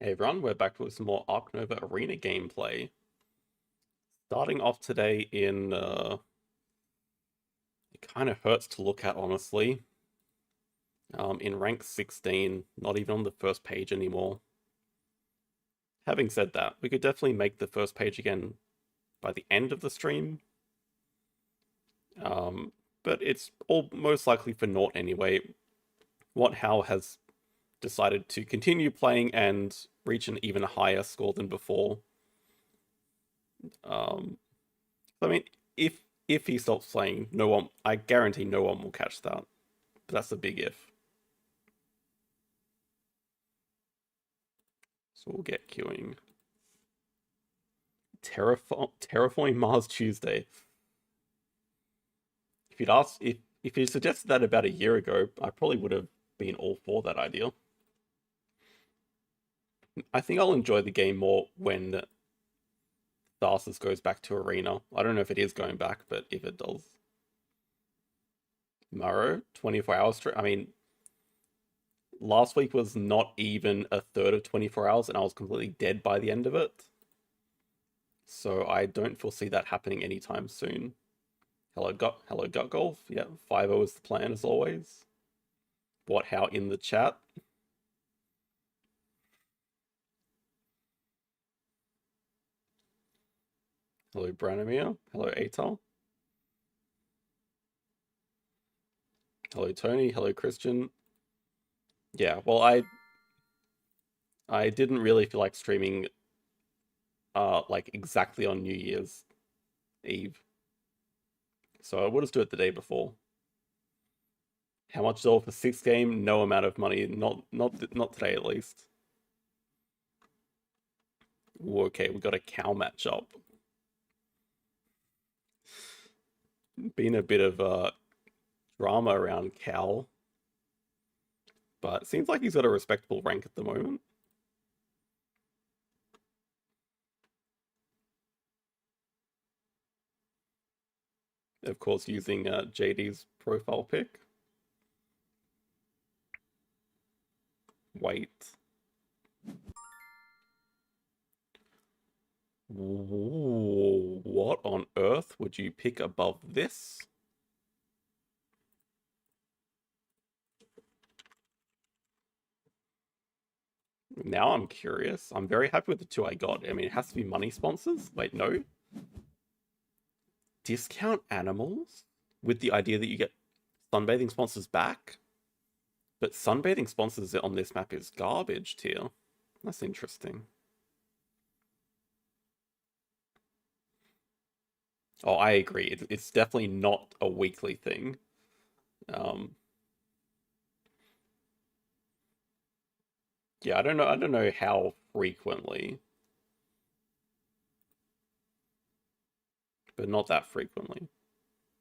Hey everyone, we're back with some more Ark Nova Arena gameplay. Starting off today it kind of hurts to look at, honestly. In rank 16, not even on the first page anymore. Having said that, we could definitely make the first page again by the end of the stream. But it's all most likely for naught anyway. What Hal has decided to continue playing and reach an even higher score than before. Um, I mean, if he stops playing, no one, I guarantee no one will catch that. But that's a big if. So we'll get queuing. Terraforming Mars Tuesday. If you'd asked, if you suggested that about a year ago, I probably would have been all for that idea. I think I'll enjoy the game more when Tharsis goes back to Arena. I don't know if it is going back, but if it does. Maro, 24 hours straight. I mean, last week was not even a third of 24 hours, and I was completely dead by the end of it. So I don't foresee that happening anytime soon. Hello, gut golf. Yeah, 5-0 is the plan as always. What, how in the chat? Hello, Branimir. Hello, Atal. Hello, Tony. Hello, Christian. Yeah, well, I didn't really feel like streaming like exactly on New Year's Eve. So I would just do it the day before. How much is all for 6 game? No amount of money. Not today at least. Ooh, okay, we got a cow matchup. Been a bit of drama around Cal, but it seems like he's got a respectable rank at the moment. Of course, using JD's profile pic. Wait. Ooh, what on earth would you pick above this? Now I'm curious. I'm very happy with the two I got. I mean, it has to be money sponsors. Wait, no. Discount animals with the idea that you get sunbathing sponsors back? But sunbathing sponsors on this map is garbage tier. That's interesting. Oh, I agree. It's definitely not a weekly thing. Yeah, I don't know. I don't know how frequently, but not that frequently.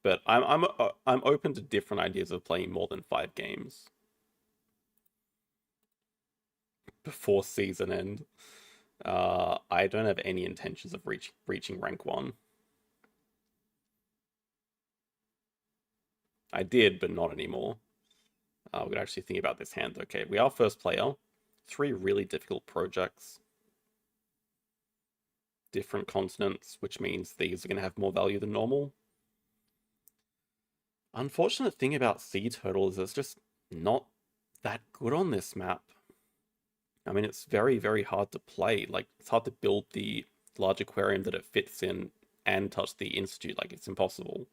But I'm open to different ideas of playing more than 5 games before season end. I don't have any intentions of reaching rank 1. I did, but not anymore. We're gonna actually think about this hand. Okay, we are first player. 3 really difficult projects. Different continents, which means these are gonna have more value than normal. Unfortunate thing about sea turtle is it's just not that good on this map. I mean, it's very, very hard to play. Like, it's hard to build the large aquarium that it fits in and touch the institute. Like, it's impossible.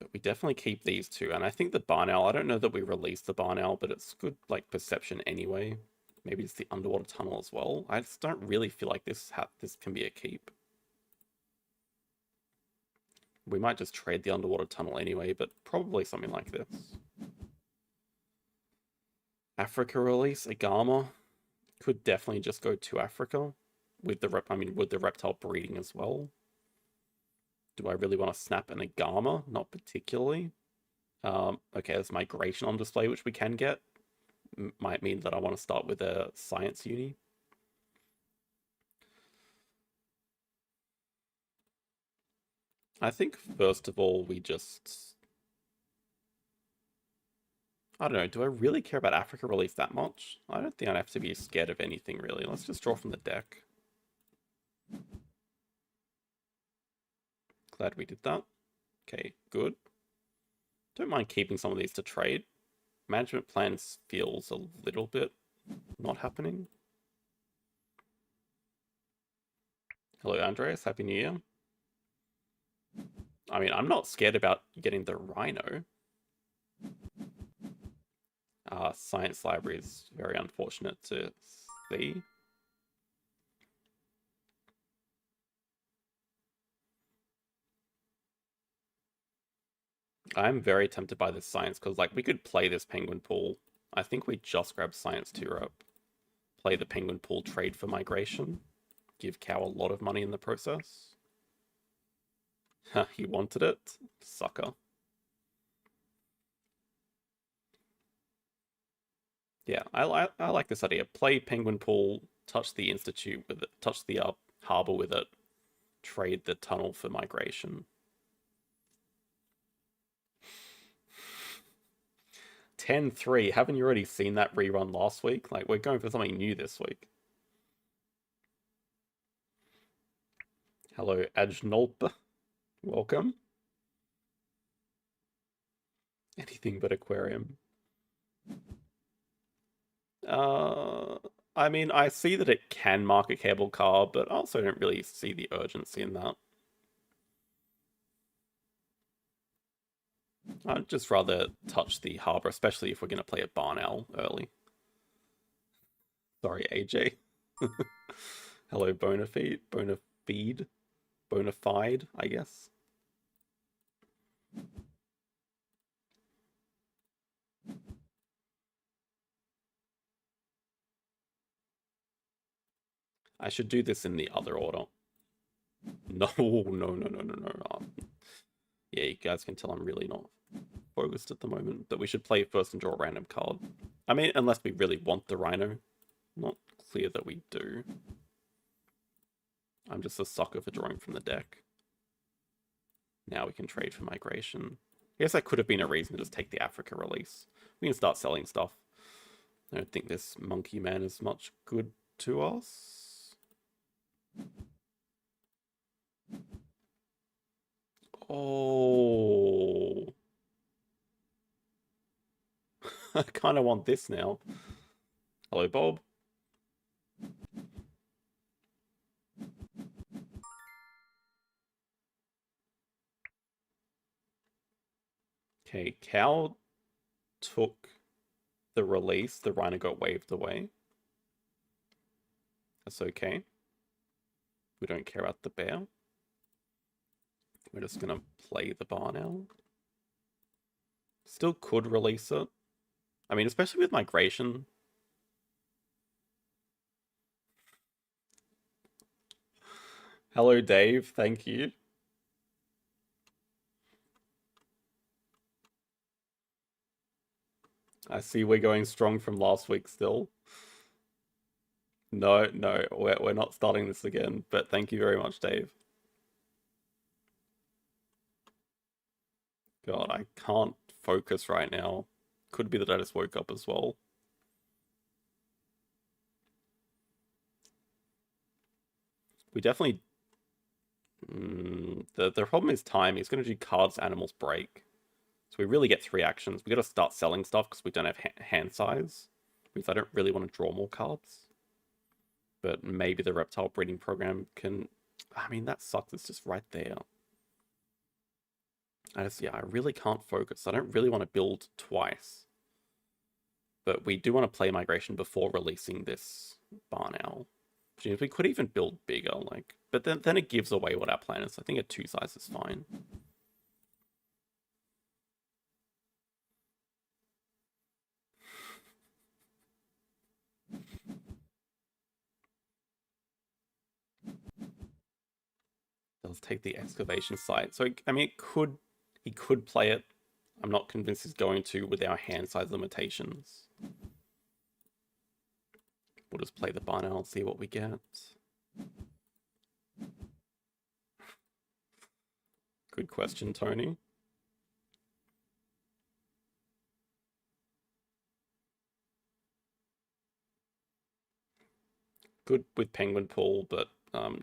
But we definitely keep these two. And I think the barn owl, I don't know that we released the barn owl, but it's good, like, perception anyway. Maybe it's the underwater tunnel as well. I just don't really feel like this can be a keep. We might just trade the underwater tunnel anyway, but probably something like this. Africa release, Agama. Could definitely just go to Africa with the with the reptile breeding as well. Do I really want to snap an Agama? Not particularly. Okay, there's migration on display, which we can get. Might mean that I want to start with a science uni. I think first of all we just. I don't know, do I really care about Africa release that much? I don't think I'd have to be scared of anything, really. Let's just draw from the deck. Glad we did that. Okay, good. Don't mind keeping some of these to trade. Management plans feels a little bit not happening. Hello, Andreas. Happy New Year. I mean, I'm not scared about getting the Rhino. Science library is very unfortunate to see. I'm very tempted by this science because, like, we could play this penguin pool. I think we just grab science to Europe, play the penguin pool, trade for migration, give Cow a lot of money in the process. He wanted it, sucker. Yeah, I like this idea. Play penguin pool, touch the institute with it, touch the harbor with it, trade the tunnel for migration. 10-3. Haven't you already seen that rerun last week? Like, we're going for something new this week. Hello, Ajnolp. Welcome. Anything but aquarium. I mean, I see that it can mark a cable car, but I also don't really see the urgency in that. I'd just rather touch the harbor, especially if we're going to play a barn owl early. Sorry, AJ. Hello, Bonafide. Bonafide. Bonafide, I guess. I should do this in the other order. No. Yeah, you guys can tell I'm really not focused at the moment, but we should play first and draw a random card. I mean, unless we really want the Rhino. Not clear that we do. I'm just a sucker for drawing from the deck. Now we can trade for migration. I guess that could have been a reason to just take the Africa release. We can start selling stuff. I don't think this monkey man is much good to us. Oh. I kind of want this now. Hello, Bob. Okay, Cow took the release. The Rhino got waved away. That's okay. We don't care about the bear. We're just going to play the barn owl. Still could release it. I mean, especially with migration. Hello, Dave. Thank you. I see we're going strong from last week still. No, we're not starting this again, but thank you very much, Dave. God, I can't focus right now. Could be that I just woke up as well. We definitely... the problem is time. He's going to do cards, animals, break. So we really get 3 actions. We got to start selling stuff because we don't have hand size. Means I don't really want to draw more cards. But maybe the reptile breeding program can... I mean, that sucks. It's just right there. I really can't focus. I don't really want to build twice. But we do want to play migration before releasing this barn owl. Which means we could even build bigger, like... But then it gives away what our plan is. I think a 2 size is fine. Let's take the excavation site. So, I mean, he could play it. I'm not convinced he's going to with our hand size limitations. We'll just play the barn owl and see what we get. Good question, Tony. Good with Penguin Pool, but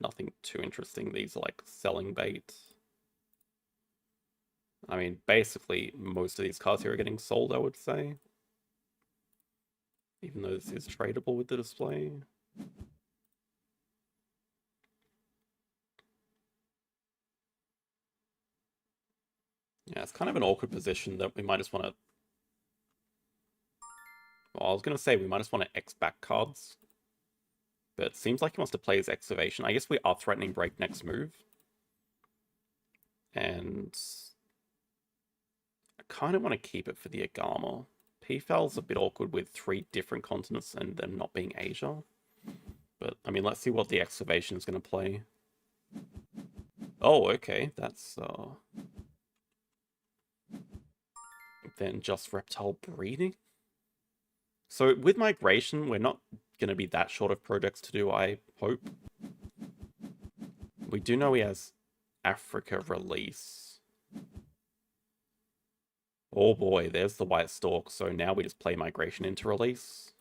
nothing too interesting. These are like selling bait. I mean, basically, most of these cards here are getting sold, I would say. Even though this is tradable with the display. Yeah, it's kind of an awkward position that we might just want to... Well, I was going to say we might just want to X back cards. But it seems like he wants to play his Excavation. I guess we are threatening break next move. And I kind of want to keep it for the Agama. P-Fal's a bit awkward with 3 different continents and them not being Asia. But, I mean, let's see what the Excavation is going to play. Oh, okay. That's, then just reptile breeding? So with migration, we're not going to be that short of projects to do, I hope. We do know he has Africa release. Oh boy, there's the white stalk. So now we just play migration into release.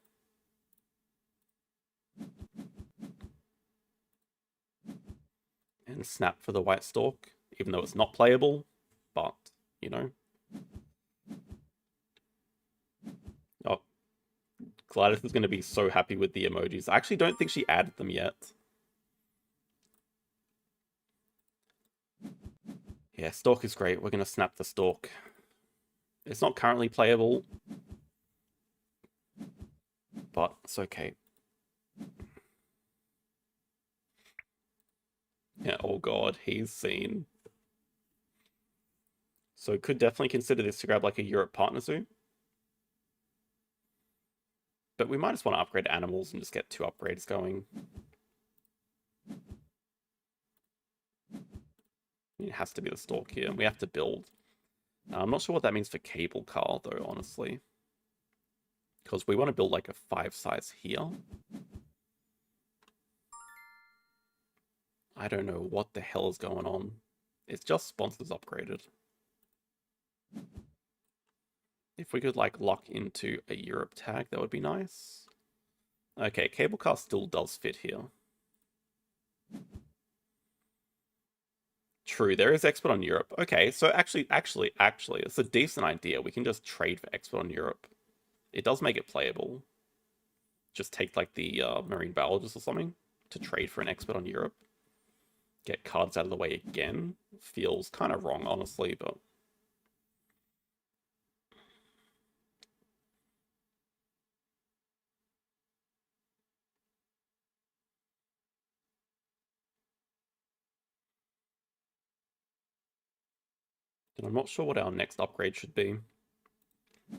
And snap for the white stalk, even though it's not playable, but, you know. Oh, Gladys is going to be so happy with the emojis. I actually don't think she added them yet. Yeah, stalk is great. We're going to snap the stalk. It's not currently playable, but it's okay. Yeah, oh god, he's seen. So could definitely consider this to grab like a Europe partner zoo. But we might just want to upgrade animals and just get 2 upgrades going. It has to be the stalk here. We have to build. I'm not sure what that means for cable car though, honestly. Because we want to build like a 5 size here. I don't know what the hell is going on. It's just sponsors upgraded. If we could like lock into a Europe tag, that would be nice. Okay, cable car still does fit here. True, there is export on Europe. Okay, so actually, it's a decent idea. We can just trade for export on Europe. It does make it playable. Just take like the marine biologist or something to trade for an expert on Europe. Get cards out of the way again. Feels kind of wrong, honestly, but... And I'm not sure what our next upgrade should be. I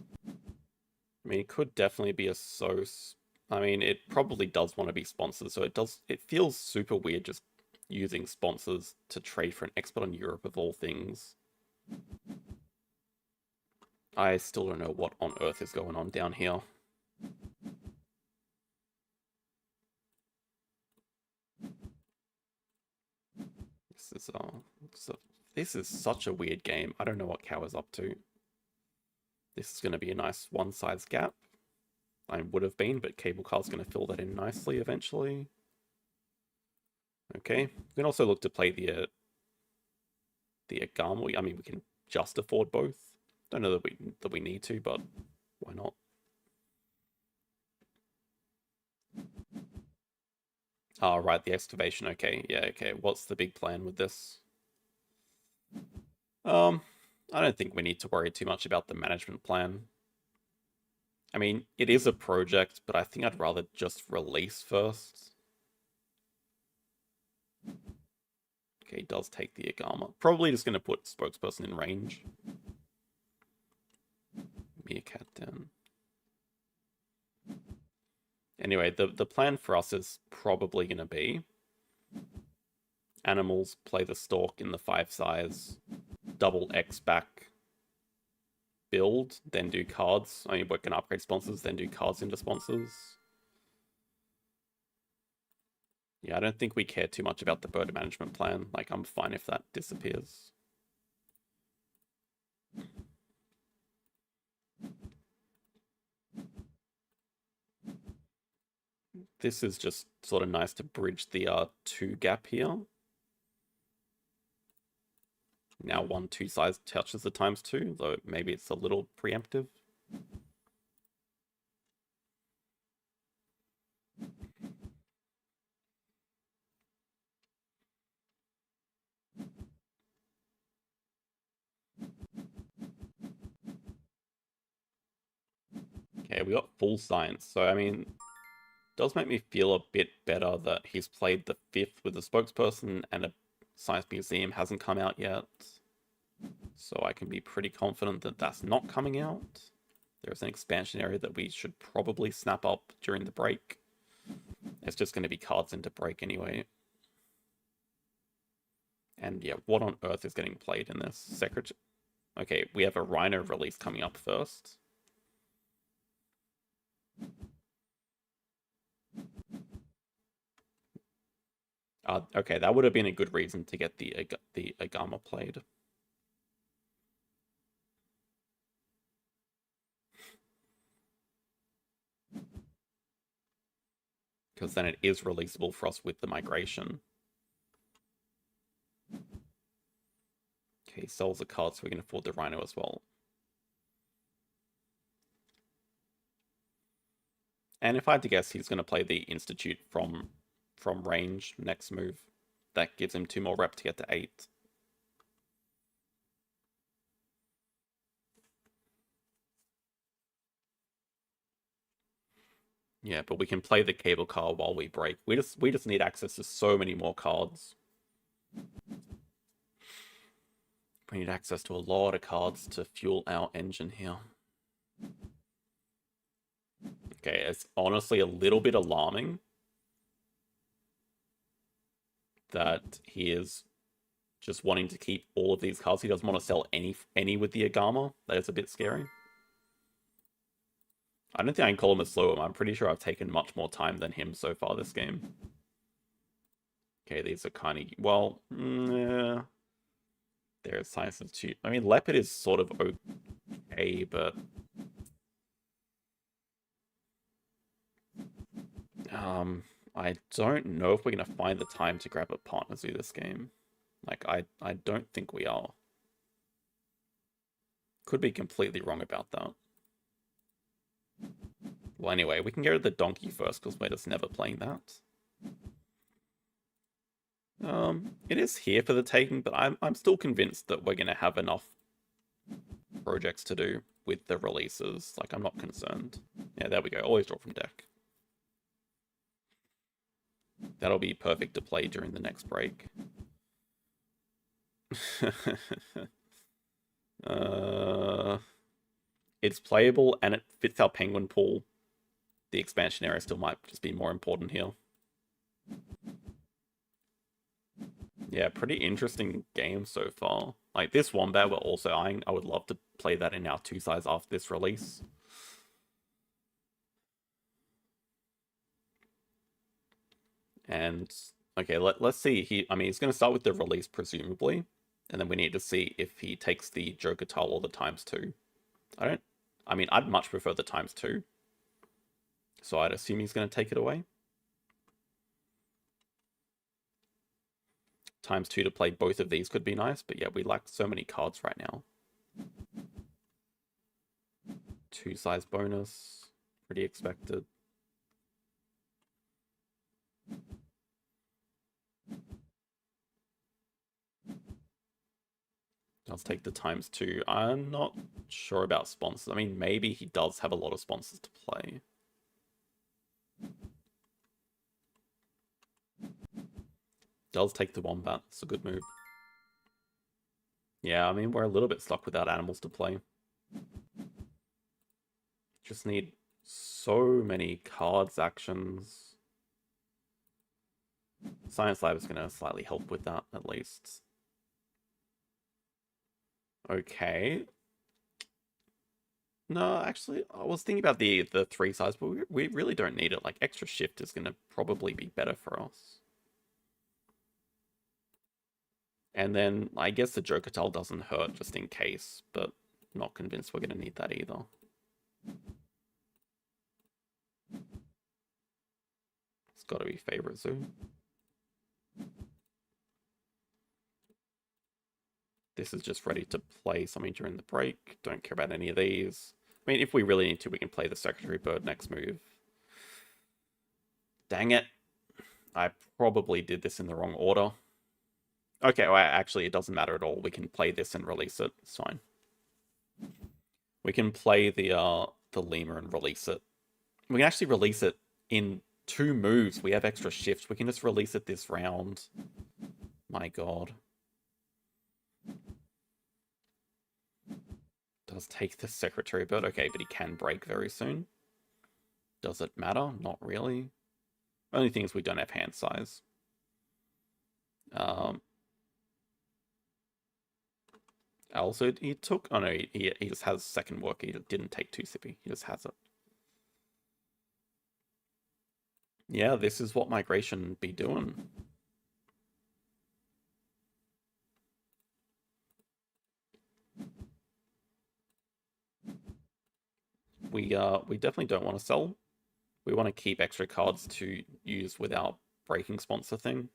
mean, it could definitely be a SOS. I mean, it probably does want to be sponsored, so it feels super weird just using sponsors to trade for an expert on Europe of all things. I still don't know what on earth is going on down here. This is such a weird game. I don't know what Cow is up to. This is going to be a nice one size gap. I would have been, but Cable Car's going to fill that in nicely eventually. Okay, we can also look to play the Agama. I mean, we can just afford both. Don't know that we need to, but why not? Oh, right, the excavation. Okay, yeah, okay. What's the big plan with this? I don't think we need to worry too much about the management plan. I mean, it is a project, but I think I'd rather just release first. Okay, he does take the Agama. Probably just going to put spokesperson in range. Meerkat down. Anyway, the plan for us is probably going to be animals, play the stalk in the 5 size, double X back, build, then do cards. I mean, we're going to upgrade sponsors, then do cards into sponsors. Yeah, I don't think we care too much about the bird management plan. Like, I'm fine if that disappears. this is just sort of nice to bridge the 2 gap here. Now 1/2 size touches the ×2, though maybe it's a little preemptive. Okay, we got full science, so I mean, does make me feel a bit better that he's played the 5th with a spokesperson and a science museum hasn't come out yet. So I can be pretty confident that that's not coming out. There's an expansion area that we should probably snap up during the break. It's just going to be cards into break anyway. And yeah, what on earth is getting played in this? Secretary. Okay, we have a Rhino release coming up first. Okay, that would have been a good reason to get the Agama played. Because then it is releasable for us with the migration. Okay, sells a card so we can afford the Rhino as well. And if I had to guess, he's going to play the Institute from range next move. That gives him 2 more rep to get to 8. Yeah, but we can play the cable car while we break. We just need access to so many more cards. We need access to a lot of cards to fuel our engine here. Okay, it's honestly a little bit alarming that he is just wanting to keep all of these cards. He doesn't want to sell any with the Agama. That is a bit scary. I don't think I can call him a slow one. I'm pretty sure I've taken much more time than him so far this game. Okay, these are kind of... Well, yeah. There's Science Institute. I mean, Leopard is sort of okay, but... I don't know if we're going to find the time to grab a partner zoo this game. Like, I don't think we are. Could be completely wrong about that. Well, anyway, we can go to the donkey first, because we're just never playing that. It is here for the taking, but I'm still convinced that we're going to have enough projects to do with the releases. Like, I'm not concerned. Yeah, there we go. Always draw from deck. That'll be perfect to play during the next break. It's playable and it fits our penguin pool. The expansion area still might just be more important here. Yeah, pretty interesting game so far. Like, this Wombat we're also eyeing. I would love to play that in our 2 size after this release. And, okay, let's see. I mean, he's going to start with the release, presumably. And then we need to see if he takes the Joker tile or the ×2. I mean, I'd much prefer the ×2. So I'd assume he's going to take it away. ×2 to play both of these could be nice, but yeah, we lack so many cards right now. 2 size bonus, pretty expected. Let's take the ×2. I'm not sure about sponsors. I mean, maybe he does have a lot of sponsors to play. Does take the Wombat. It's a good move. Yeah, I mean, we're a little bit stuck without animals to play. Just need so many cards, actions. Science Lab is going to slightly help with that, at least. Okay. No, actually, I was thinking about the 3 size, but we really don't need it. Like, extra shift is going to probably be better for us. And then, I guess the Joker tile doesn't hurt just in case, but not convinced we're going to need that either. got to be favorite zoo. This is just ready to play something during the break. Don't care about any of these. I mean, if we really need to, we can play the Secretary Bird next move. Dang it. I probably did this in the wrong order. Okay, well, actually, it doesn't matter at all. We can play this and release it. It's fine. We can play the lemur and release it. We can actually release it in 2 moves. We have extra shift. We can just release it this round. My god. Does take the Secretary Bird. Okay, but he can break very soon. Does it matter? Not really. Only thing is we don't have hand size. Also, he took... Oh no, he just has second work. He didn't take 2 sippy. He just has it. Yeah, this is what migration be doing. We definitely don't want to sell. We want to keep extra cards to use with our breaking sponsor thing.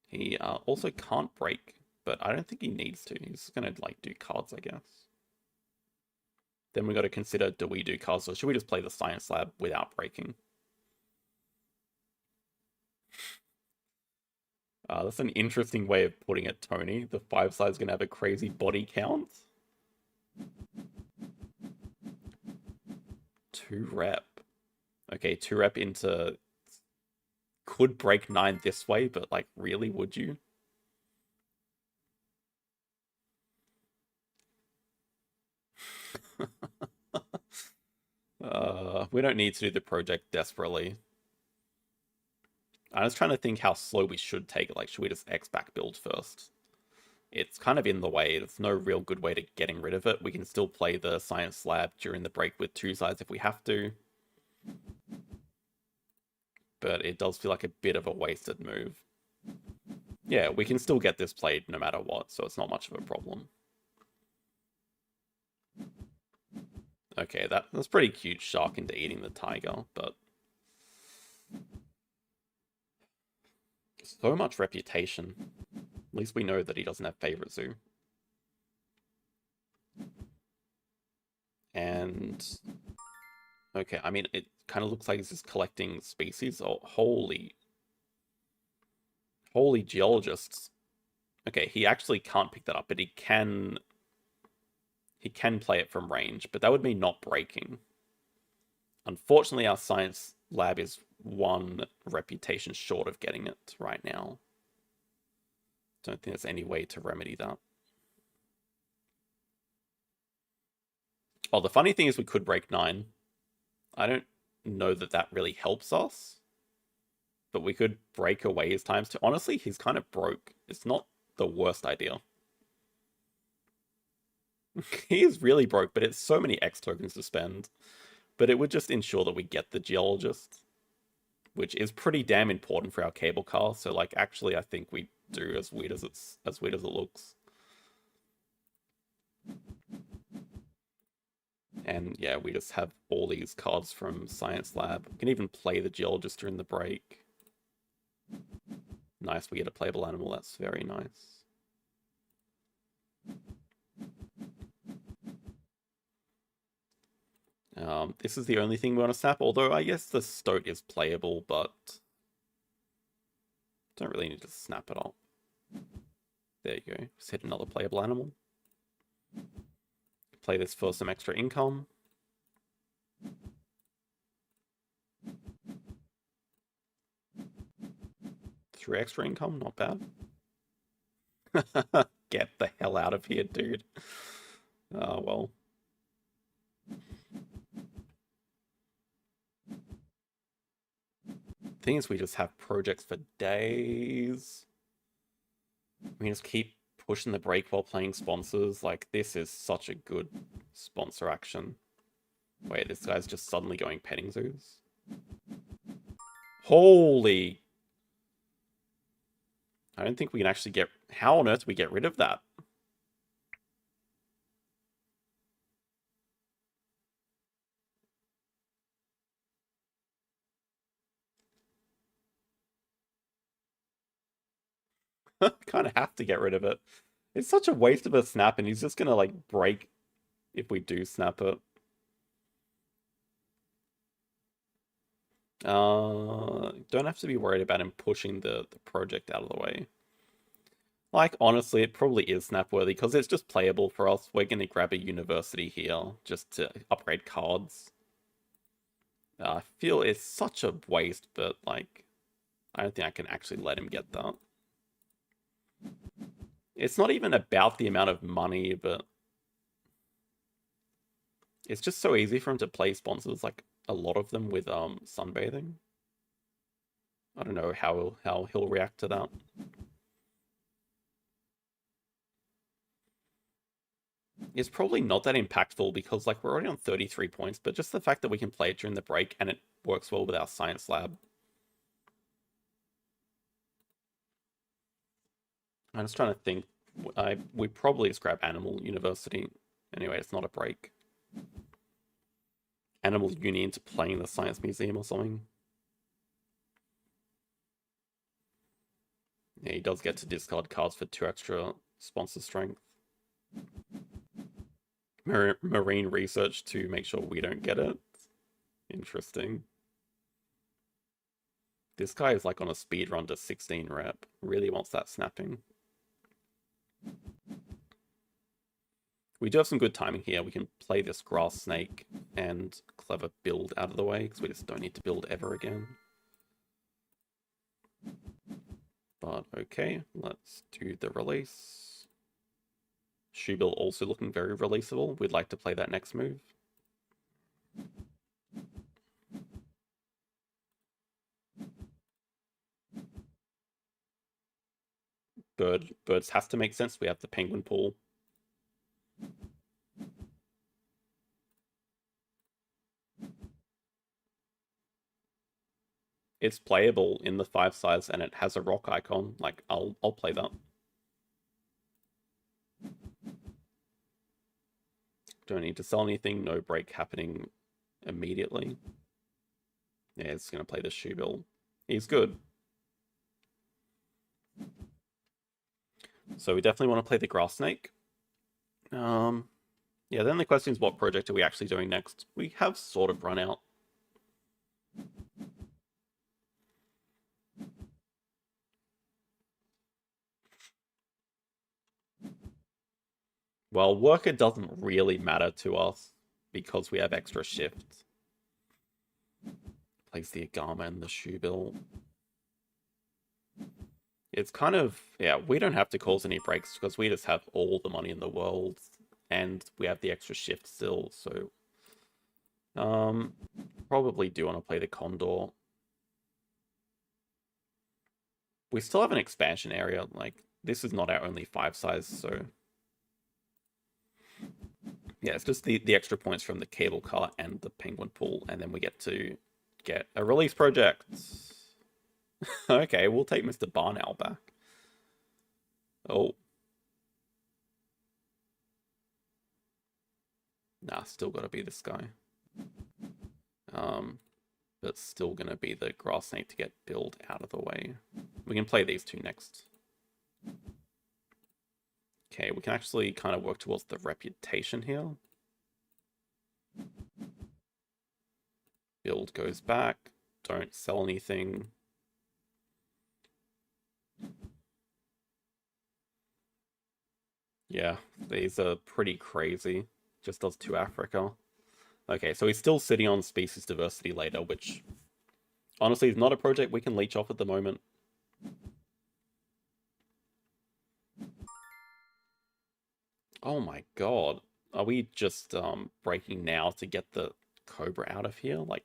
He also can't break, but I don't think he needs to. He's gonna like do cards, I guess. Then we got to consider, do we do cards or should we just play the Science Lab without breaking? That's an interesting way of putting it, Tony. The 5-side's gonna have a crazy body count. 2 rep. Okay, 2 rep into... Could break 9 this way, but like, really, would you? We don't need to do the project desperately. I was trying to think how slow we should take it. Like, should we just X back build first? It's kind of in the way. There's no real good way to getting rid of it. We can still play the Science Lab during the break with 2 sides if we have to. But it does feel like a bit of a wasted move. Yeah, we can still get this played no matter what, so it's not much of a problem. Okay, that's pretty cute, shark into eating the tiger, but... So much reputation. At least we know that he doesn't have favorite zoo. And... Okay, I mean, it kind of looks like he's just collecting species. Oh, holy geologists. Okay, he actually can't pick that up, but he can play it from range, but that would mean not breaking. Unfortunately, our Science Lab is 1 reputation short of getting it right now. Don't think there's any way to remedy that. Oh, the funny thing is we could break 9. I don't know that that really helps us. But we could break away his times too. Honestly, he's kind of broke. It's not the worst idea. He is really broke, but it's so many X tokens to spend. But it would just ensure that we get the geologist, which is pretty damn important for our cable car. So, like, actually, I think we do, as weird as it looks. And yeah, we just have all these cards from Science Lab. We can even play the geologist during the break. Nice, we get a playable animal. That's very nice. This is the only thing we want to snap, although I guess the Stoat is playable, but don't really need to snap it up. There you go. Just hit another playable animal. Play this for some extra income. Three extra income, not bad. Get the hell out of here, dude. Oh, well. Thing is, we just have projects for days. We just keep pushing the break while playing sponsors. Like, this is such a good sponsor action. Wait, this guy's just suddenly going petting zoos? Holy... I don't think we can actually get... How on earth do we get rid of that? Kind of have to get rid of it. It's such a waste of a snap, and he's just gonna like break if we do snap it. Don't have to be worried about him pushing the project out of the way. Like, honestly, it probably is snap worthy because it's just playable for us. We're gonna grab a university here just to upgrade cards. I feel it's such a waste, but like, I don't think I can actually let him get that. It's not even about the amount of money, but it's just so easy for him to play sponsors, like a lot of them with sunbathing. I don't know how he'll react to that. It's probably not that impactful because like we're already on 33 points, but just the fact that we can play it during the break and it works well with our science lab. I'm just trying to think. We probably just grab Animal University. Anyway, it's not a break. Animal Uni into playing the Science Museum or something. Yeah, he does get to discard cards for 2 extra sponsor strength. Marine research to make sure we don't get it. Interesting. This guy is like on a speed run to 16 rep. Really wants that snapping. We do have some good timing here. We can play this grass snake and clever build out of the way because we just don't need to build ever again. But okay, let's do the release. Shoebill also looking very releasable. We'd like to play that next move. Birds has to make sense. We have the penguin pool. It's playable in the 5 size and it has a rock icon. Like I'll play that. Don't need to sell anything. No break happening immediately. Yeah, it's gonna play the Shoebill. He's good. So we definitely want to play the grass snake. Yeah, then the question is what project are we actually doing next? We have sort of run out. Well, worker doesn't really matter to us because we have extra shifts. Plays the Agama and the Shoebill. It's kind of, yeah, we don't have to cause any breaks because we just have all the money in the world and we have the extra shift still, so probably do want to play the Condor. We still have an expansion area, like this is not our only 5 size, so yeah, it's just the extra points from the cable car and the penguin pool, and then we get to get a release project. Okay, we'll take Mr. Barnowl back. Oh. Nah, still gotta be this guy. But still gonna be the grass snake to get build out of the way. We can play these 2 next. Okay, we can actually kind of work towards the reputation here. Build goes back. Don't sell anything. Yeah, these are pretty crazy. Just does 2 Africa. Okay, so he's still sitting on species diversity later, which honestly is not a project we can leech off at the moment. Oh my god. Are we just breaking now to get the Cobra out of here? Like,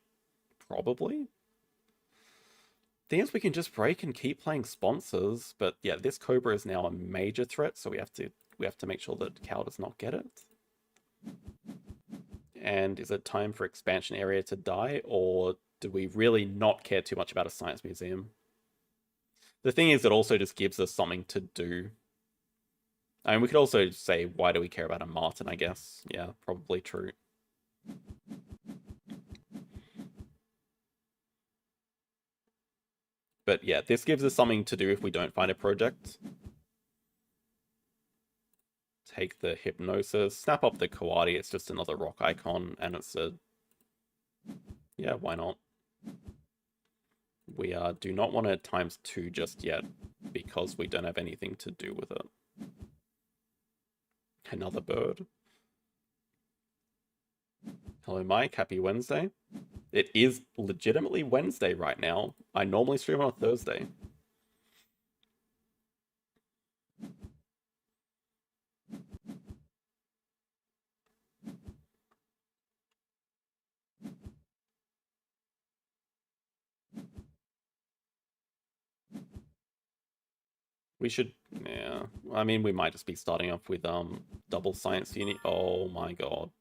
probably? Thing is, we can just break and keep playing sponsors, but yeah, this Cobra is now a major threat, so we have to make sure that Cal does not get it. And is it time for expansion area to die, or do we really not care too much about a science museum? The thing is, it also just gives us something to do. I mean, we could also say, why do we care about a Martin, I guess. Yeah, probably true. But yeah, this gives us something to do if we don't find a project. Take the Hypnosis, snap up the Coati, it's just another rock icon, and it's a... Yeah, why not? We do not want to ×2 just yet, because we don't have anything to do with it. Another bird. Hello, Mike. Happy Wednesday. It is legitimately Wednesday right now. I normally stream on a Thursday. We should, yeah. I mean, we might just be starting off with double science unit. Oh my god.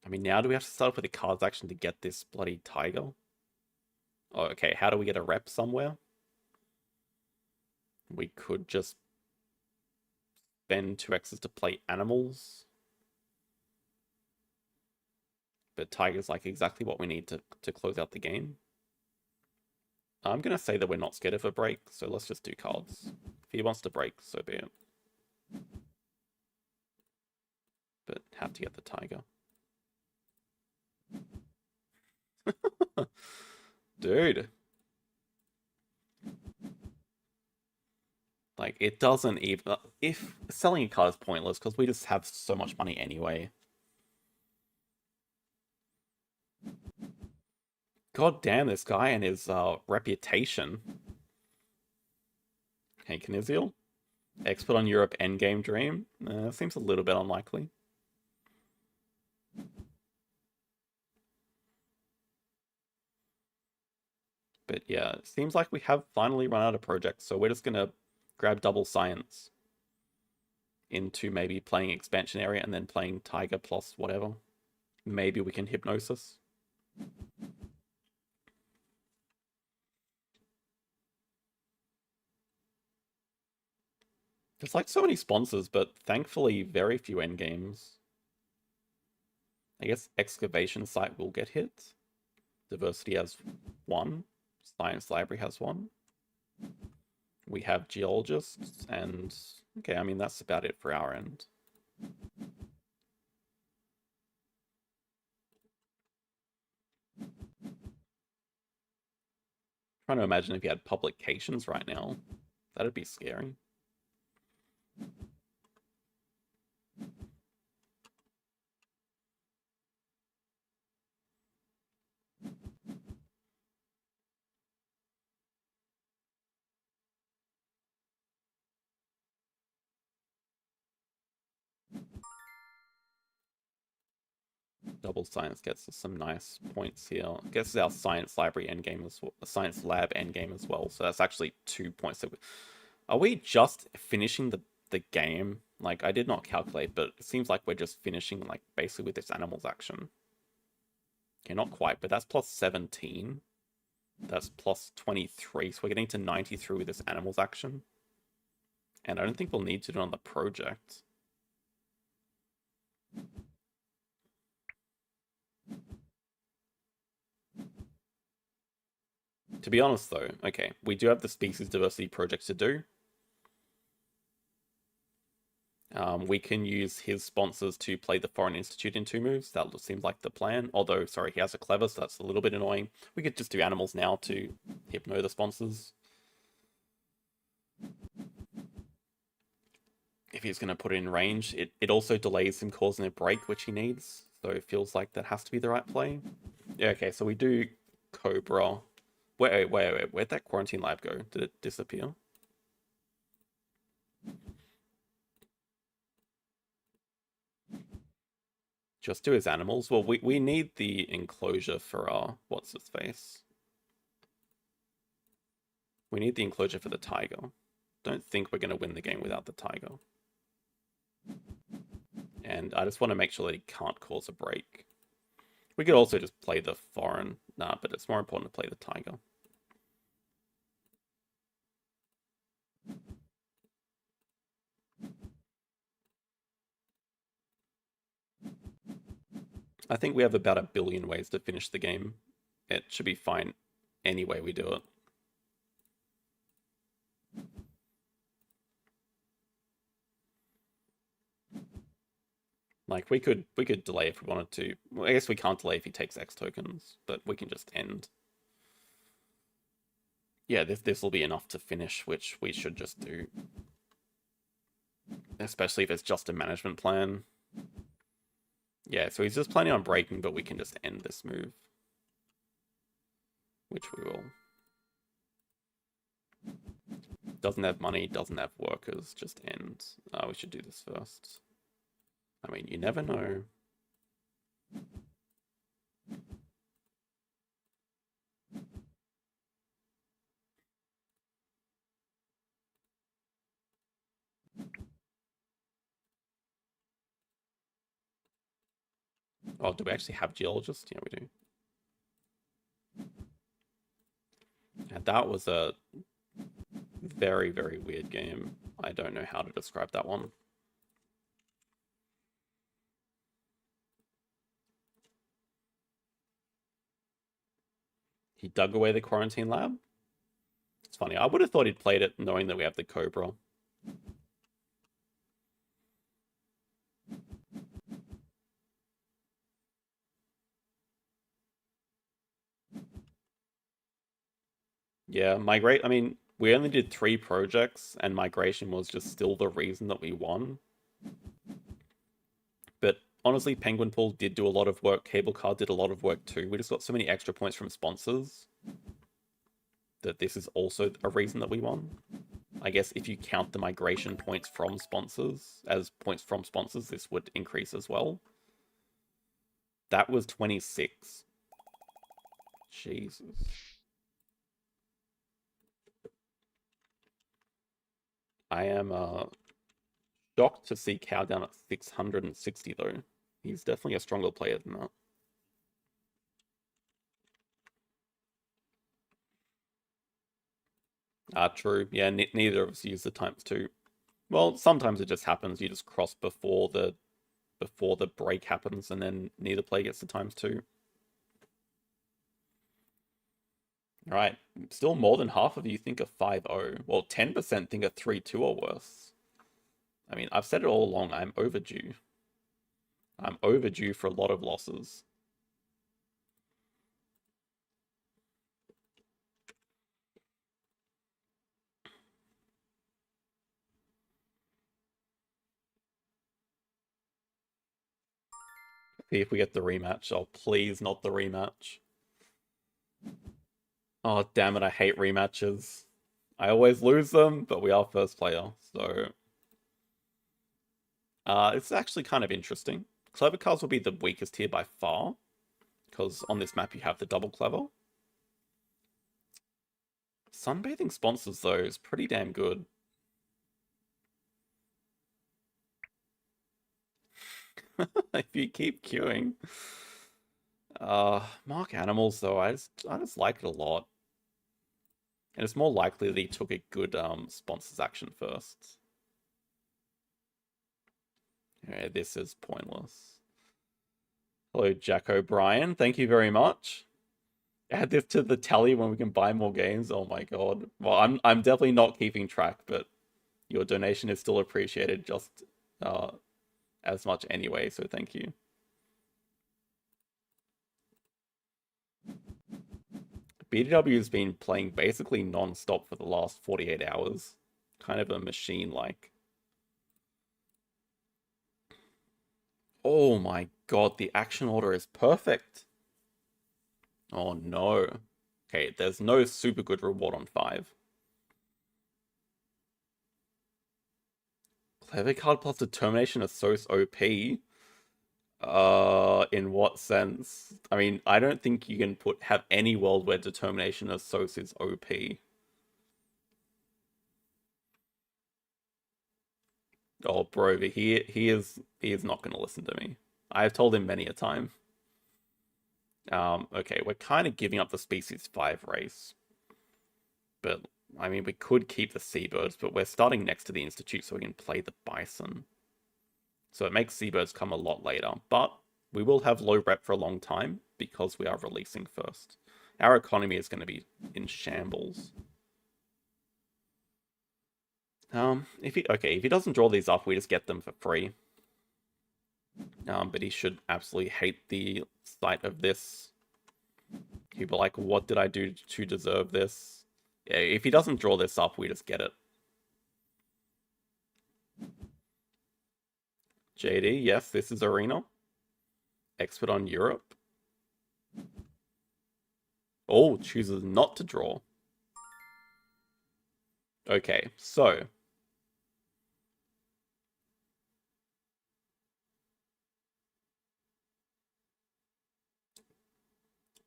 I mean, now do we have to start off with a cards action to get this bloody tiger? Oh, okay, how do we get a rep somewhere? We could just spend 2x's to play animals. But tiger's like exactly what we need to close out the game. I'm going to say that we're not scared of a break, so let's just do cards. If he wants to break, so be it. But have to get the tiger. Dude. Like, it doesn't even... If selling a card is pointless, because we just have so much money anyway. God damn this guy and his reputation. Hey, Kniziel? Expert on Europe Endgame Dream? Seems a little bit unlikely. But yeah, it seems like we have finally run out of projects, so we're just gonna grab double science into maybe playing expansion area and then playing tiger plus whatever. Maybe we can hypnosis. There's like so many sponsors, but thankfully very few end games. I guess excavation site will get hit. Diversity has one. Science library has one. We have geologists and okay, I mean that's about it for our end. Trying to imagine if you had publications right now. That'd be scary. Double science gets us some nice points here. Gets our science library endgame as well, science lab endgame as well. So that's actually 2 points. Are we just finishing the game? Like, I did not calculate, but it seems like we're just finishing, like, basically with this animals action. Okay, not quite, but that's plus 17. That's plus 23, so we're getting to 93 with this animals action. And I don't think we'll need to do it on the project. To be honest, though, okay, we do have the species diversity project to do. We can use his sponsors to play the Foreign Institute in 2 moves. That seems like the plan. Although, sorry, he has a clever, so that's a little bit annoying. We could just do animals now to hypno the sponsors. If he's going to put it in range, it also delays him causing a break, which he needs. So it feels like that has to be the right play. Yeah, okay, so we do Cobra. Wait, where'd that quarantine lab go? Did it disappear? Just do his animals. Well, we need the enclosure for our what's his face. We need the enclosure for the tiger. Don't think we're going to win the game without the tiger. And I just want to make sure that he can't cause a break. We could also just play the foreign. Nah, but it's more important to play the tiger. I think we have about 1 billion ways to finish the game. It should be fine any way we do it. Like we could delay if we wanted to. Well, I guess we can't delay if he takes X tokens, but we can just end. Yeah, this will be enough to finish, which we should just do. Especially if it's just a management plan. Yeah, so he's just planning on breaking, but we can just end this move. Which we will. Doesn't have money, doesn't have workers, just end. We should do this first. I mean, you never know. Oh, do we actually have geologists? Yeah, we do. And that was a very, very weird game. I don't know how to describe that one. He dug away the quarantine lab? It's funny. I would have thought he'd played it knowing that we have the Cobra. Yeah, migrate. I mean, we only did 3 projects, and migration was just still the reason that we won. But honestly, Penguin Pool did do a lot of work. Cable Car did a lot of work too. We just got so many extra points from sponsors that this is also a reason that we won. I guess if you count the migration points from sponsors as points from sponsors, this would increase as well. That was 26. Jesus. I am shocked to see Cow down at 660 though. He's definitely a stronger player than that. True. Yeah, neither of us use the ×2. Well, sometimes it just happens. You just cross before the break happens, and then neither player gets the ×2. All right. Still more than half of you think a 5-0. Well, 10% think a 3-2 or worse. I mean, I've said it all along. I'm overdue. I'm overdue for a lot of losses. See if we get the rematch. Oh, please, not the rematch. Oh, damn it. I hate rematches. I always lose them, but we are first player, so... it's actually kind of interesting. Clever cards will be the weakest here by far, because on this map you have the double clever. Sunbathing sponsors, though, is pretty damn good. If you keep queuing. Mark Animals, though, I just like it a lot. And it's more likely that he took a good sponsors action first. Yeah, this is pointless. Hello, Jack O'Brien. Thank you very much. Add this to the tally when we can buy more games. Oh my god. Well, I'm definitely not keeping track, but your donation is still appreciated just as much anyway, so thank you. BDW has been playing basically non-stop for the last 48 hours. Kind of a machine-like. Oh my god, the action order is perfect. Oh no. Okay, there's no super good reward on 5. Clever card plus determination is so OP. In what sense? I mean, I don't think you can have any world where determination of Sos is OP. Oh, bro, he is not going to listen to me. I have told him many a time. Okay, we're kind of giving up the species 5 race, but I mean, we could keep the seabirds, but we're starting next to the institute, so we can play the bison. So it makes seabirds come a lot later, but we will have low rep for a long time because we are releasing first. Our economy is going to be in shambles. If he doesn't draw these up, we just get them for free. But he should absolutely hate the sight of this. He'd be like, what did I do to deserve this? Yeah, if he doesn't draw this up, we just get it. JD, yes, this is Arena. Expert on Europe. Oh, chooses not to draw. Okay, so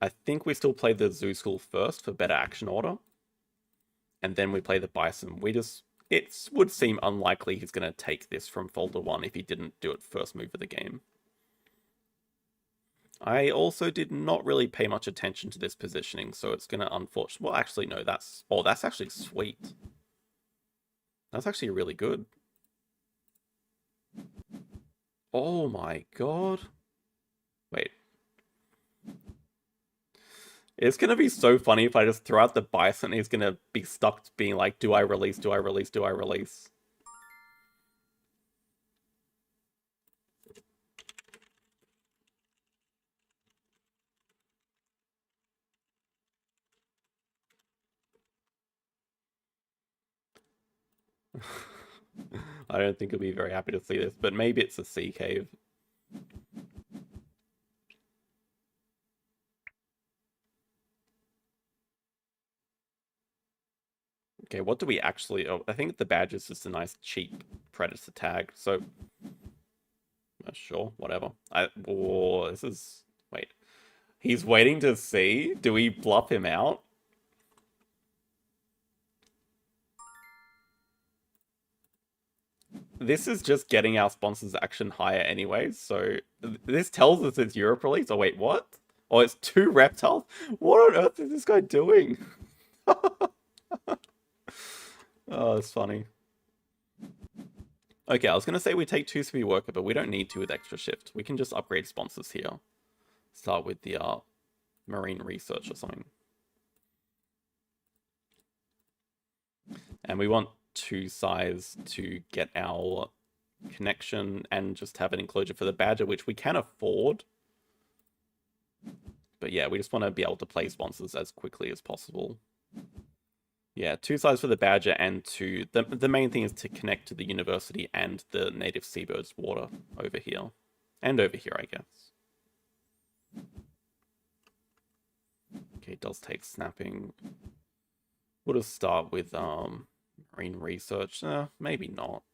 I think we still play the Zoo School first for better action order, and then we play the Bison. It would seem unlikely he's going to take this from folder 1 if he didn't do it first move of the game. I also did not really pay much attention to this positioning, so it's going to unfortunately... Well, actually, no, that's... Oh, that's actually sweet. That's actually really good. Oh my god. Wait. It's going to be so funny if I just throw out the Bison. He's going to be stuck being like, do I release, do I release, do I release? I don't think he'll be very happy to see this, but maybe it's a sea cave. Okay, what do we actually... Oh, I think the badge is just a nice, cheap Predator tag, so... Sure, whatever. Oh, this is... Wait. He's waiting to see? Do we bluff him out? This is just getting our sponsor's action higher anyways, so... This tells us it's Europe release. Oh, wait, what? Oh, it's 2 reptiles? What on earth is this guy doing? Oh, that's funny. Okay, I was going to say we take 2 speed worker, but we don't need to with extra shift. We can just upgrade sponsors here. Start with the marine research or something. And we want 2 size to get our connection and just have an enclosure for the badger, which we can afford. But yeah, we just want to be able to play sponsors as quickly as possible. Yeah, 2 sides for the badger and 2... The main thing is to connect to the university and the native seabirds water over here. And over here, I guess. Okay, it does take snapping. We'll just start with marine research. Maybe not.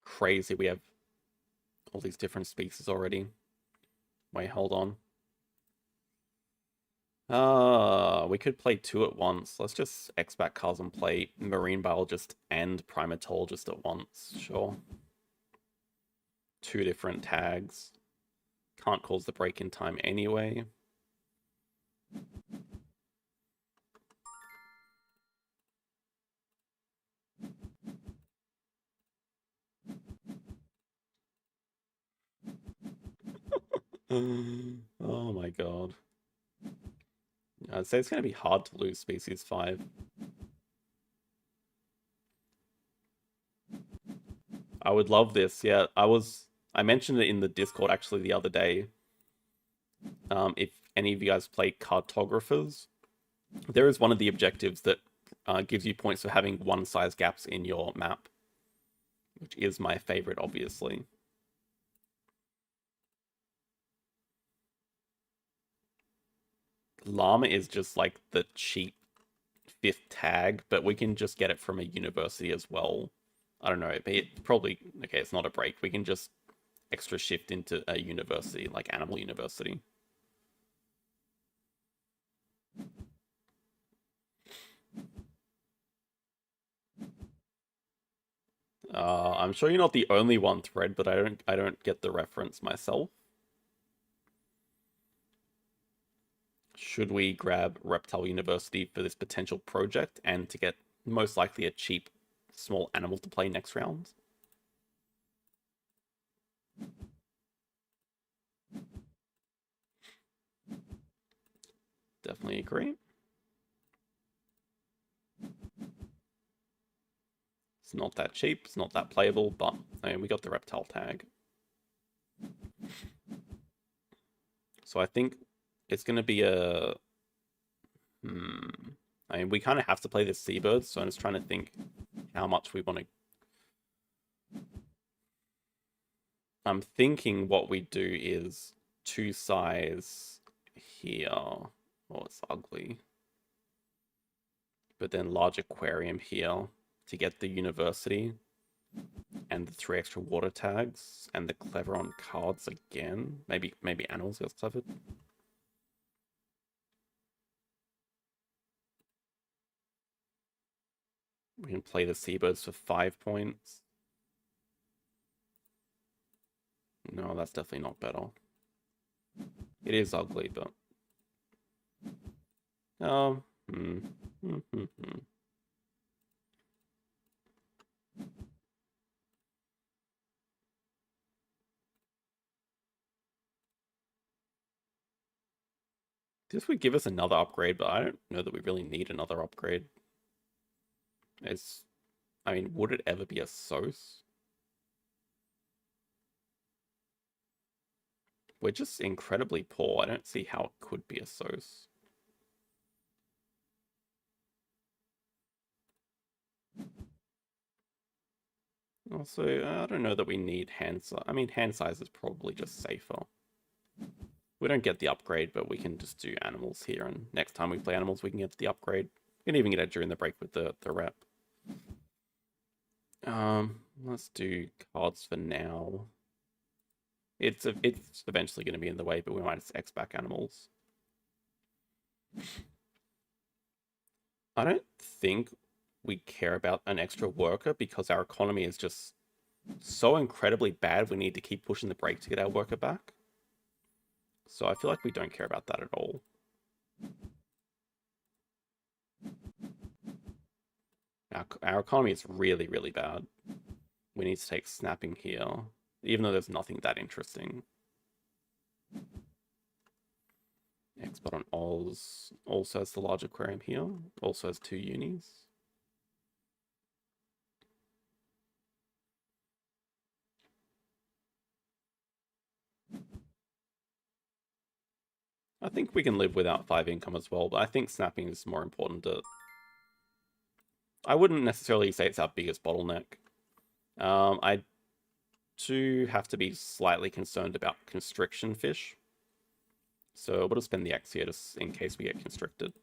Crazy, we have all these different species already. Wait, hold on. We could play 2 at once. Let's just X-Back cards and play Marine Biologist and Primatologist at once. Sure. 2 different tags. Can't cause the break in time anyway. Oh my god. I'd say it's going to be hard to lose species 5. I would love this. Yeah, I mentioned it in the Discord actually the other day. If any of you guys play cartographers, there is one of the objectives that gives you points for having 1 size gaps in your map, which is my favorite, obviously. Llama is just like the cheap 5th tag, but we can just get it from a university as well. I don't know, but it probably... Okay, it's not a break. We can just extra shift into a university, like Animal University. I'm sure you're not the only one, Thread, but I don't get the reference myself. Should we grab Reptile University for this potential project and to get most likely a cheap small animal to play next round? agree. It's not that cheap, it's not that playable, but I mean, we got the reptile tag. So I think it's going to be a... I mean, we kind of have to play the seabirds, so I'm just trying to think how much we want to... I'm thinking what we do is 2 size here. Oh, it's ugly. But then large aquarium here to get the university and the 3 extra water tags and the clever on cards again. Maybe animals gets clevered. We can play the seabirds for 5 points. No, that's definitely not better. It is ugly, but... This would give us another upgrade, but I don't know that we really need another upgrade. I mean, would it ever be a SOS? We're just incredibly poor. I don't see how it could be a SOS. Also, I don't know that we need hand size. I mean, hand size is probably just safer. We don't get the upgrade, but we can just do animals here, and next time we play animals, we can get the upgrade. We can even get it during the break with the rep. Let's do cards for now. It's eventually going to be in the way, but we might just X back animals. I don't think we care about an extra worker because our economy is just so incredibly bad. We need to keep pushing the brake to get our worker back. So I feel like we don't care about that at all. Our economy is really, really bad. We need to take snapping here, even though there's nothing that interesting. Expert on Oz also has the large aquarium here. Also has 2 unis. I think we can live without 5 income as well, but I think snapping is more important to... I wouldn't necessarily say it's our biggest bottleneck. I do have to be slightly concerned about constriction fish. So we'll just spend the X here just in case we get constricted.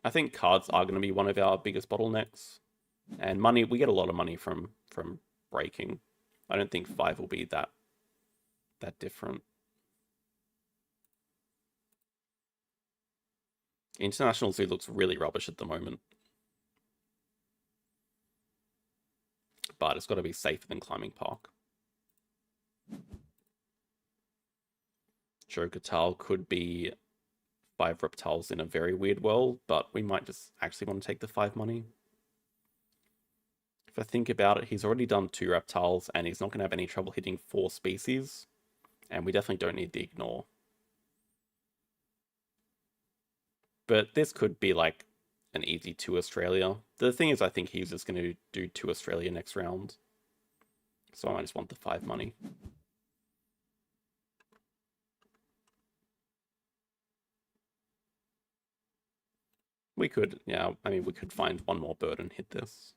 I think cards are going to be one of our biggest bottlenecks. And money, we get a lot of money from breaking. I don't think 5 will be that different. International Zoo looks really rubbish at the moment. But it's got to be safer than Climbing Park. Jogatal could be 5 reptiles in a very weird world, but we might just actually want to take the 5 money. If I think about it, he's already done 2 reptiles, and he's not going to have any trouble hitting 4 species. And we definitely don't need the ignore. But this could be like an easy 2 Australia. The thing is, I think he's just going to do 2 Australia next round. So I just want the 5 money. We could, yeah, I mean, we could find 1 more bird and hit this.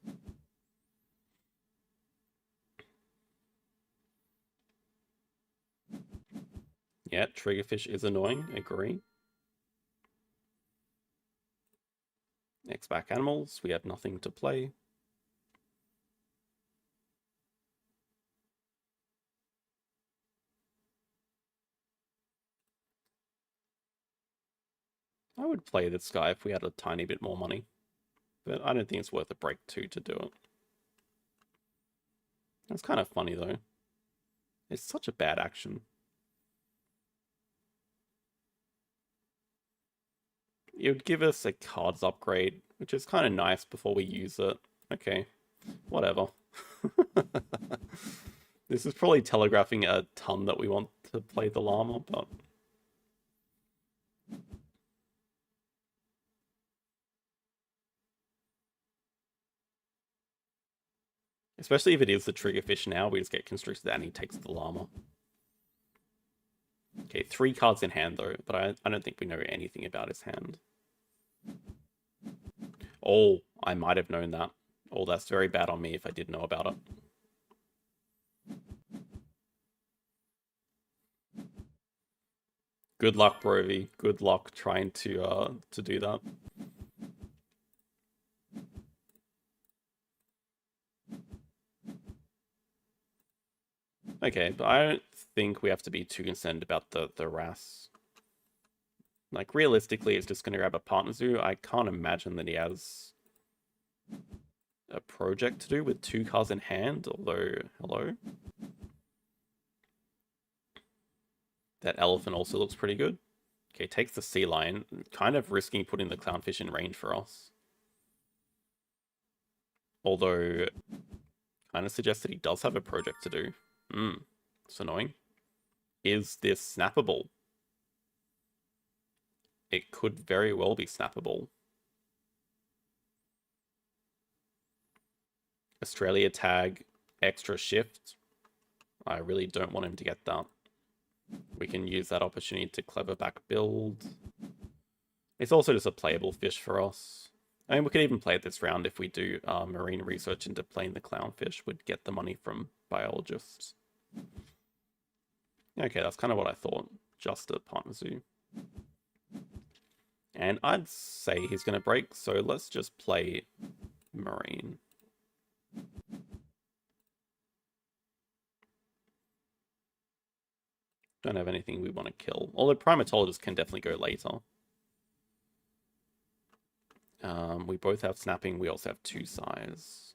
Yeah, triggerfish is annoying, agree. X back animals, we have nothing to play. I would play this guy if we had a tiny bit more money. But I don't think it's worth a break 2 to do it. It's kind of funny though. It's such a bad action. It would give us a cards upgrade, which is kind of nice before we use it. Okay, whatever. This is probably telegraphing a ton that we want to play the llama, but especially if it is the trigger fish now, we just get constricted and he takes the llama. Okay, 3 cards in hand though, but I don't think we know anything about his hand. Oh, I might have known that. Oh, that's very bad on me if I did know about it. Good luck, Brovy. Good luck trying to do that. Okay, but I don't think we have to be too concerned about the RAS. Like, realistically, it's just going to grab a partner zoo. I can't imagine that he has a project to do with 2 cards in hand, although, hello? That elephant also looks pretty good. Okay, takes the sea lion, kind of risking putting the clownfish in range for us. Although, kind of suggests that he does have a project to do. It's annoying. Is this snappable? It could very well be snappable. Australia tag, extra shift. I really don't want him to get that. We can use that opportunity to clever back build. It's also just a playable fish for us. I mean, we could even play it this round if we do marine research into playing the clownfish. We'd get the money from biologists. Okay, that's kind of what I thought. Just a partner zoo. And I'd say he's going to break, so let's just play marine. Don't have anything we want to kill. Although primatologist can definitely go later. We both have snapping. We also have 2 size.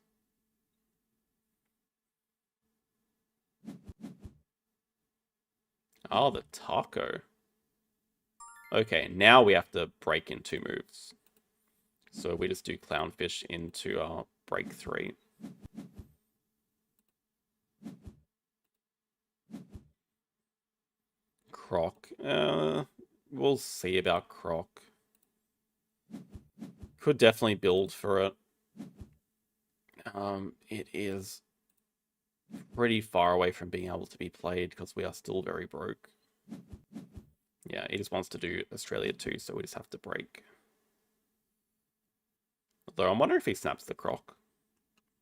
Oh, the taco. Okay, now we have to break in 2 moves. So we just do clownfish into our break 3. Croc. We'll see about Croc. Could definitely build for it. It is pretty far away from being able to be played because we are still very broke. Yeah, he just wants to do Australia too, so we just have to break. Although I'm wondering if he snaps the Croc.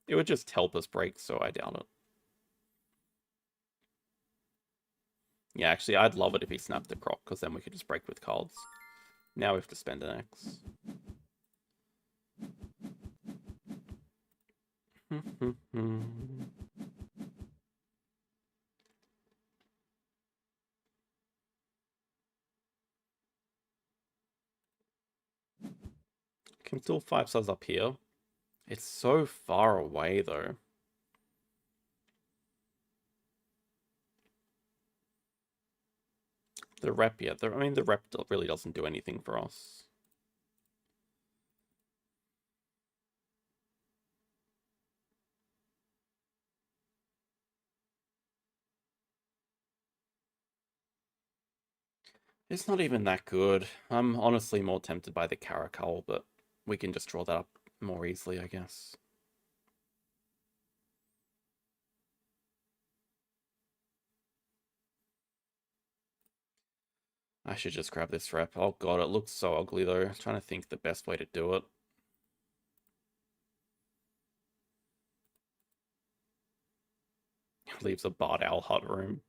It would just help us break, so I doubt it. Yeah, actually, I'd love it if he snapped the Croc, because then we could just break with cards. Now we have to spend an X. Can still 5 stars up here. It's so far away, though. The rep, yeah. I mean, the rep really doesn't do anything for us. It's not even that good. I'm honestly more tempted by the Caracal, but we can just draw that up more easily, I guess. I should just grab this rep. Oh god, it looks so ugly though. I'm trying to think the best way to do it. Leaves a barred owl hut room.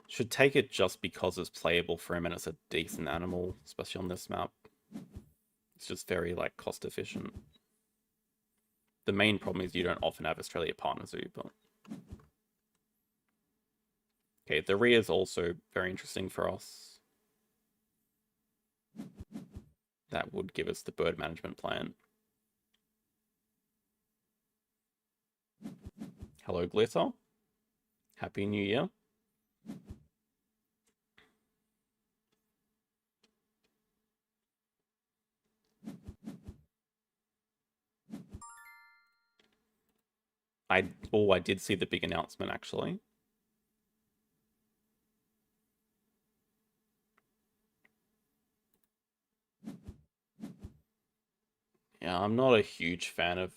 Should take it just because it's playable for him and it's a decent animal, especially on this map. It's just very, like, cost efficient. The main problem is you don't often have Australia Partner Zoo, but... Okay, the rear is also very interesting for us. That would give us the bird management plan. Hello, Glitter. Happy New Year. I did see the big announcement actually. Yeah, I'm not a huge fan of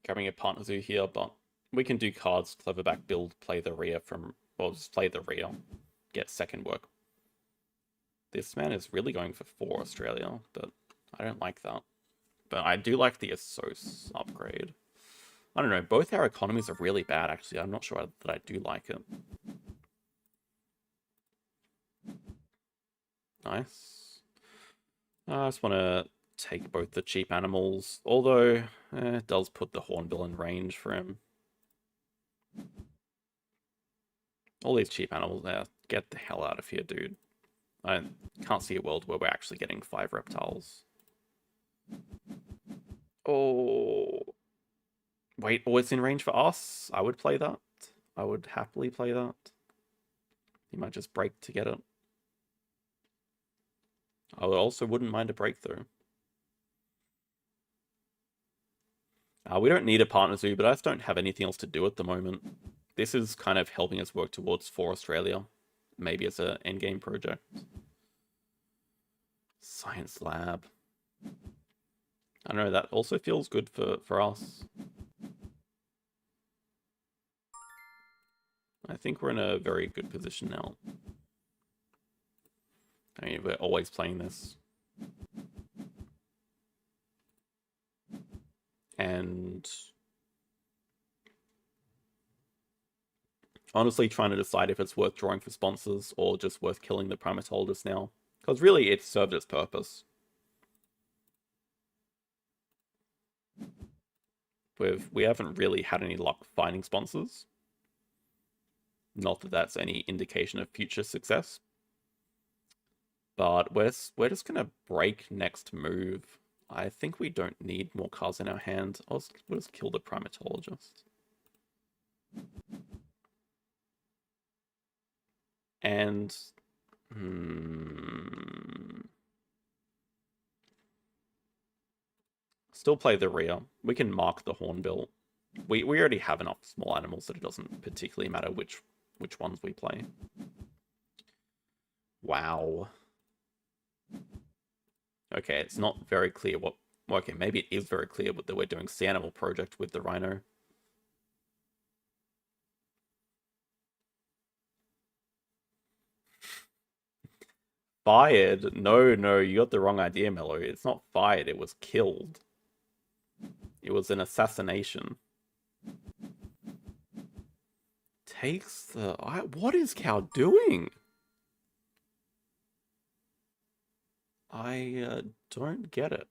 grabbing a partner zoo here, but we can do cards, cleverback build, play the rear from, well, just play the rear, get second work. This man is really going for 4 Australia, but I don't like that. But I do like the Asos upgrade. I don't know, both our economies are really bad actually. I'm not sure that I do like it. Nice. I just want to take both the cheap animals, although it does put the Hornbill in range for him. All these cheap animals there, get the hell out of here, dude. I can't see a world where we're actually getting 5 reptiles. Oh, wait, oh, it's in range for us? I would play that. I would happily play that. He might just break to get it. I also wouldn't mind a breakthrough. We don't need a partner zoo, but I just don't have anything else to do at the moment. This is kind of helping us work towards 4 Australia. Maybe as an endgame project. Science lab. I don't know, that also feels good for us. I think we're in a very good position now. I mean, we're always playing this. And honestly trying to decide if it's worth drawing for sponsors or just worth killing the primatologist now. Because really, it served its purpose. We haven't really had any luck finding sponsors. Not that that's any indication of future success. But we're just going to break next move. I think we don't need more cards in our hand. We'll just kill the primatologist. And... still play the rear. We can mark the hornbill. We already have enough small animals that it doesn't particularly matter which ones we play. Wow. Okay, it's not very clear what... Okay, maybe it is very clear that we're doing Sea Animal Project with the rhino. Fired? No, you got the wrong idea, Mellow. It's not fired, it was killed. It was an assassination. Takes the... what is Cow doing? I don't get it.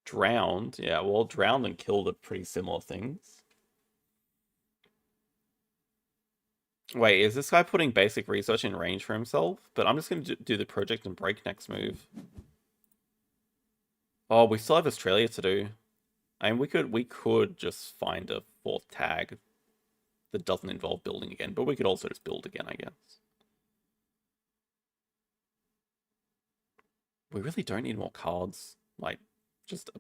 Drowned? Yeah, well, drowned and killed are pretty similar things. Wait, is this guy putting basic research in range for himself? But I'm just going to do the project and break next move. Oh, we still have Australia to do. I mean, we could just find a 4th tag that doesn't involve building again, but we could also just build again, I guess. We really don't need more cards. Like, just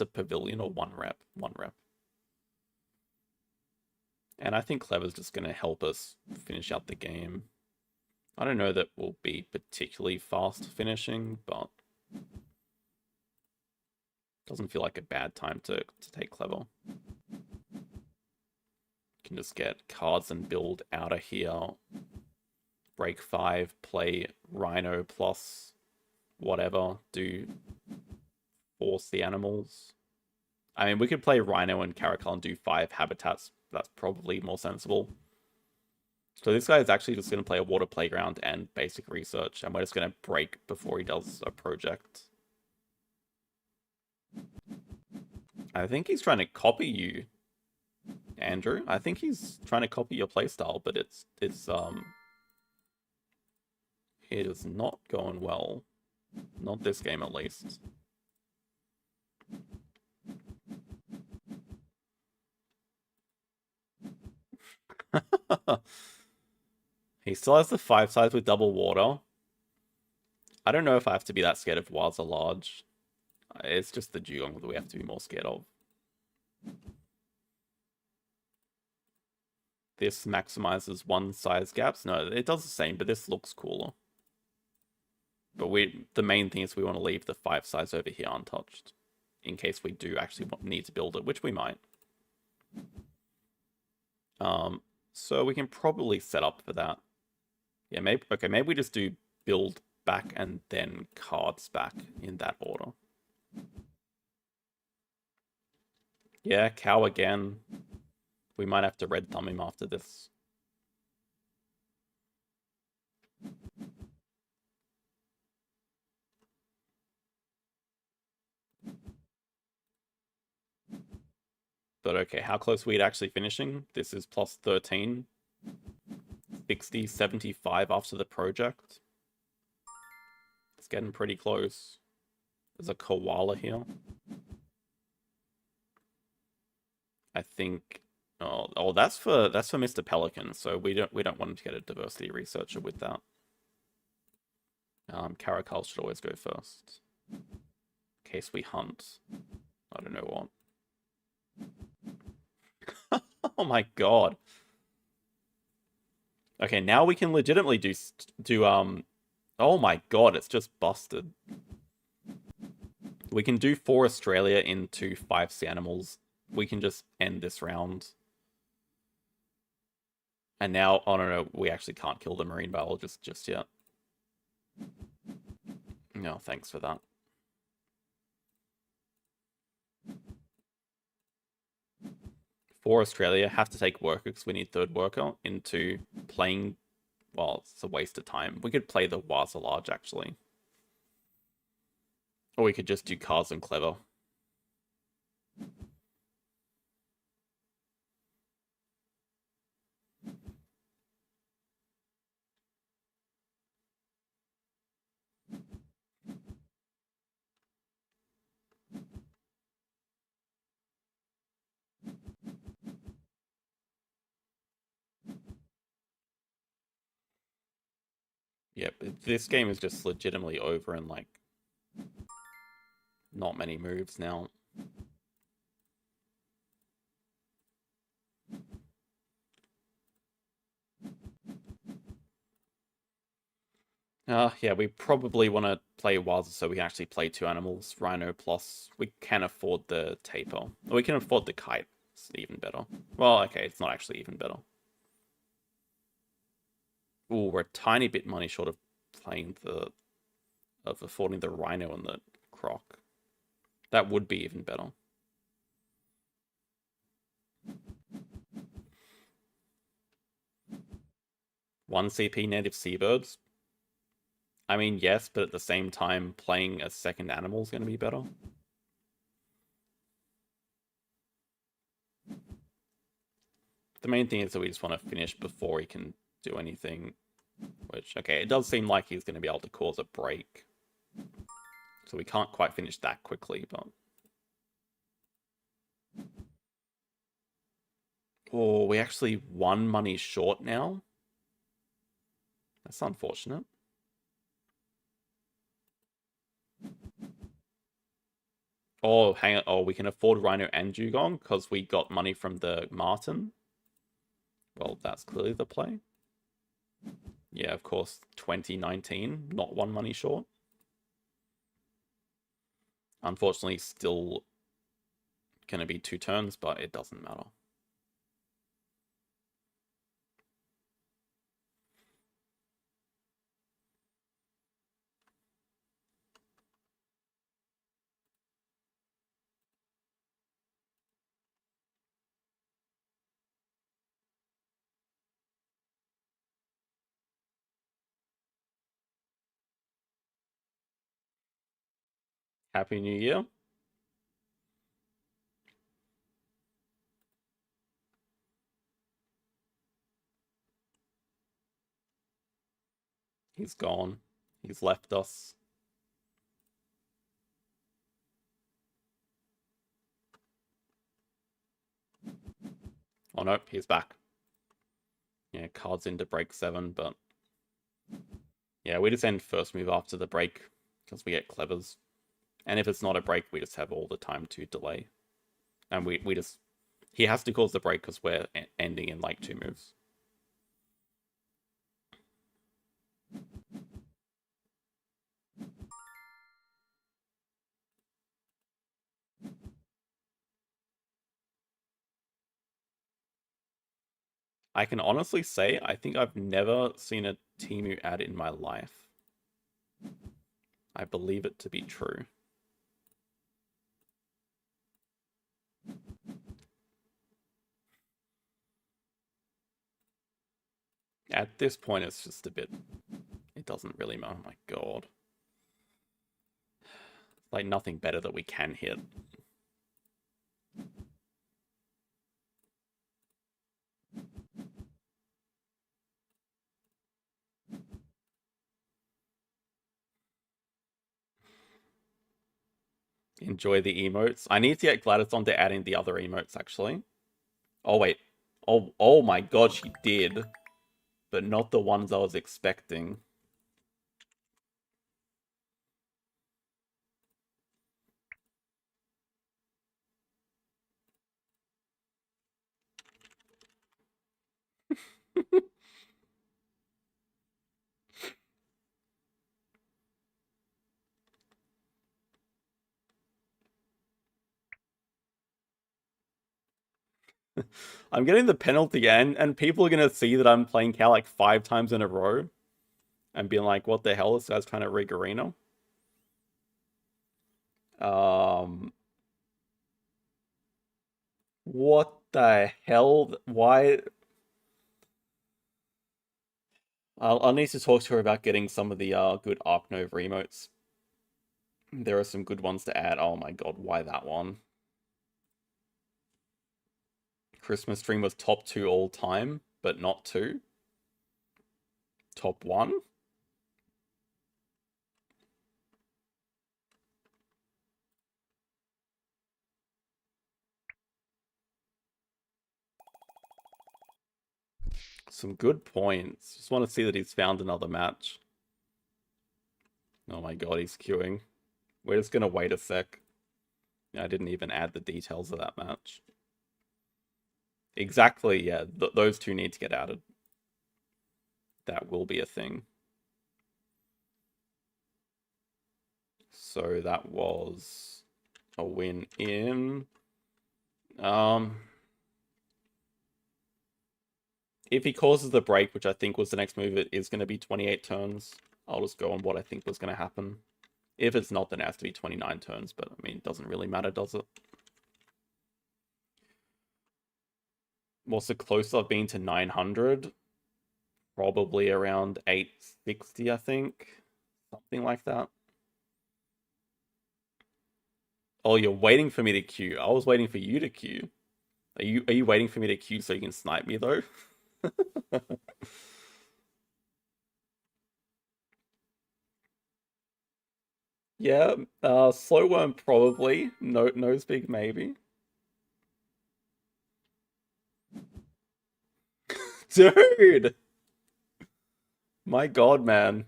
a pavilion or one rep. And I think Clever's just going to help us finish out the game. I don't know that we'll be particularly fast finishing, but doesn't feel like a bad time to take Clever. Can just get cards and build out of here. Break 5, play Rhino plus whatever, force the animals. I mean, we could play Rhino and Caracal and do 5 habitats. That's probably more sensible. So this guy is actually just going to play a water playground and basic research, and we're just going to break before he does a project. I think he's trying to copy you, Andrew. I think he's trying to copy your playstyle, but it is not going well. Not this game, at least. He still has the 5 sides with double water. I don't know if I have to be that scared if wilds are large. It's just the dugong that we have to be more scared of. This maximizes one size gaps. No, it does the same, but this looks cooler. But the main thing is we want to leave the 5 size over here untouched, in case we do actually need to build it, which we might. So we can probably set up for that. Yeah, maybe we just do build back and then cards back in that order. Yeah, cow again. We might have to red thumb him after this. But okay, how close are we to actually finishing? This is plus 13. 60, 75 after the project. It's getting pretty close. There's a koala here. I think oh that's for Mr. Pelican, so we don't want him to get a diversity researcher with that. Caracal should always go first. In case we hunt. I don't know what. Oh my god. Okay, now we can legitimately do oh my god, it's just busted. We can do 4 Australia into 5 sea animals. We can just end this round. And now, oh no, we actually can't kill the marine biologist just yet. No, thanks for that. For Australia, have to take worker because we need 3rd worker into playing. Well, it's a waste of time. We could play the Waza Large actually. Or we could just do Cars and Clever. Yep, this game is just legitimately over in like not many moves now. Yeah, we probably want to play Waza so we can actually play 2 animals. Rhino plus, we can afford the taper. We can afford the kite. It's even better. Well, okay, it's not actually even better. Ooh, we're a tiny bit money short of playing of affording the Rhino and the Croc. That would be even better. One CP native seabirds. I mean, yes, but at the same time, playing a second animal is going to be better. The main thing is that we just want to finish before he can do anything. Which, okay, it does seem like he's going to be able to cause a break. So we can't quite finish that quickly, but... Oh, we actually 1 money short now? That's unfortunate. Oh, hang on. Oh, we can afford Rhino and Dugong because we got money from the Martin. Well, that's clearly the play. Yeah, of course, 2019, not 1 money short. Unfortunately, still going to be 2 turns, but it doesn't matter. Happy New Year. He's gone. He's left us. Oh no, he's back. Yeah, cards into break 7, but... Yeah, we just end first move after the break because we get clevers. And if it's not a break, we just have all the time to delay. And we just... He has to cause the break because we're ending in like 2 moves. I can honestly say I think I've never seen a Temu ad in my life. I believe it to be true. At this point, it's just a bit... It doesn't really matter. Oh my god. Like, nothing better that we can hit. Enjoy the emotes. I need to get Gladys onto adding the other emotes, actually. Oh, wait. Oh my god, she did. But not the ones I was expecting. I'm getting the penalty, and people are going to see that I'm playing Cal like 5 times in a row and being like, what the hell, this guy's trying to rig arena? What the hell? Why? I'll need to talk to her about getting some of the good Ark Nova emotes. There are some good ones to add. Oh my god, why that one? Christmas Dream was top 2 all time, but not 2. Top 1? Some good points. Just want to see that he's found another match. Oh my god, he's queuing. We're just going to wait a sec. I didn't even add the details of that match. Exactly, yeah. Those two need to get added. That will be a thing. So that was a win in... If he causes the break, which I think was the next move, it is going to be 28 turns. I'll just go on what I think was going to happen. If it's not, then it has to be 29 turns, but I mean, it doesn't really matter, does it? What's the closest I've been to 900? Probably around 860, I think. Something like that. Oh, you're waiting for me to queue. I was waiting for you to queue. Are you waiting for me to queue so you can snipe me though? Yeah, slow worm probably. No, nose big maybe. Dude, my god, man.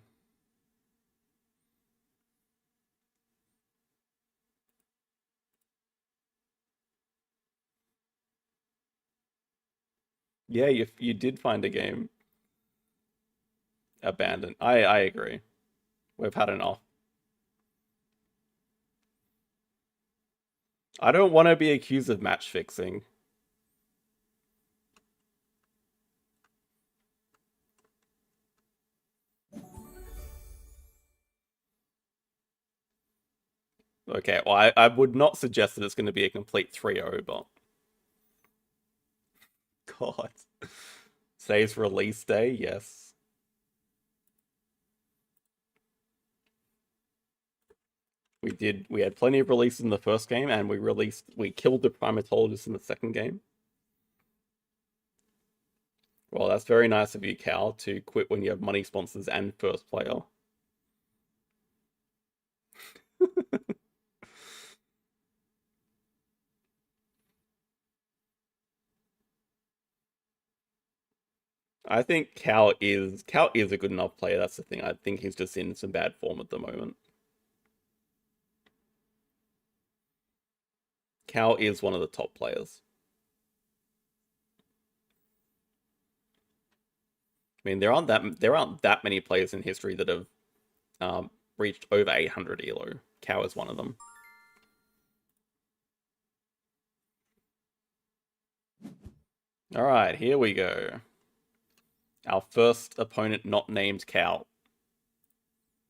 Yeah, you did find a game. Abandoned. I agree. We've had enough. I don't want to be accused of match fixing. Okay, well, I would not suggest that it's going to be a complete 3-0, but... God. Today's release day, yes. We had plenty of releases in the first game, and we killed the primatologist in the second game. Well, that's very nice of you, Cal, to quit when you have money sponsors and first player. I think Cal is a good enough player. That's the thing. I think he's just in some bad form at the moment. Cow is one of the top players. I mean, there aren't that many players in history that have reached over 800 elo. Cow is one of them. All right, here we go. Our first opponent not named Cow.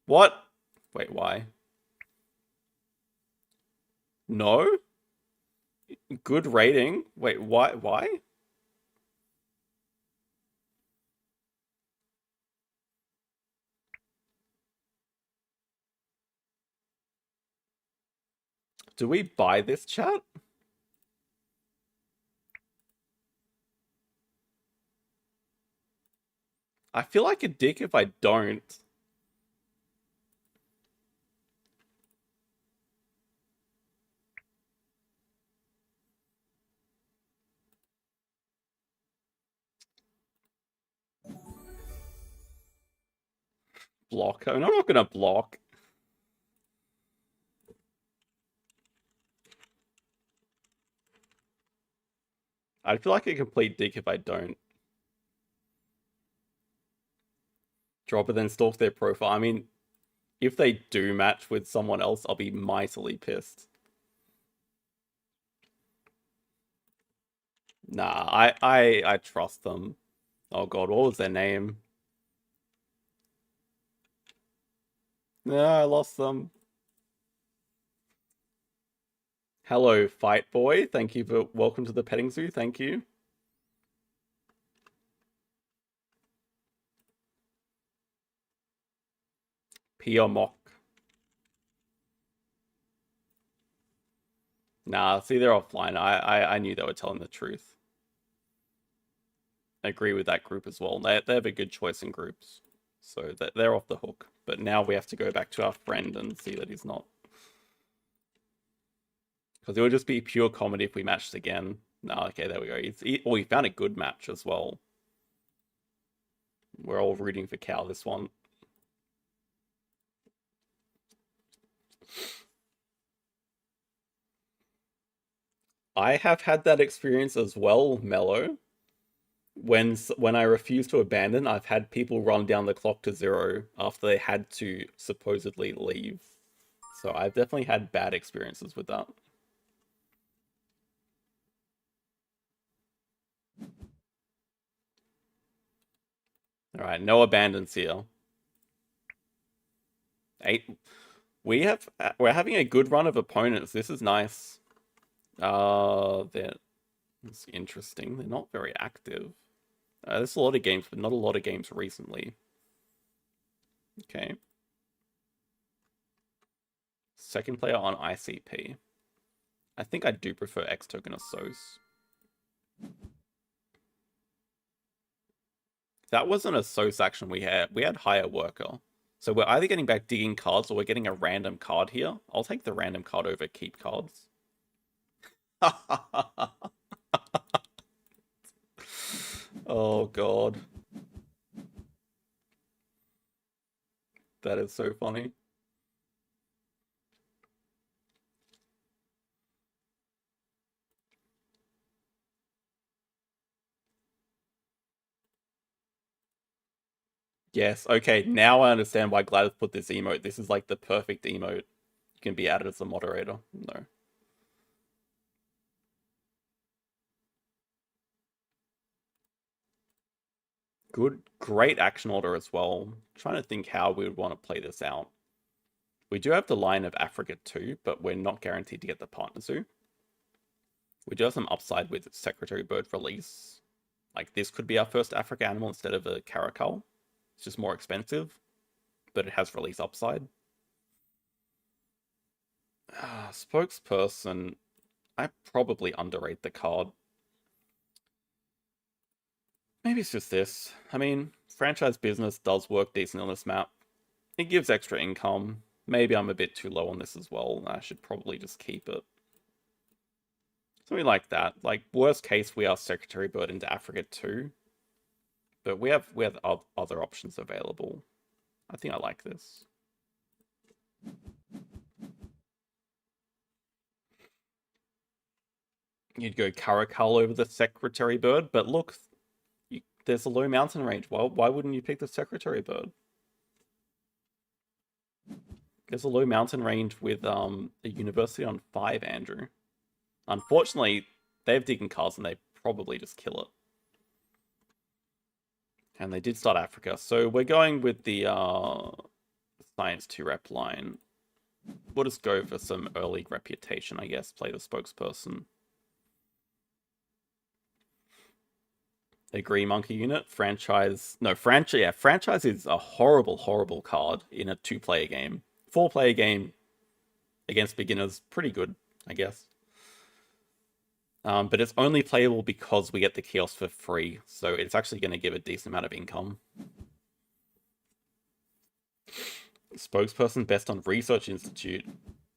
What? Wait, why? No? Good rating? Wait, why? Why? Do we buy this, chat? I feel like a dick if I don't. Block. I mean, I'm not gonna block. I feel like a complete dick if I don't. Drop it, then stalk their profile. I mean, if they do match with someone else, I'll be mightily pissed. Nah, I trust them. Oh god, what was their name? No, I lost them. Hello, Fight Boy. Thank you for welcome to the petting zoo. Thank you. Pia Mock. Nah, see, they're offline. I knew they were telling the truth. I agree with that group as well. They have a good choice in groups. So they're off the hook. But now we have to go back to our friend and see that he's not. Because it would just be pure comedy if we matched again. No, okay, there we go. Well, we found a good match as well. We're all rooting for Cow this one. I have had that experience as well, Mello. When I refuse to abandon, I've had people run down the clock to 0 after they had to supposedly leave. So I've definitely had bad experiences with that. All right, no abandons here. 8. We're having a good run of opponents. This is nice. It's interesting. They're not very active. There's a lot of games, but not a lot of games recently. Okay. Second player on ICP. I think I do prefer X token of SOS. That wasn't a SOS action we had. We had higher worker. So we're either getting back digging cards or we're getting a random card here. I'll take the random card over keep cards. Oh god. That is so funny. Yes, okay, now I understand why Gladys put this emote. This is like the perfect emote. You can be added as a moderator. No. Great action order as well. I'm trying to think how we would want to play this out. We do have the line of Africa too, but we're not guaranteed to get the partner zoo. We do have some upside with Secretary Bird release. Like this could be our first Africa animal instead of a caracal. It's just more expensive, but it has release upside. Spokesperson. I probably underrate the card. Maybe it's just this. I mean, franchise business does work decent on this map. It gives extra income. Maybe I'm a bit too low on this as well. I should probably just keep it. Something like that. Like, worst case, we are Secretary Bird into Africa too. But we have other options available. I think I like this. You'd go Caracal over the Secretary Bird, but look, there's a low mountain range. Why wouldn't you pick the Secretary Bird? There's a low mountain range with the University on 5, Andrew. Unfortunately, they have digging cards and they probably just kill it. And they did start Africa, so we're going with the Science 2 rep line. We'll just go for some early reputation, I guess. Play the spokesperson. Agree, Monkey Unit. Franchise. No, franchise. Yeah, franchise is a horrible, horrible card in a 2-player game. 4-player game against beginners, pretty good, I guess. But it's only playable because we get the kiosk for free, so it's actually going to give a decent amount of income. Spokesperson best on Research Institute.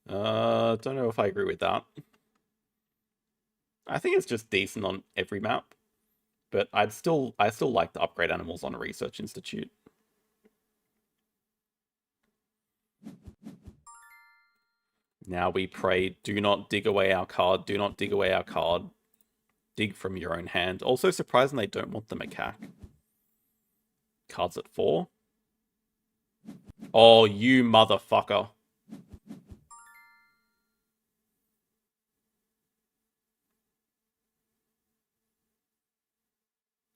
Don't know if I agree with that. I think it's just decent on every map, but I still like the upgrade animals on Research Institute. Now we pray, do not dig away our card, do not dig away our card. Dig from your own hand. Also surprising they don't want the macaque. Cards at 4. Oh, you motherfucker.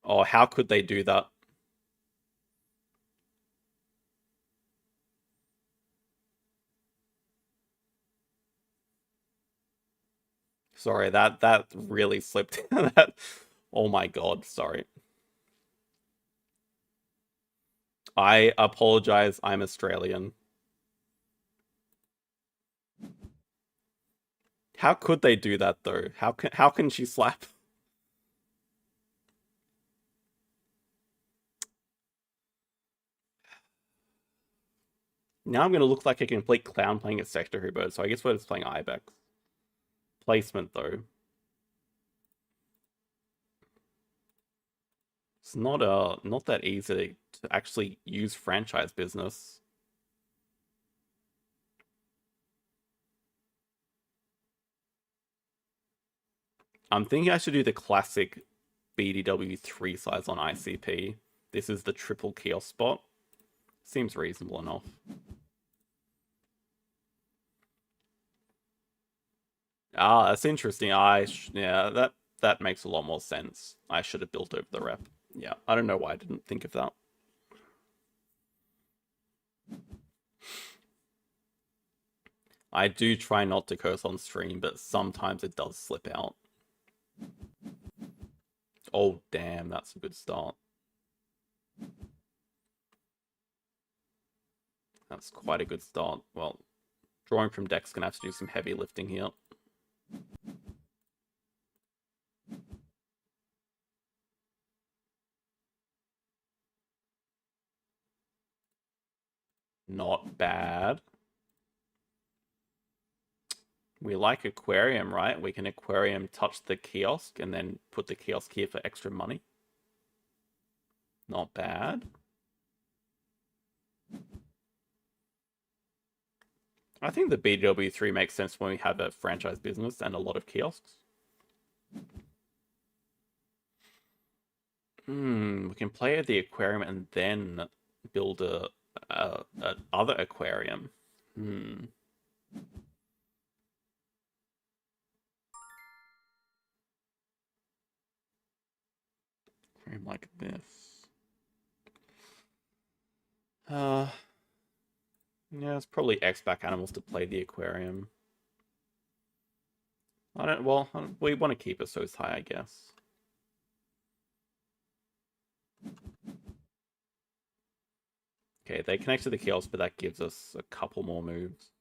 Oh, how could they do that? Sorry, that really slipped. That. Oh my god, sorry. I apologize, I'm Australian. How could they do that though? How can she slap? Now I'm gonna look like a complete clown playing a Secretary Bird, so I guess we're just playing Ibex. Placement though. It's not that easy to actually use franchise business. I'm thinking I should do the classic BDW 3 size on ICP. This is the triple kiosk spot. Seems reasonable enough. Ah, that's interesting. Yeah, that makes a lot more sense. I should have built over the rep. Yeah, I don't know why I didn't think of that. I do try not to curse on stream, but sometimes it does slip out. Oh, damn, that's a good start. That's quite a good start. Well, drawing from deck's gonna have to do some heavy lifting here. Not bad. We like aquarium, right? We can aquarium touch the kiosk and then put the kiosk here for extra money. Not bad. I think the BW3 makes sense when we have a franchise business and a lot of kiosks. We can play at the aquarium and then build a other aquarium. Aquarium like this. Yeah, it's probably X-Back animals to play the aquarium. We want to keep it so it's high, I guess. Okay, they connect to the kiosk, but that gives us a couple more moves.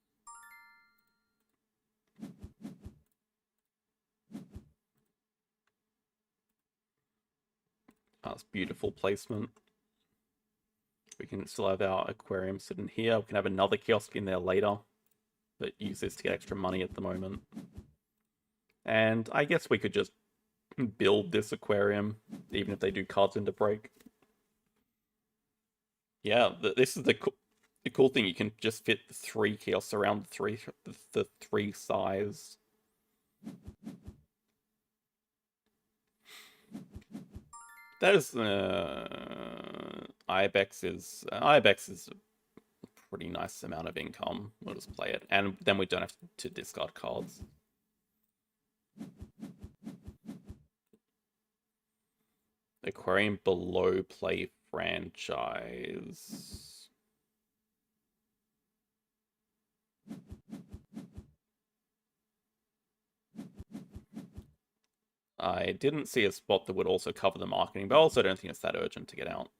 That's beautiful placement. We can still have our aquarium sitting here. We can have another kiosk in there later, but use this to get extra money at the moment. And I guess we could just build this aquarium, even if they do cards into break. Yeah, this is the cool thing. You can just fit 3 kiosks around the three size. That is Ibex is a pretty nice amount of income. We'll just play it, and then we don't have to discard cards. Aquarium below play franchise. I didn't see a spot that would also cover the marketing, but I also don't think it's that urgent to get out.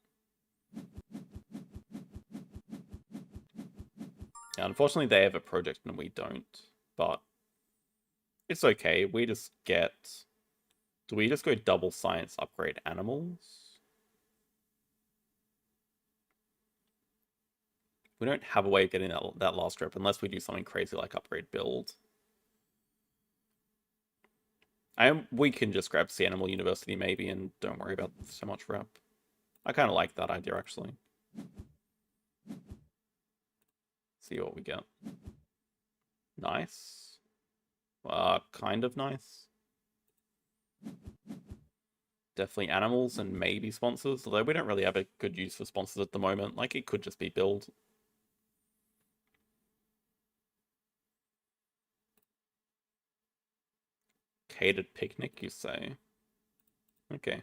Yeah, unfortunately, they have a project and we don't, but it's okay. We just get... Do we just go double science upgrade animals? We don't have a way of getting that last rep unless we do something crazy like upgrade build. We can just grab Sea Animal University maybe and don't worry about so much rep. I kind of like that idea actually. See what we get. Nice. Kind of nice. Definitely animals and maybe sponsors, although we don't really have a good use for sponsors at the moment. Like, it could just be build. Catered picnic, you say? Okay.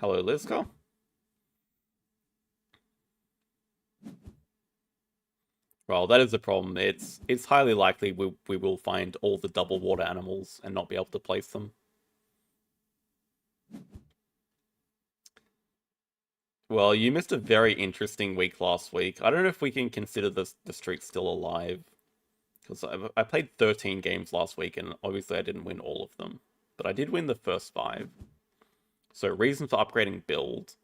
Hello, Lizka. Well, that is the problem. It's highly likely we will find all the double water animals and not be able to place them. Well, you missed a very interesting week last week. I don't know if we can consider the streak still alive. Because I played 13 games last week, and obviously I didn't win all of them. But I did win the first 5. So reason for upgrading build.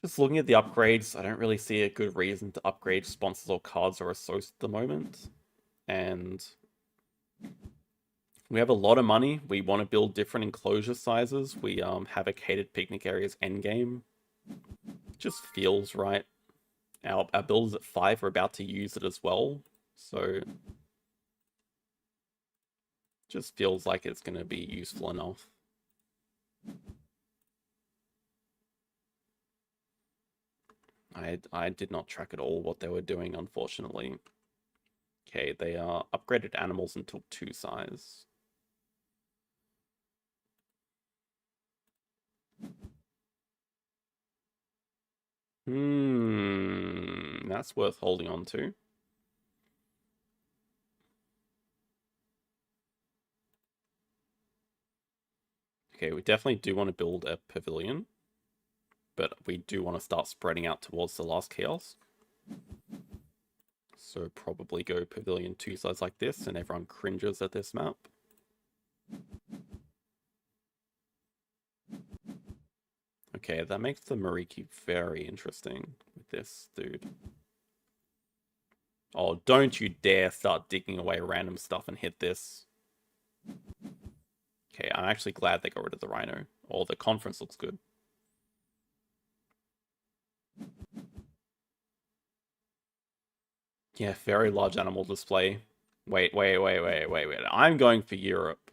Just looking at the upgrades, I don't really see a good reason to upgrade sponsors or cards or associates at the moment. And we have a lot of money. We want to build different enclosure sizes. We have a catered picnic areas endgame. Just feels right. Our build is at 5. We're about to use it as well. So just feels like it's going to be useful enough. I did not track at all what they were doing, unfortunately. Okay, they upgraded animals and took 2 size. That's worth holding on to. Okay, we definitely do want to build a pavilion, but we do want to start spreading out towards the last kiosk. So probably go pavilion 2 size like this, and everyone cringes at this map. Okay, that makes the Mariki very interesting with this dude. Oh, don't you dare start digging away random stuff and hit this. Okay, I'm actually glad they got rid of the rhino. Oh, the conference looks good. Yeah, very large animal display. Wait. I'm going for Europe.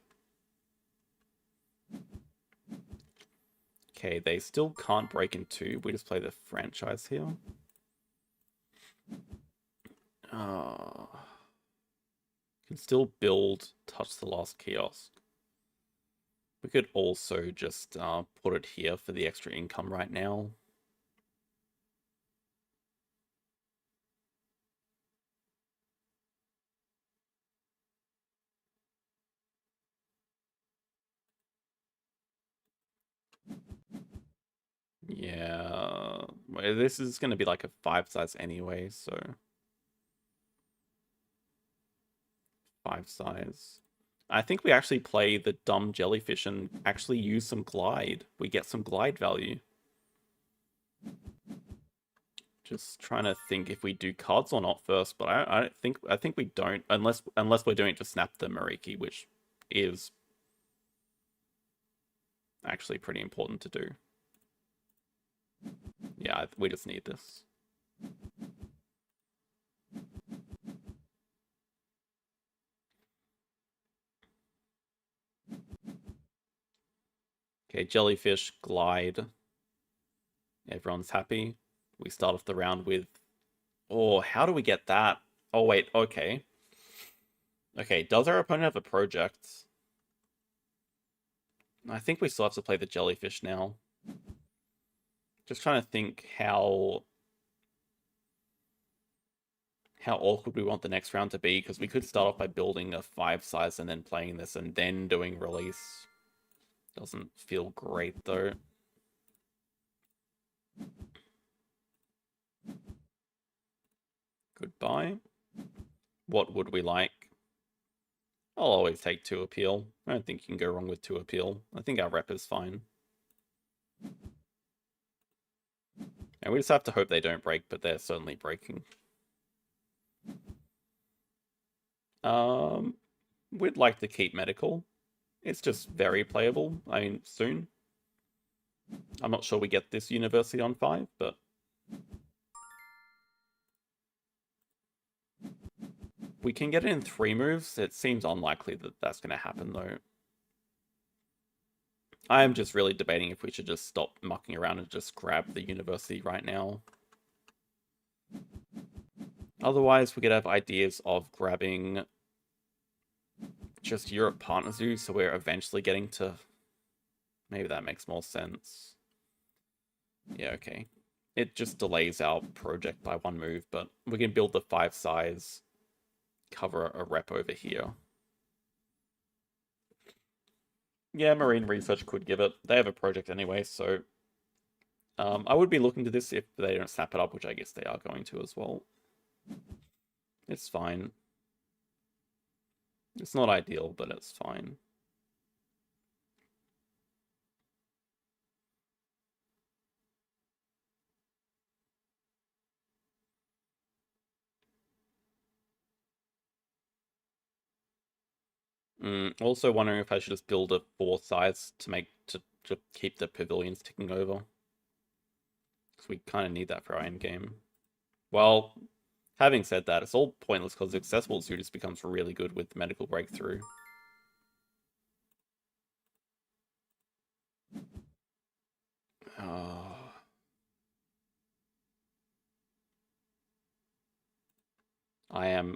Okay, they still can't break in 2. We just play the franchise here. Can still build, touch the last kiosk. We could also just put it here for the extra income right now. Yeah, this is going to be like a 5 size anyway, so 5 size. I think we actually play the dumb jellyfish and actually use some glide. We get some glide value. Just trying to think if we do cards or not first, but I think we don't unless we're doing it to snap the Mariki, which is actually pretty important to do. Yeah, we just need this. Okay, jellyfish, glide. Everyone's happy. We start off the round with... Oh, how do we get that? Oh, wait, okay. Okay, does our opponent have a project? I think we still have to play the jellyfish now. Just trying to think how awkward we want the next round to be, because we could start off by building a 5 size and then playing this and then doing release. Doesn't feel great though. Goodbye. What would we like? I'll always take 2 appeal. I don't think you can go wrong with 2 appeal. I think our rep is fine. And we just have to hope they don't break, but they're certainly breaking. We'd like to keep medical. It's just very playable. I mean, soon. I'm not sure we get this university on 5, but... We can get it in 3 moves. It seems unlikely that that's going to happen, though. I am just really debating if we should just stop mucking around and just grab the university right now. Otherwise, we could have ideas of grabbing just Europe Partner Zoo, so we're eventually getting to... Maybe that makes more sense. Yeah, okay. It just delays our project by 1 move, but we can build the 5 size, cover a rep over here. Yeah, marine research could give it. They have a project anyway, so... I would be looking to this if they don't snap it up, which I guess they are going to as well. It's fine. It's not ideal, but it's fine. Also wondering if I should just build a 4 size to keep the pavilions ticking over. Because we kind of need that for our end game. Well, having said that, it's all pointless because accessible zoo just becomes really good with medical breakthrough.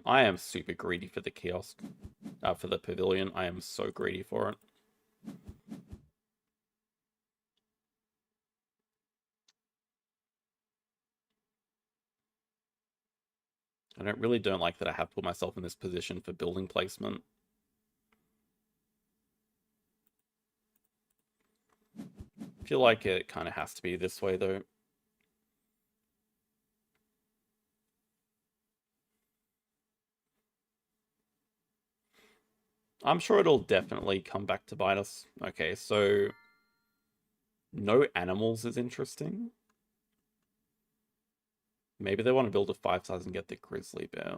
I am super greedy for the kiosk. For the pavilion. I am so greedy for it. I don't like that I have put myself in this position for building placement. I feel like it kind of has to be this way though. I'm sure it'll definitely come back to bite us. Okay, so no animals is interesting. Maybe they want to build a 5 size and get the grizzly bear.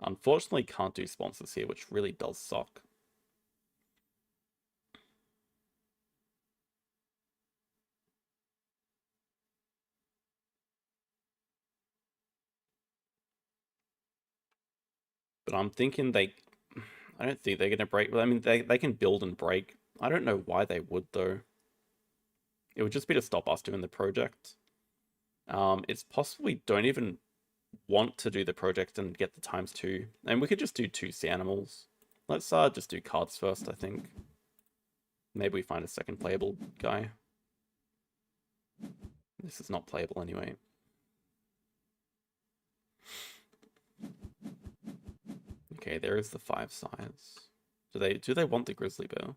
Unfortunately, can't do sponsors here, which really does suck. But I'm thinking I don't think they're going to break. I mean, they can build and break. I don't know why they would, though. It would just be to stop us doing the project. It's possible we don't even want to do the project and get the ×2. And we could just do 2 sea animals. Let's just do cards first, I think. Maybe we find a second playable guy. This is not playable anyway. Okay, there is the 5 size. Do they want the grizzly bear?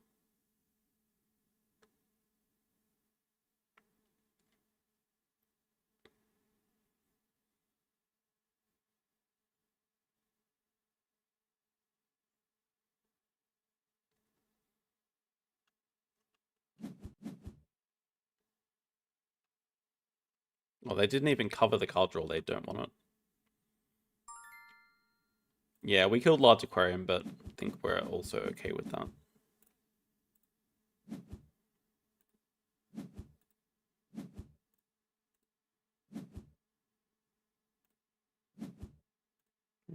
Well, they didn't even cover the card draw. They don't want it. Yeah, we killed large aquarium, but I think we're also okay with that.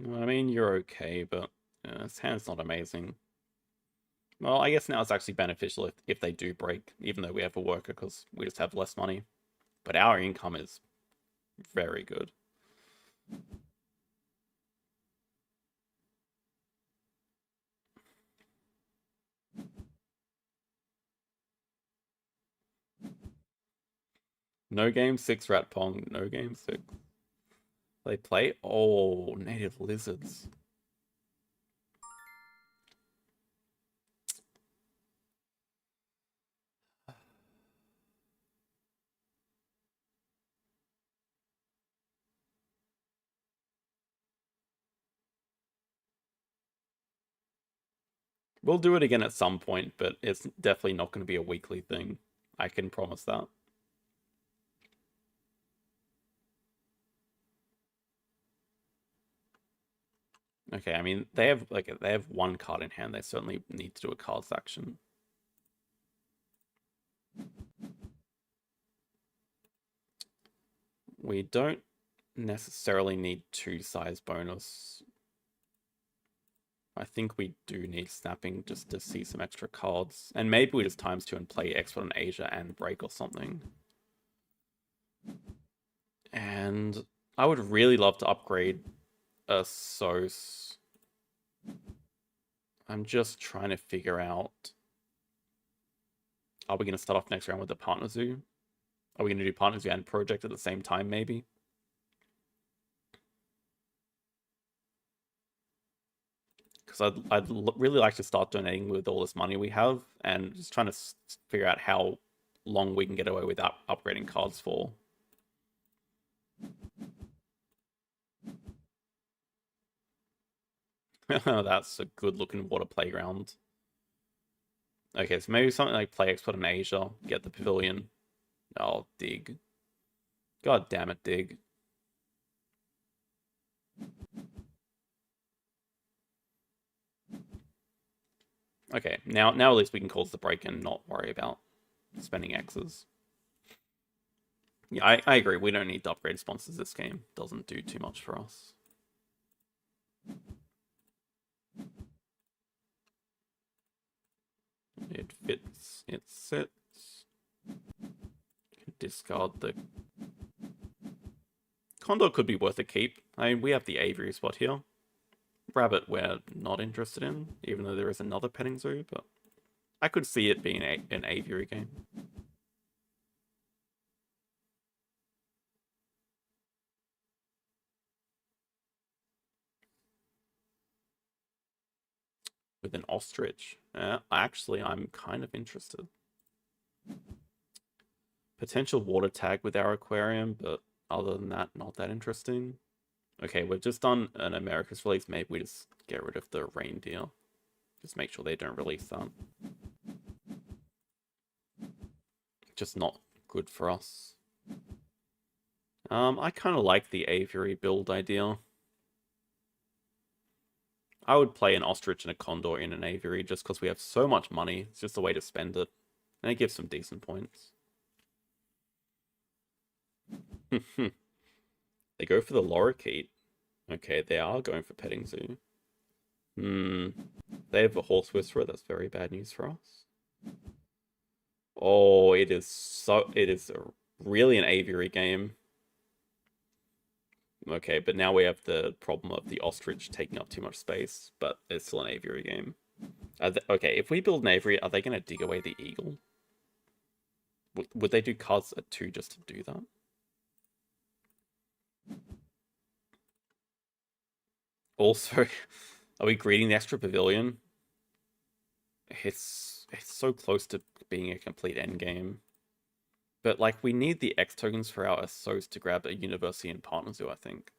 I mean, you're okay, but his hand's not amazing. Well, I guess now it's actually beneficial if they do break, even though we have a worker, because we just have less money. But our income is very good. No game 6 rat pong, no game 6. They play? Oh, native lizards. We'll do it again at some point, but it's definitely not going to be a weekly thing. I can promise that. Okay, I mean they have one card in hand. They certainly need to do a cards action. We don't necessarily need 2 size bonus. I think we do need snapping just to see some extra cards. And maybe we just ×2 and play Export on Asia and break or something. And I would really love to upgrade a SOS. I'm just trying to figure out, are we going to start off next round with the Partner Zoo? Are we going to do Partner Zoo and Project at the same time, maybe? Because I'd really like to start donating with all this money we have, and just trying to figure out how long we can get away without upgrading cards for. That's a good looking water playground. Okay, so maybe something like play Export in Asia, get the pavilion. Oh, dig. God damn it, dig. Okay, now at least we can cause the break and not worry about spending X's. Yeah, I agree. We don't need to upgrade sponsors this game. Doesn't do too much for us. It fits. It sits. Discard the... Condor could be worth a keep. I mean, we have the aviary spot here. Rabbit we're not interested in, even though there is another petting zoo, but I could see it being an aviary game. With an ostrich. Actually, I'm kind of interested. Potential water tag with our aquarium, but other than that, not that interesting. Okay, we've just done an America's release. Maybe we just get rid of the reindeer. Just make sure they don't release that. Just not good for us. I kind of like the aviary build idea. I would play an ostrich and a condor in an aviary just because we have so much money. It's just a way to spend it. And it gives some decent points. They go for the lorikeet. Okay, they are going for petting zoo. They have a horse whisperer. That's very bad news for us. Oh, it is really an aviary game. Okay, but now we have the problem of the ostrich taking up too much space, but it's still an aviary game. Okay, if we build an aviary, are they going to dig away the eagle? Would they do cards at 2 just to do that? Also, are we greeting the extra pavilion? It's so close to being a complete endgame. But, like, we need the X tokens for our SOs to grab a University and Partner Zoo, I think.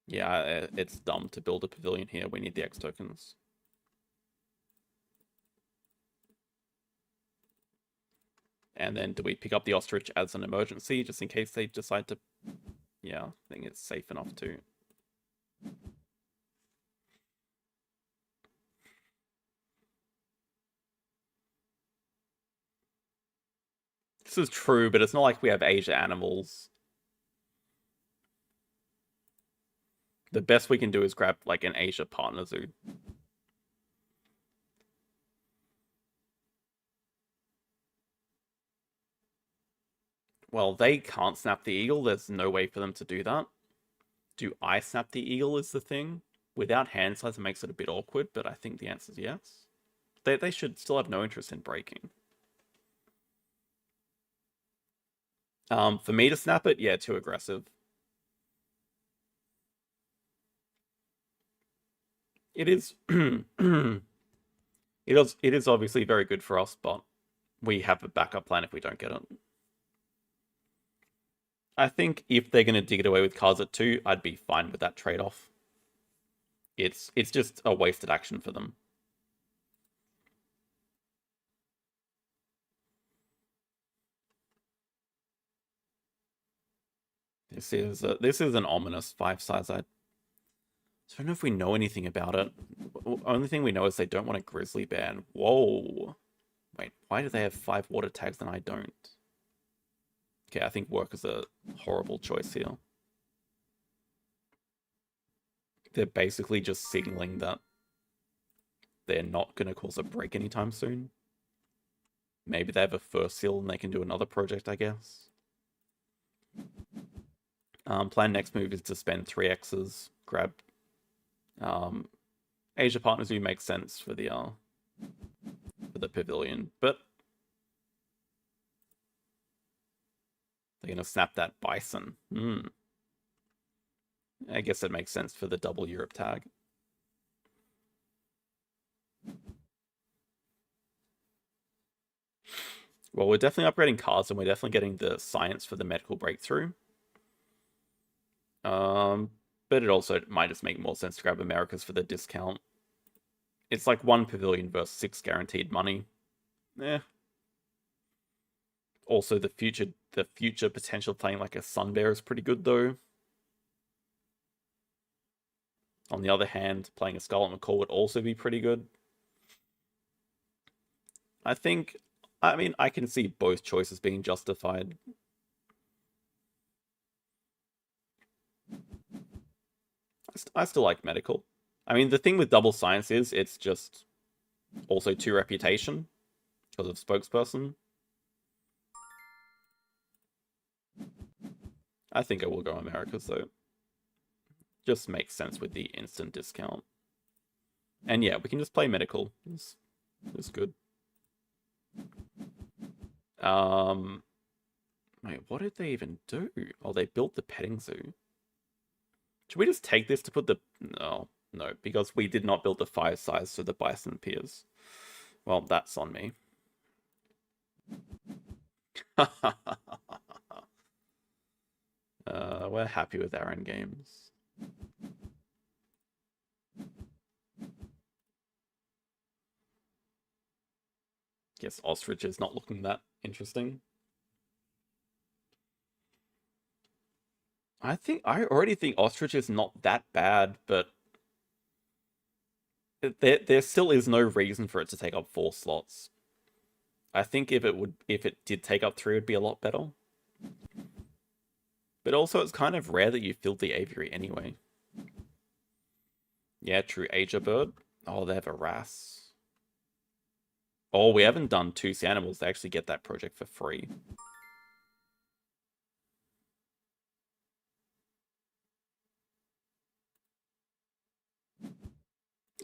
Yeah, it's dumb to build a pavilion here. We need the X tokens. And then do we pick up the ostrich as an emergency, just in case they decide to... Yeah, I think it's safe enough to... This is true, but it's not like we have Asia animals. The best we can do is grab like an Asia partner zoo. Well, they can't snap the eagle. There's no way for them to do that. Do I snap the eagle is the thing? Without hand size, it makes it a bit awkward, but I think the answer is yes. They should still have no interest in breaking. For me to snap it, yeah, too aggressive. It is it is obviously very good for us, but we have a backup plan if we don't get it. I think if they're going to dig it away with cards at 2, I'd be fine with that trade-off. It's just a wasted action for them. This is an ominous 5 size. I don't know if we know anything about it. Only thing we know is they don't want a grizzly bear. Whoa. Wait, why do they have 5 water tags and I don't? Okay, I think work is a horrible choice here. They're basically just signaling that they're not going to cause a break anytime soon. Maybe they have a first seal and they can do another project, I guess. Plan next move is to spend 3x's, grab Asia Partners who make sense for the pavilion, but they're gonna snap that bison. I guess it makes sense for the double Europe tag. Well, we're definitely upgrading cards and we're definitely getting the science for the medical breakthrough. But it also might just make more sense to grab Americas for the discount. It's like 1 pavilion versus 6 guaranteed money. Also, the future potential playing like a Sun Bear is pretty good though. On the other hand, playing a Scarlet McCall would also be pretty good. I mean, I can see both choices being justified. I still like medical. I mean, the thing with double science is it's just also 2 reputation because of spokesperson. I think I will go Americas though. Just makes sense with the instant discount. And yeah, we can just play medical. It's good. Wait, what did they even do? Oh, they built the petting zoo. Should we just take this to put the... No, because we did not build the 5 size so the bison appears. Well, that's on me. We're happy with our end games. Guess ostrich is not looking that interesting. I already think ostrich is not that bad, but there still is no reason for it to take up 4 slots. I think if it did take up 3, it would be a lot better. But also, it's kind of rare that you filled the aviary anyway. Yeah, true. Asia bird. Oh, they have a wrasse. Oh, we haven't done 2 sea animals. They actually get that project for free.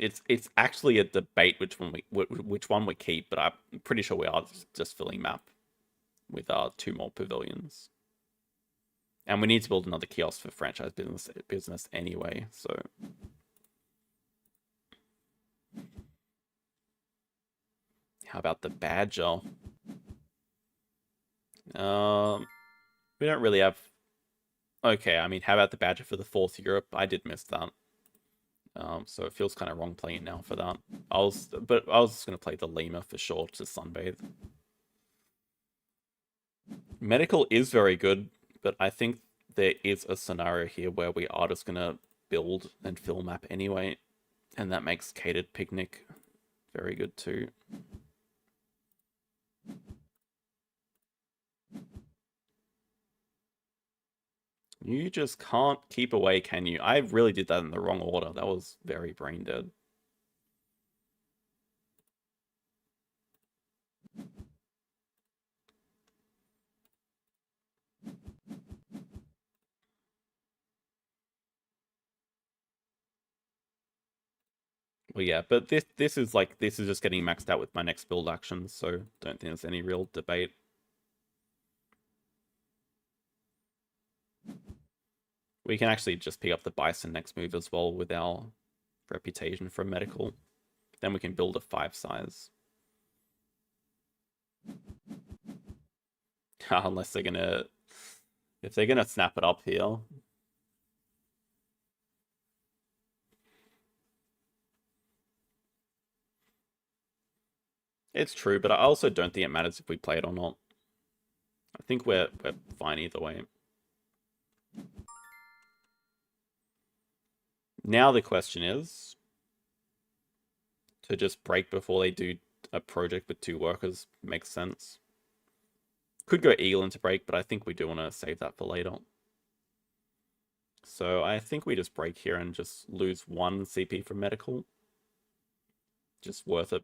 It's actually a debate which one we keep, but I'm pretty sure we are just filling map with 2 more pavilions. And we need to build another kiosk for franchise business anyway, so... How about the badger? We don't really have... Okay, I mean, how about the badger for the 4th Europe? I did miss that. So it feels kind of wrong playing now for that. I was just going to play the lemur for sure to sunbathe. Medical is very good, but I think there is a scenario here where we are just going to build and fill map anyway, and that makes catered picnic very good too. You just can't keep away, can you? I really did that in the wrong order. That was very brain dead. Well, yeah, but this is just getting maxed out with my next build actions, so don't think there's any real debate. We can actually just pick up the Bison next move as well with our reputation for medical. Then we can build a 5 size. Unless they're gonna... If they're gonna snap it up here... It's true, but I also don't think it matters if we play it or not. I think we're fine either way. Now the question is to just break before they do a project with 2 workers makes sense. Could go Eagle into break, but I think we do want to save that for later. So I think we just break here and just lose 1 CP from medical. Just worth it.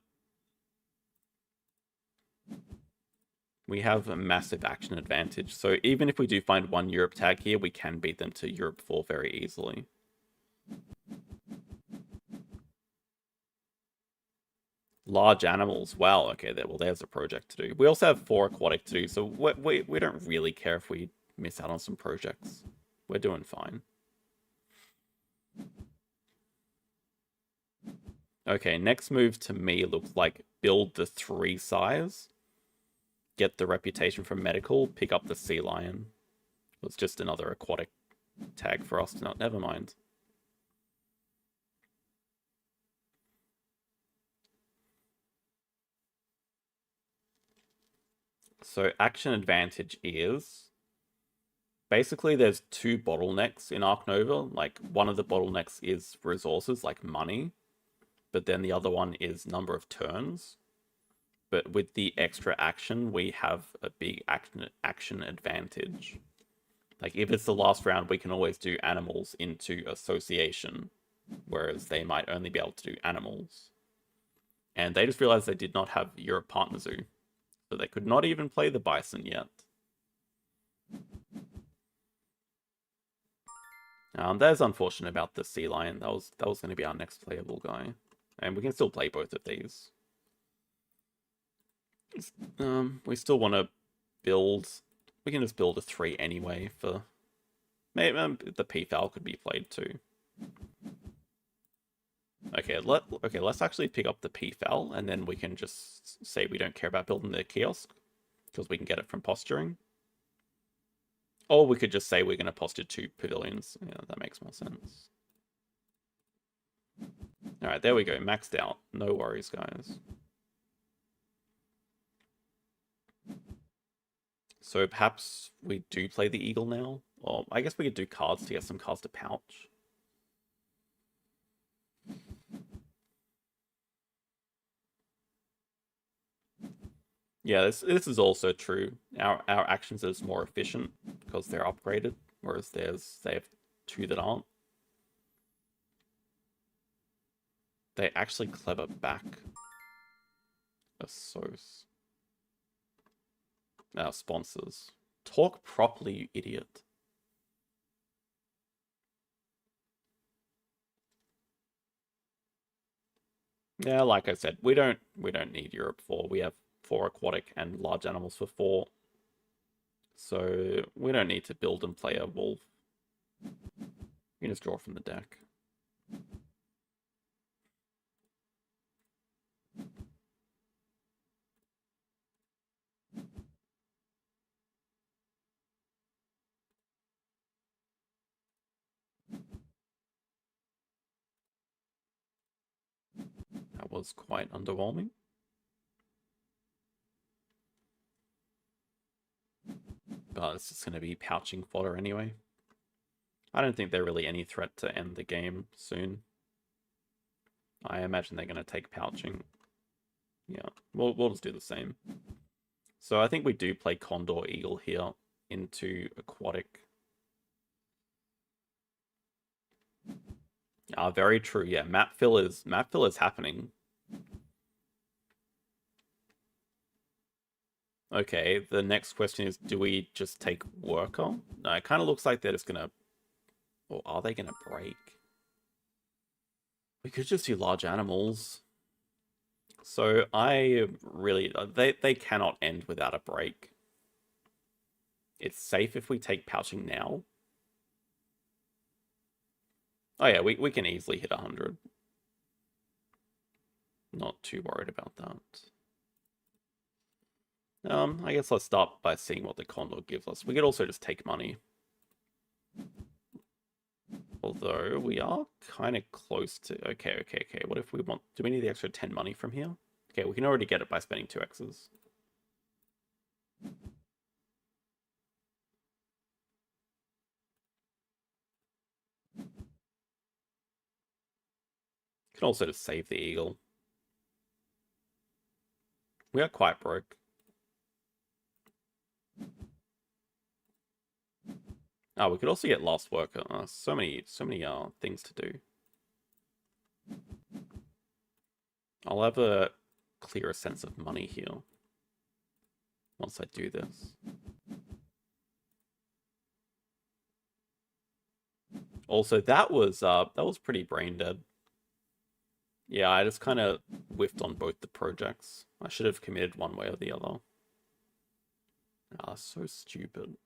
We have a massive action advantage. So even if we do find 1 Europe tag here, we can beat them to Europe 4 very easily. Large animals. Wow, okay, well, there's a project to do. We also have 4 aquatic to do, so we don't really care if we miss out on some projects. We're doing fine. Okay, next move to me looks like build the 3 size, get the reputation from medical, pick up the sea lion. It's just another aquatic tag for us. No, never mind. So action advantage is basically there's 2 bottlenecks in Ark Nova. Like one of the bottlenecks is resources, like money, but then the other one is number of turns. But with the extra action, we have a big action advantage. Like if it's the last round, we can always do animals into association, whereas they might only be able to do animals. And they just realized they did not have Europe Partner Zoo, so they could not even play the Bison yet. That is unfortunate about the Sea Lion. That was going to be our next playable guy. And we can still play both of these. We still want to build... We can just build a 3 anyway for... Maybe the P-Fowl could be played too. Okay, let's actually pick up the P-Fowl, and then we can just say we don't care about building the kiosk, because we can get it from posturing. Or we could just say we're going to posture 2 pavilions. Yeah, that makes more sense. Alright, there we go. Maxed out. No worries, guys. So perhaps we do play the eagle now? Or I guess we could do cards to get some cards to pouch. Yeah, this is also true. Our actions is more efficient because they're upgraded, whereas they have 2 that aren't. They actually clever back a source. Our sponsors. Talk properly, you idiot. Yeah, like I said, we don't need Europe 4. We have 4 aquatic and large animals for 4. So we don't need to build and play a wolf. You can just draw from the deck. That was quite underwhelming. But it's just going to be pouching fodder anyway. I don't think they're really any threat to end the game soon. I imagine they're going to take pouching. Yeah, we'll just do the same. So I think we do play Condor Eagle here into aquatic. Very true. Yeah, map fill is happening. Okay, the next question is, do we just take worker? No, it kind of looks like they're just gonna, or are they gonna break? We could just do large animals. So I really, they cannot end without a break. It's safe if we take pouching now. Oh yeah, we can easily hit 100. Not too worried about that. I guess let's start by seeing what the Condor gives us. We could also just take money. Although we are kind of close to... Okay. What if we want... Do we need the extra 10 money from here? Okay, we can already get it by spending 2 X's. Can also just save the eagle. We are quite broke. Oh, we could also get last worker. So many things to do. I'll have a clearer sense of money here once I do this. Also, that was pretty brain dead. Yeah, I just kind of whiffed on both the projects. I should have committed one way or the other. So stupid.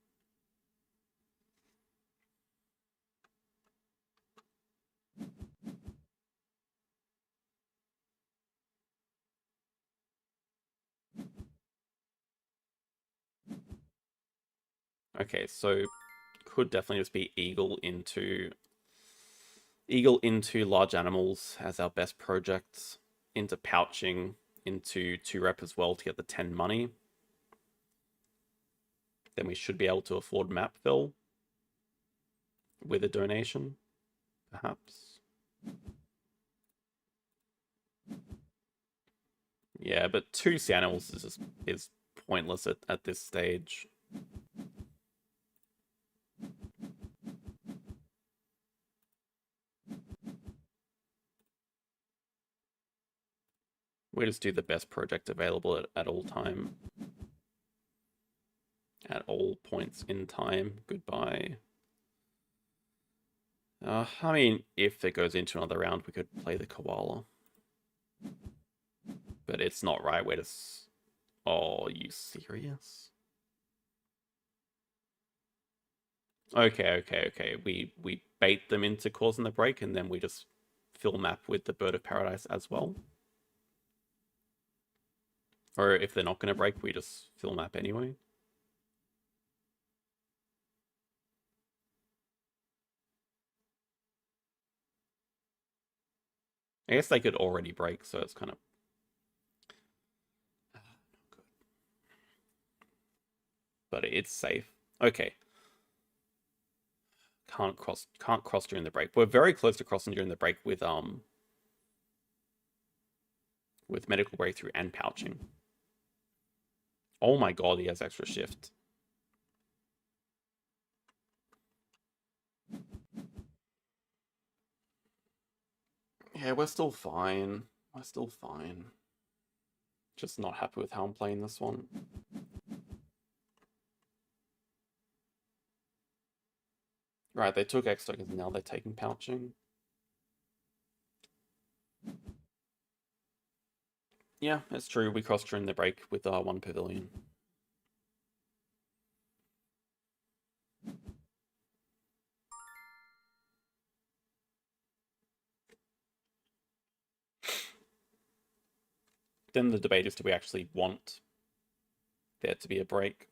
Okay, so could definitely just be eagle into large animals as our best projects, into pouching, into 2 rep as well to get the 10 money. Then we should be able to afford map fill with a donation, perhaps. Yeah, but 2 sea animals is pointless at this stage. We just do the best project available at all time. At all points in time. Goodbye. I mean, if it goes into another round, we could play the koala. But it's not right. We're just... Oh, are you serious? Okay. We bait them into causing the break, and then we just fill map with the Bird of Paradise as well. Or if they're not going to break, we just fill map anyway. I guess they could already break, so it's kind of not good. But it's safe. Okay. Can't cross during the break. We're very close to crossing during the break with medical breakthrough and pouching. Oh my god, he has extra shift. Yeah, we're still fine. We're still fine. Just not happy with how I'm playing this one. Right, they took X tokens, now they're taking pouching. Yeah, it's true. We crossed during the break with 1 pavilion. Then the debate is, do we actually want there to be a break?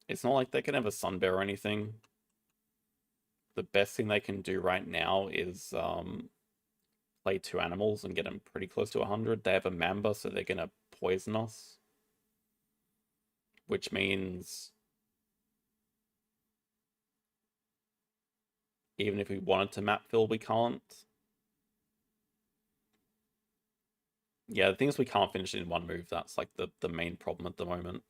It's not like they can have a sun bear or anything. The best thing they can do right now is play 2 animals and get them pretty close to 100. They have a Mamba, so they're going to poison us. Which means even if we wanted to map fill, we can't. Yeah, the thing is we can't finish it in 1 move. That's like the main problem at the moment.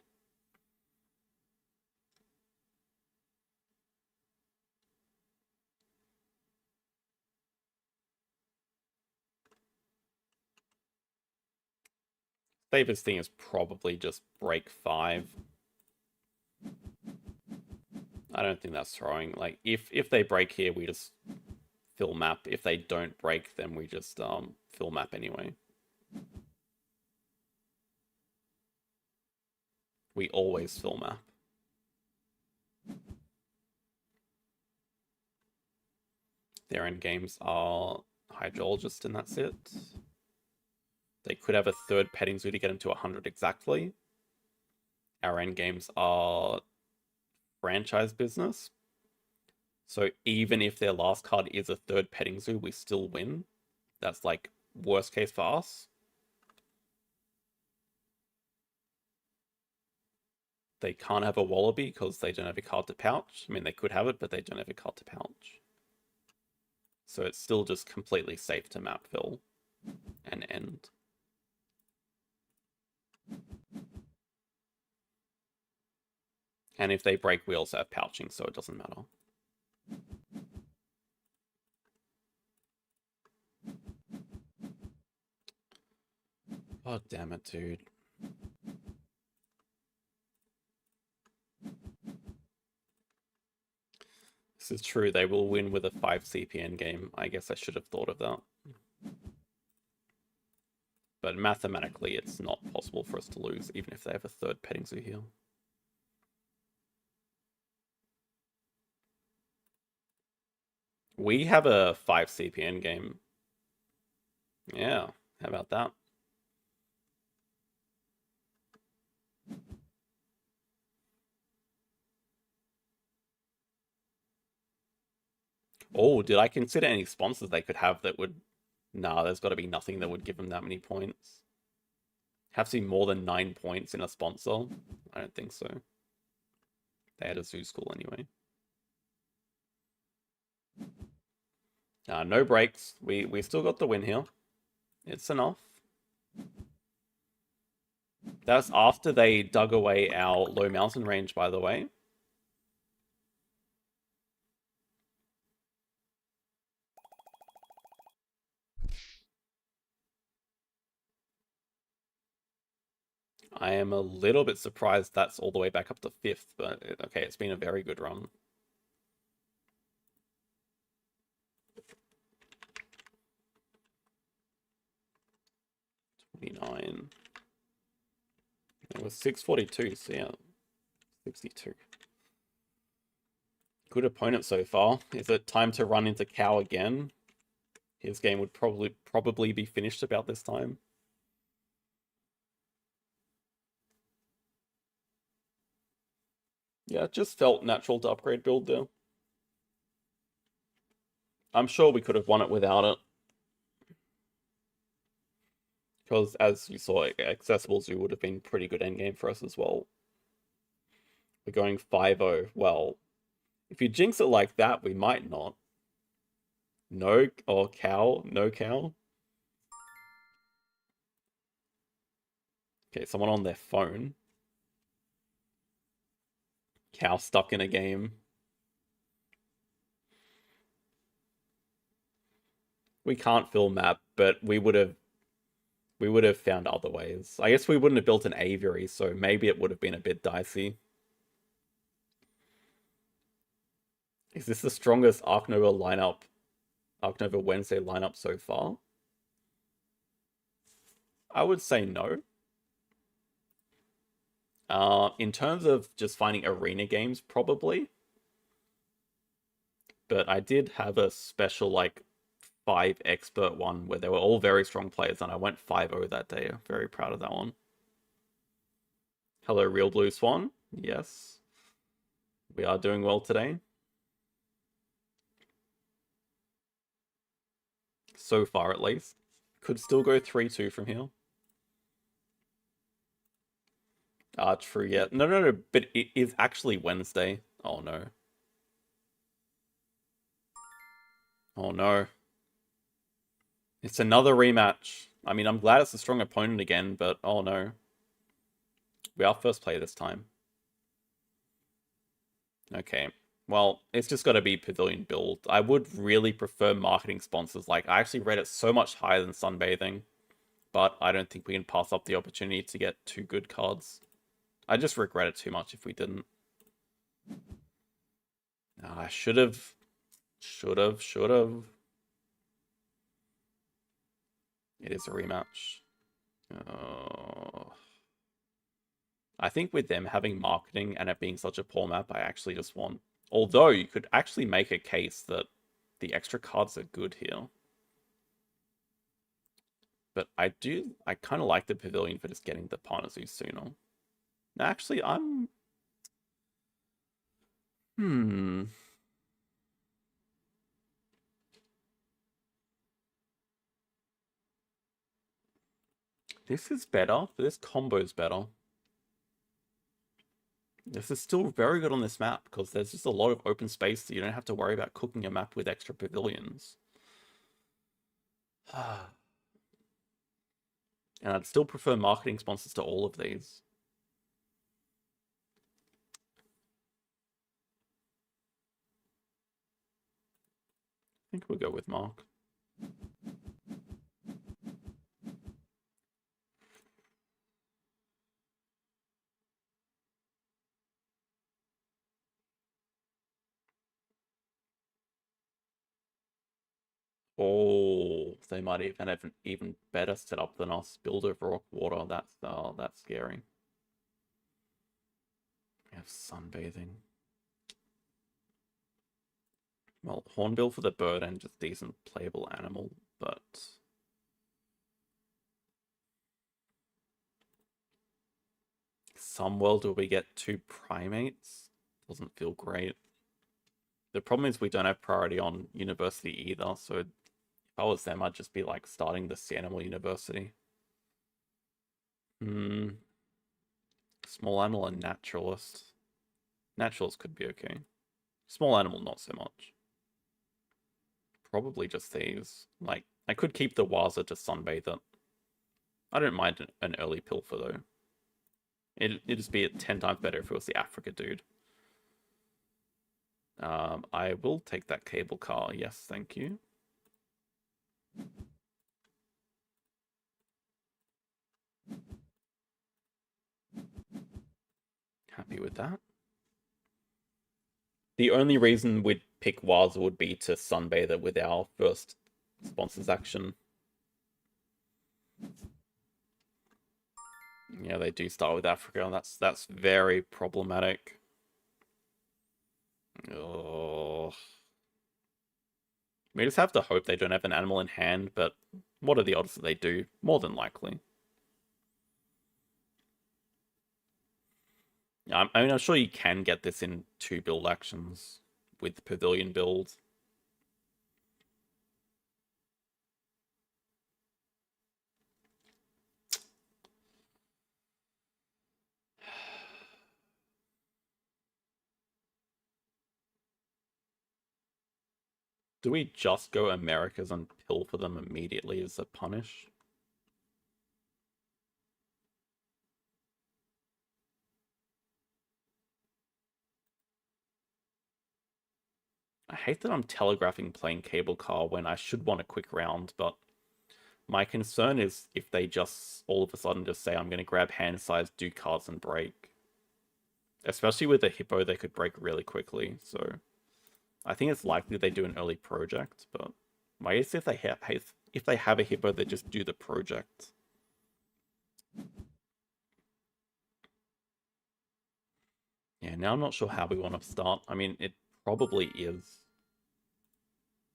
Safest thing is probably just break 5. I don't think that's throwing. Like, if they break here, we just fill map. If they don't break, then we just fill map anyway. We always fill map. Their end games are hydrologist, and that's it. They could have a third petting zoo to get them to 100 exactly. Our end games are franchise business. So even if their last card is a third petting zoo, we still win. That's like worst case for us. They can't have a wallaby because they don't have a card to pouch. I mean, they could have it, but they don't have a card to pouch. So it's still just completely safe to map fill and end. And if they break, we also have pouching, so it doesn't matter. Oh, damn it, dude. This is true. They will win with a 5 CPN game. I guess I should have thought of that. But mathematically, it's not possible for us to lose, even if they have a third petting zoo here. We have a 5 CPN game. Yeah, how about that? Oh, did I consider any sponsors they could have that would... Nah, there's got to be nothing that would give them that many points. Have to be more than 9 points in a sponsor? I don't think so. They had a zoo school anyway. No breaks. We still got the win here. It's enough. That's after they dug away our low mountain range, by the way. I am a little bit surprised that's all the way back up to 5th, but okay, it's been a very good run. $29. It was 642, so yeah, 62. Good opponent so far. Is it time to run into Cow again? His game would probably be finished about this time. Yeah, it just felt natural to upgrade build there. I'm sure we could have won it without it. Because as you saw, Accessible Zoo would have been pretty good endgame for us as well. We're going 5-0. Well, if you jinx it like that, we might not. No, or cow, no cow. Okay, someone on their phone. Cow stuck in a game. We can't fill map, but we would have found other ways. I guess we wouldn't have built an aviary, so maybe it would have been a bit dicey. Is this the strongest Ark Nova Wednesday lineup so far? I would say no. In terms of just finding arena games, probably. But I did have a special, like, 5 expert one where they were all very strong players, and I went 5-0 that day. I'm very proud of that one. Hello, Real Blue Swan. Yes. We are doing well today. So far, at least. Could still go 3-2 from here. True, yeah. No, but it is actually Wednesday. Oh, no. Oh, no. It's another rematch. I mean, I'm glad it's a strong opponent again, but oh, no. We are first play this time. Okay. Well, it's just got to be Pavilion build. I would really prefer marketing sponsors. Like, I actually rate it so much higher than Sunbathing. but I don't think we can pass up the opportunity to get 2 good cards. I just regret it too much if we didn't. I should have. Should have. It is a rematch. I think with them having marketing and it being such a poor map, I actually just want... Although you could actually make a case that the extra cards are good here. But I kind of like the Pavilion for just getting the Parnazu sooner. Actually, This is better. This combo's better. This is still very good on this map because there's just a lot of open space that you don't have to worry about cooking a map with extra pavilions. And I'd still prefer marketing sponsors to all of these. I think we'll go with Mark. Oh, they might even have an even better setup than us. Build over rock water. That's scary. We have sunbathing. Well, Hornbill for the bird and just decent playable animal, but some world where we get 2 primates doesn't feel great. The problem is we don't have priority on university either, so if I was them, I'd just be like starting the Sea Animal University. Small animal and naturalist. Naturalist could be okay. Small animal, not so much. Probably just these. Like, I could keep the Waza to sunbathe it. I don't mind an early Pilfer, though. It'd just be 10 times better if it was the Africa dude. I will take that cable car. Yes, thank you. Happy with that. The only reason we'd pick Waza would be to sunbathe it with our first sponsors action. Yeah, they do start with Africa. That's very problematic. Oh. We just have to hope they don't have an animal in hand, but what are the odds that they do? More than likely. I mean, I'm sure you can get this in 2 build actions with the Pavilion build. Do we just go Americas and pill for them immediately as a punish? I hate that I'm telegraphing playing cable car when I should want a quick round, but my concern is if they just all of a sudden just say, I'm going to grab hand size, do cards, and break. Especially with a hippo, they could break really quickly, so I think it's likely they do an early project, but my guess if they have a hippo, they just do the project. Yeah, now I'm not sure how we want to start. I mean, it probably is.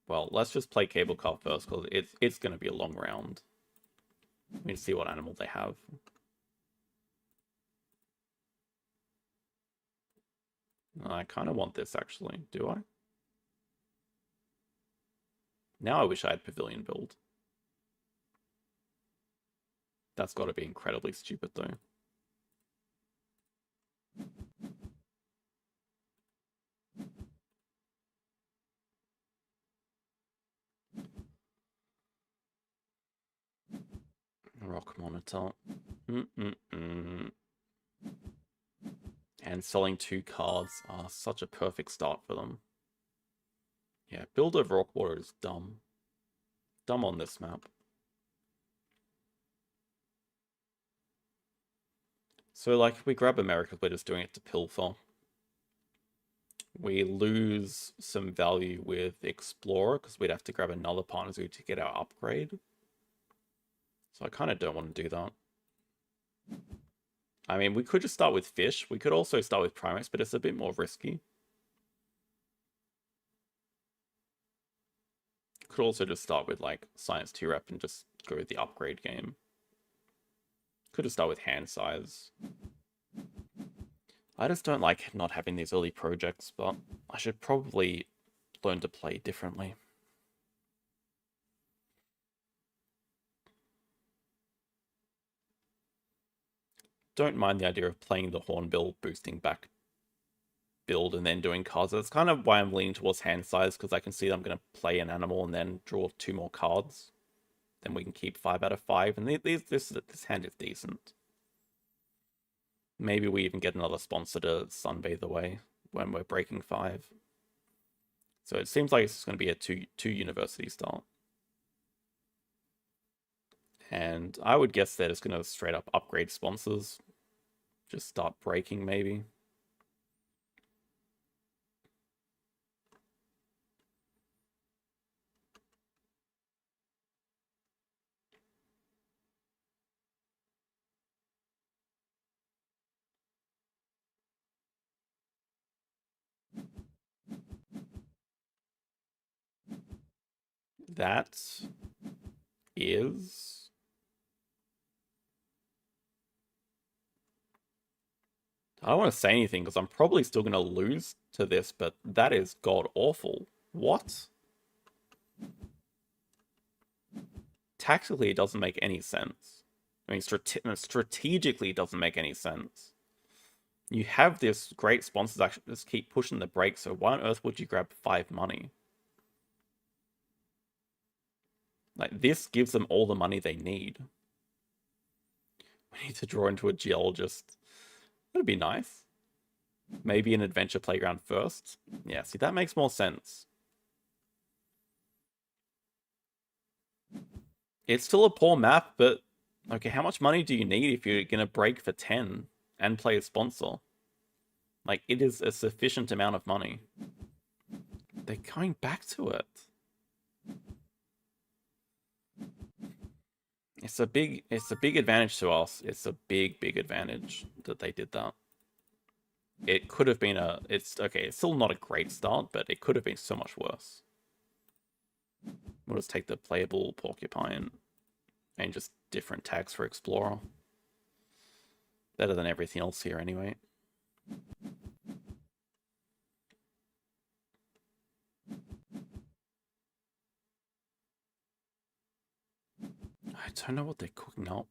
Well, let's just play cable car first, because it's going to be a long round. Let me see what animal they have. I kind of want this, actually. Do I? Now I wish I had Pavilion build. That's got to be incredibly stupid, though. Rock monitor. And selling 2 cards are such a perfect start for them. Yeah, build over rock water is dumb. Dumb on this map. So, like, if we grab America, we're just doing it to pilfer. We lose some value with Explorer because we'd have to grab another partner zoo to get our upgrade. So I kind of don't want to do that. I mean, we could just start with fish. We could also start with primates, but it's a bit more risky. Could also just start with, like, Science 2 rep and just go with the upgrade game. Could just start with hand size. I just don't like not having these early projects, but I should probably learn to play differently. Don't mind the idea of playing the Hornbill, boosting back build, and then doing cards. That's kind of why I'm leaning towards hand size, because I can see that I'm going to play an animal and then draw 2 more cards. Then we can keep 5 out of 5, and this hand is decent. Maybe we even get another sponsor to sunbathe away when we're breaking 5. So it seems like it's going to be a two university start. And I would guess they're just going to straight up upgrade sponsors. Just start breaking, maybe. That is... I don't want to say anything because I'm probably still going to lose to this, but that is god awful. What? Tactically, it doesn't make any sense. I mean, strategically, it doesn't make any sense. You have this great sponsors actually just keep pushing the brakes, so why on earth would you grab 5 money? Like, this gives them all the money they need. We need to draw into a geologist. That'd be nice. Maybe an adventure playground first. Yeah, see, that makes more sense. It's still a poor map, but okay, how much money do you need if you're going to break for 10 and play a sponsor? Like, it is a sufficient amount of money. They're going back to it. It's a big advantage to us. It's a big advantage that they did that. It could have been it's still not a great start, but it could have been so much worse. We'll just take the playable porcupine and just different tags for Explorer. Better than everything else here anyway. I don't know what they're cooking up.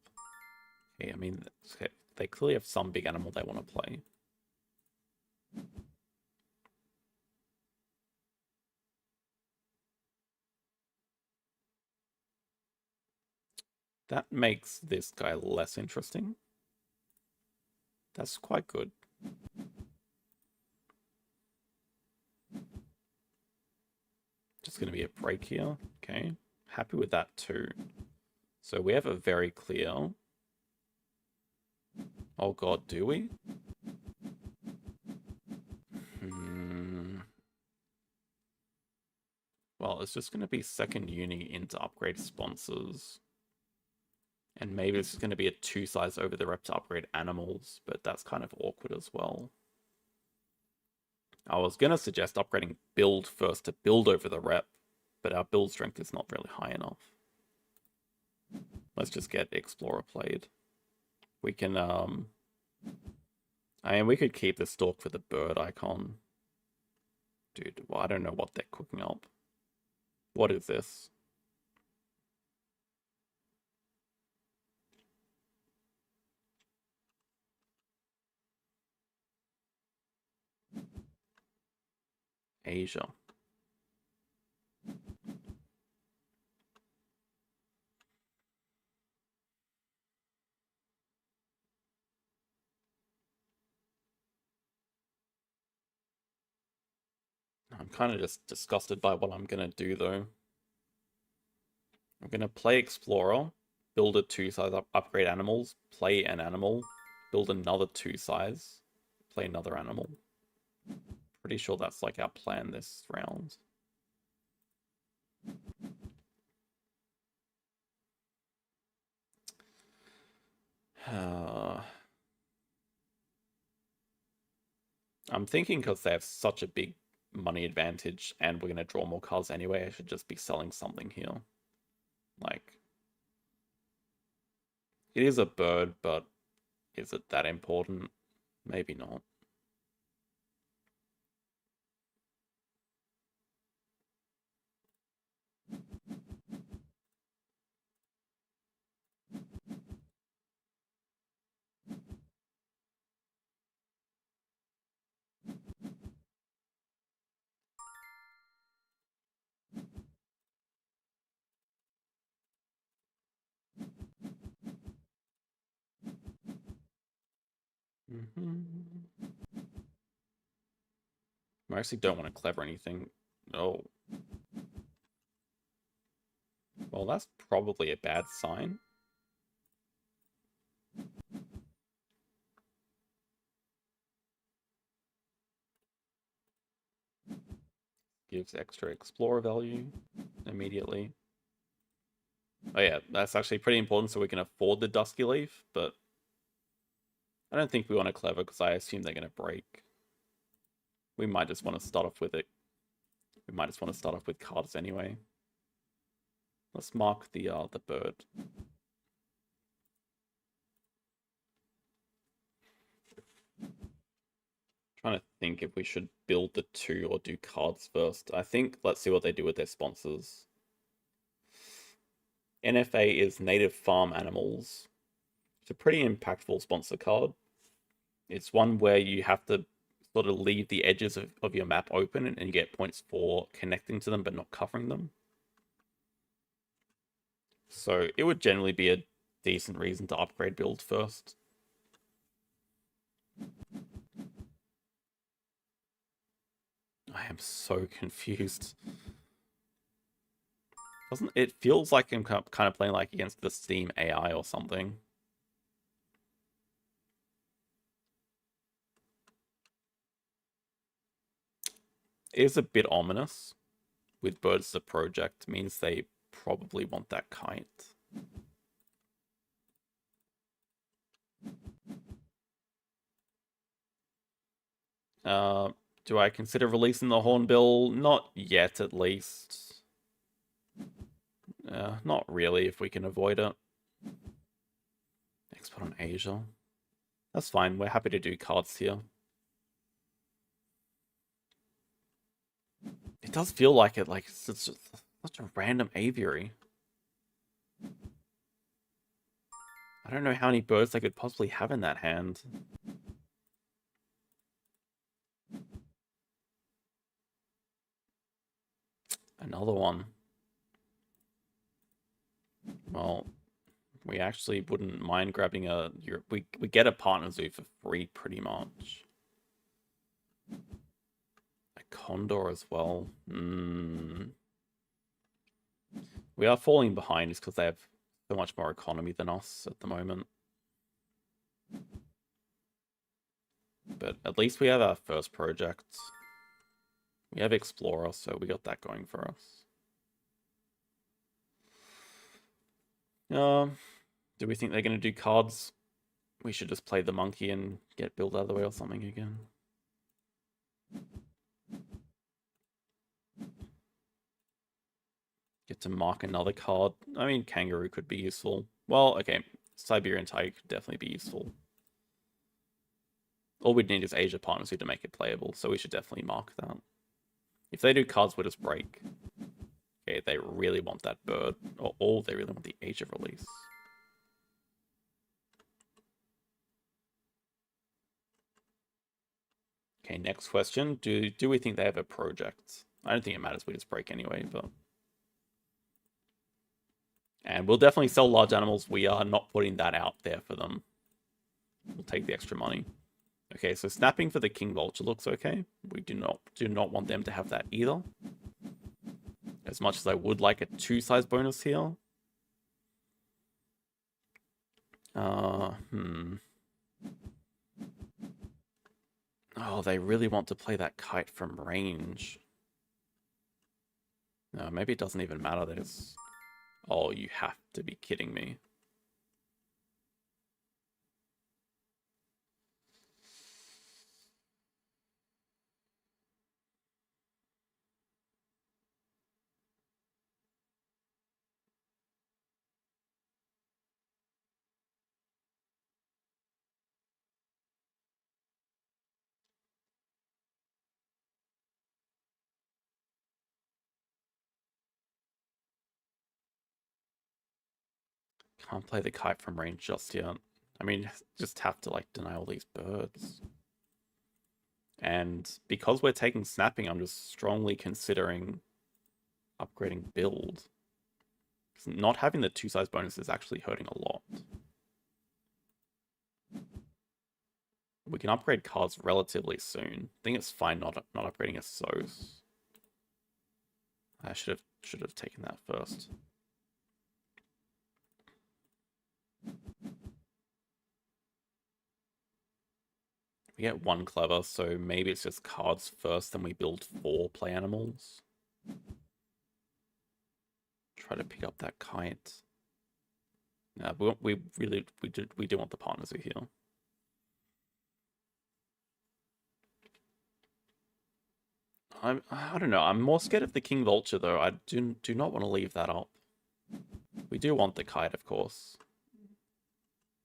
Okay, I mean, they clearly have some big animal they want to play. That makes this guy less interesting. That's quite good. Just going to be a break here. Okay, happy with that too. So we have a very clear... Oh god, do we? Well, it's just going to be second uni into upgrade sponsors. And maybe this is going to be a 2 size over the rep to upgrade animals, but that's kind of awkward as well. I was going to suggest upgrading build first to build over the rep, but our build strength is not really high enough. Let's just get Explorer played. We can, I mean, we could keep the stalk for the bird icon. Dude, well, I don't know what they're cooking up. What is this? Asia. I'm kind of just disgusted by what I'm going to do, though. I'm going to play Explorer, build a 2 size upgrade animals, play an animal, build another 2 size, play another animal. Pretty sure that's like our plan this round. I'm thinking because they have such a big money advantage and we're going to draw more cards anyway, I should just be selling something here. Like, it is a bird, but is it that important? Maybe not. I actually don't want to clever anything. No. Well, that's probably a bad sign. Gives extra explorer value immediately. Oh yeah, that's actually pretty important so we can afford the Dusky Leaf, but I don't think we want to clever because I assume they're going to break. We might just want to start off with it. We might just want to start off with cards anyway. Let's mark the bird. Trying to think if we should build the 2 or do cards first. I think let's see what they do with their sponsors. NFA is native farm animals. It's a pretty impactful sponsor card. It's one where you have to sort of leave the edges of your map open and you get points for connecting to them but not covering them. So it would generally be a decent reason to upgrade build first. I am so confused. Doesn't it feels like I'm kind of playing like against the Steam AI or something? It is a bit ominous. With birds the project means they probably want that kite. Do I consider releasing the Hornbill? Not yet, at least. Not really, if we can avoid it. Export on Asia. That's fine, we're happy to do cards here. It does feel like it, like, it's just such a random aviary. I don't know how many birds they could possibly have in that hand. Another one. Well, we actually wouldn't mind grabbing a... We get a partner zoo for free, pretty much. A condor as well. We are falling behind just because they have so much more economy than us at the moment. But at least we have our first project. We have Explorer, so we got that going for us. Do we think they're going to do cards? We should just play the monkey and get built out of the way or something again. Get to mark another card. I mean, kangaroo could be useful. Well, okay, Siberian tiger could definitely be useful. All we'd need is Asia Partners to make it playable, so we should definitely mark that. If they do cards, we'll just break. Okay, they really want that bird. Or they really want the Asia release. Okay, next question. Do we think they have a project? I don't think it matters, we just break anyway, but... And we'll definitely sell large animals. We are not putting that out there for them. We'll take the extra money. Okay, so snapping for the King Vulture looks okay. We do not want them to have that either. As much as I would like a 2-size bonus here. Oh, they really want to play that kite from range. No, maybe it doesn't even matter that it's... Oh, you have to be kidding me. Can't play the kite from range just yet. I mean, just have to, like, deny all these birds. And because we're taking snapping, I'm just strongly considering upgrading build. Not having the 2 size bonus is actually hurting a lot. We can upgrade cards relatively soon. I think it's fine not upgrading a Sos. I should have taken that first. We get 1 clever, so maybe it's just cards first, then we build 4 play animals. Try to pick up that kite. No, we do want the partners who heal. I don't know. I'm more scared of the King Vulture though. I do not want to leave that up. We do want the kite, of course.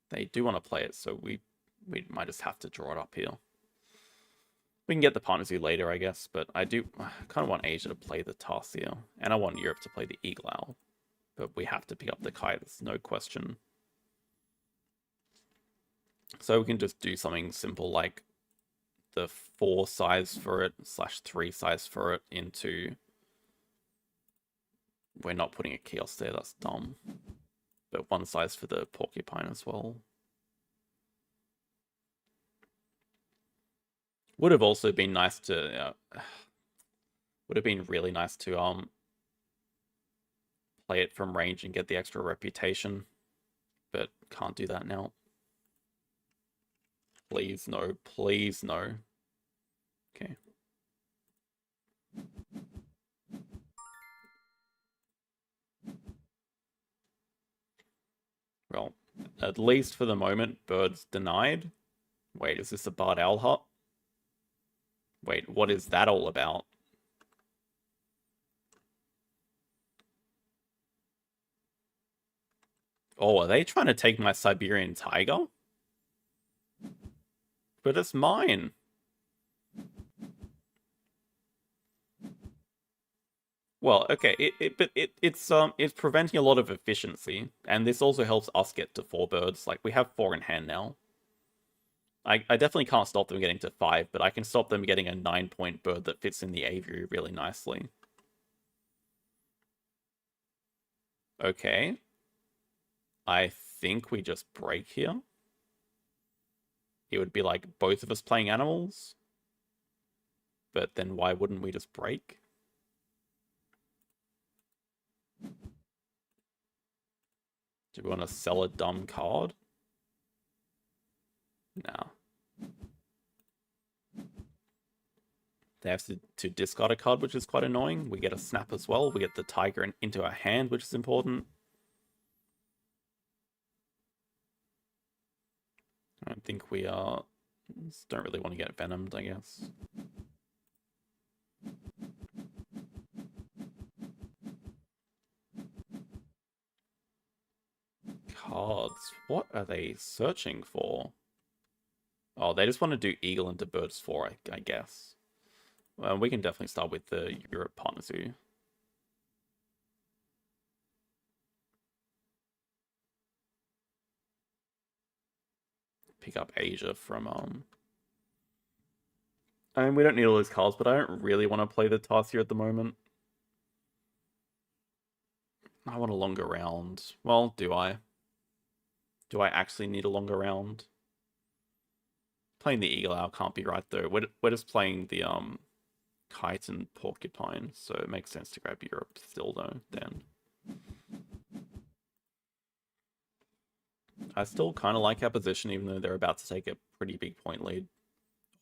They do want to play it, so we might just have to draw it up here. We can get the partners who later, I guess, but I kind of want Asia to play the Tarsier, and I want Europe to play the Eagle Owl. But we have to pick up the kite, there's no question. So we can just do something simple like the 4 size for it / 3 size for it into... We're not putting a kiosk there, that's dumb. But 1 size for the porcupine as well. Would have also been nice to... would have been really nice to play it from range and get the extra reputation. But can't do that now. Please no, please no. Okay. Well, at least for the moment, birds denied. Wait, is this a Bard Owl hut? Wait, what is that all about? Oh, are they trying to take my Siberian tiger? But it's mine. Well, okay, it's preventing a lot of efficiency, and this also helps us get to 4 birds. Like, we have 4 in hand now. I definitely can't stop them getting to 5, but I can stop them getting a 9-point bird that fits in the aviary really nicely. Okay. I think we just break here. It would be like both of us playing animals. But then why wouldn't we just break? Do we want to sell a dumb card? No. They have to discard a card, which is quite annoying. We get a snap as well. We get the tiger into our hand, which is important. I don't think we are... Just don't really want to get venomed, I guess. Cards. What are they searching for? Oh, they just want to do Eagle into Birds 4, I guess. Well, we can definitely start with the Europe partners who... Pick up Asia from... I mean, we don't need all those cards, but I don't really want to play the Tarsier at the moment. I want a longer round. Well, do I? Do I actually need a longer round? Playing the Eagle Owl can't be right, though. We're just playing the Kite and Porcupine, so it makes sense to grab Europe still, though, then. I still kind of like our position, even though they're about to take a pretty big point lead.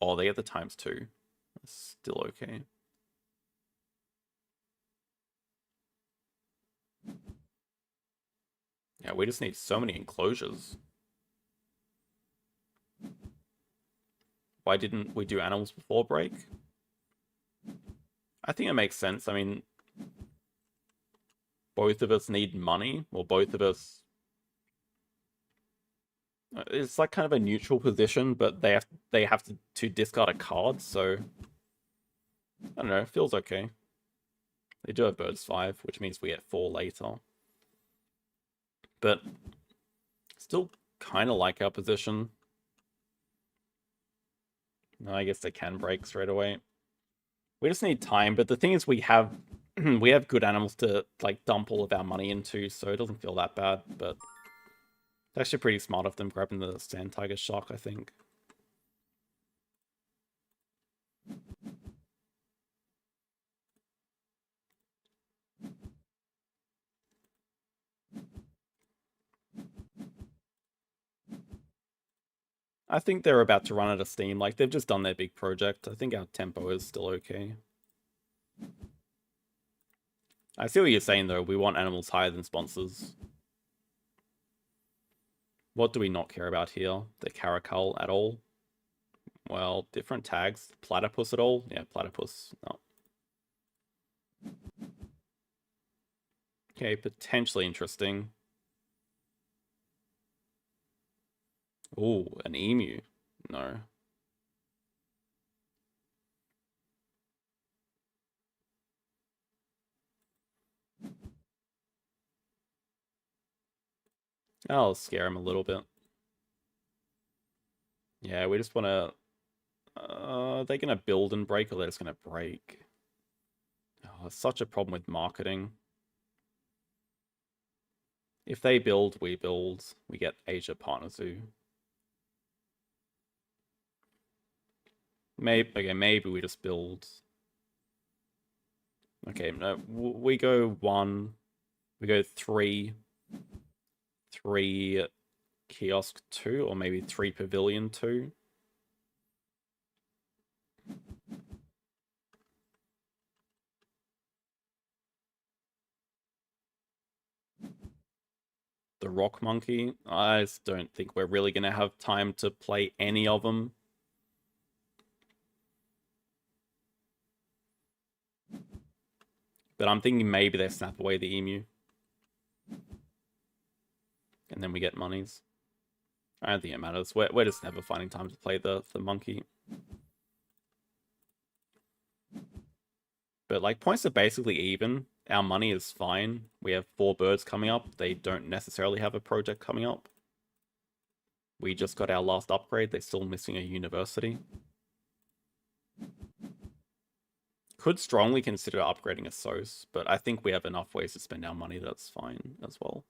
Oh, they get the ×2. That's still okay. Yeah, we just need so many enclosures. Why didn't we do animals before break? I think it makes sense. I mean, both of us need money, or both of us. It's like kind of a neutral position, but they have to discard a card, so I don't know, it feels okay. They do have birds 5, which means we get 4 later. But still kind of like our position. No, I guess they can break straight away. We just need time, but the thing is we have we have good animals to like dump all of our money into, so it doesn't feel that bad, but it's actually pretty smart of them grabbing the Sand Tiger Shark, I think. I think they're about to run out of steam. Like, they've just done their big project. I think our tempo is still okay. I see what you're saying, though. We want animals higher than sponsors. What do we not care about here? The caracal at all? Well, different tags. Platypus at all? Yeah, platypus. No. Okay, potentially interesting. Ooh, an emu. No. I'll scare him a little bit. Yeah, we just want to... are they going to build and break, or they're just going to break? Oh, it's such a problem with marketing. If they build, we build. We get Asia Partner Zoo. Maybe we just build. Okay, no, we go 1. We go 3. 3 kiosk 2, or maybe 3 pavilion 2. The rock monkey. I just don't think we're really going to have time to play any of them. But I'm thinking maybe they snap away the emu. And then we get monies. I don't think it matters. We're just never finding time to play the monkey. But like, points are basically even. Our money is fine. We have 4 birds coming up. They don't necessarily have a project coming up. We just got our last upgrade. They're still missing a university. Could strongly consider upgrading a SOS, but I think we have enough ways to spend our money that's fine as well.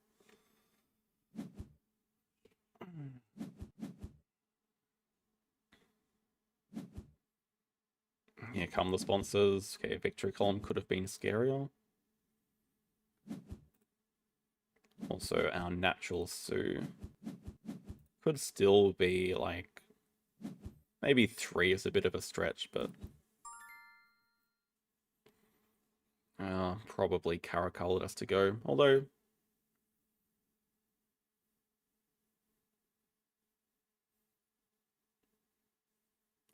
Here come the sponsors. Okay, victory column could have been scarier. Also, our natural zoo could still be like... maybe 3 is a bit of a stretch, but... probably caracal has to go. Although...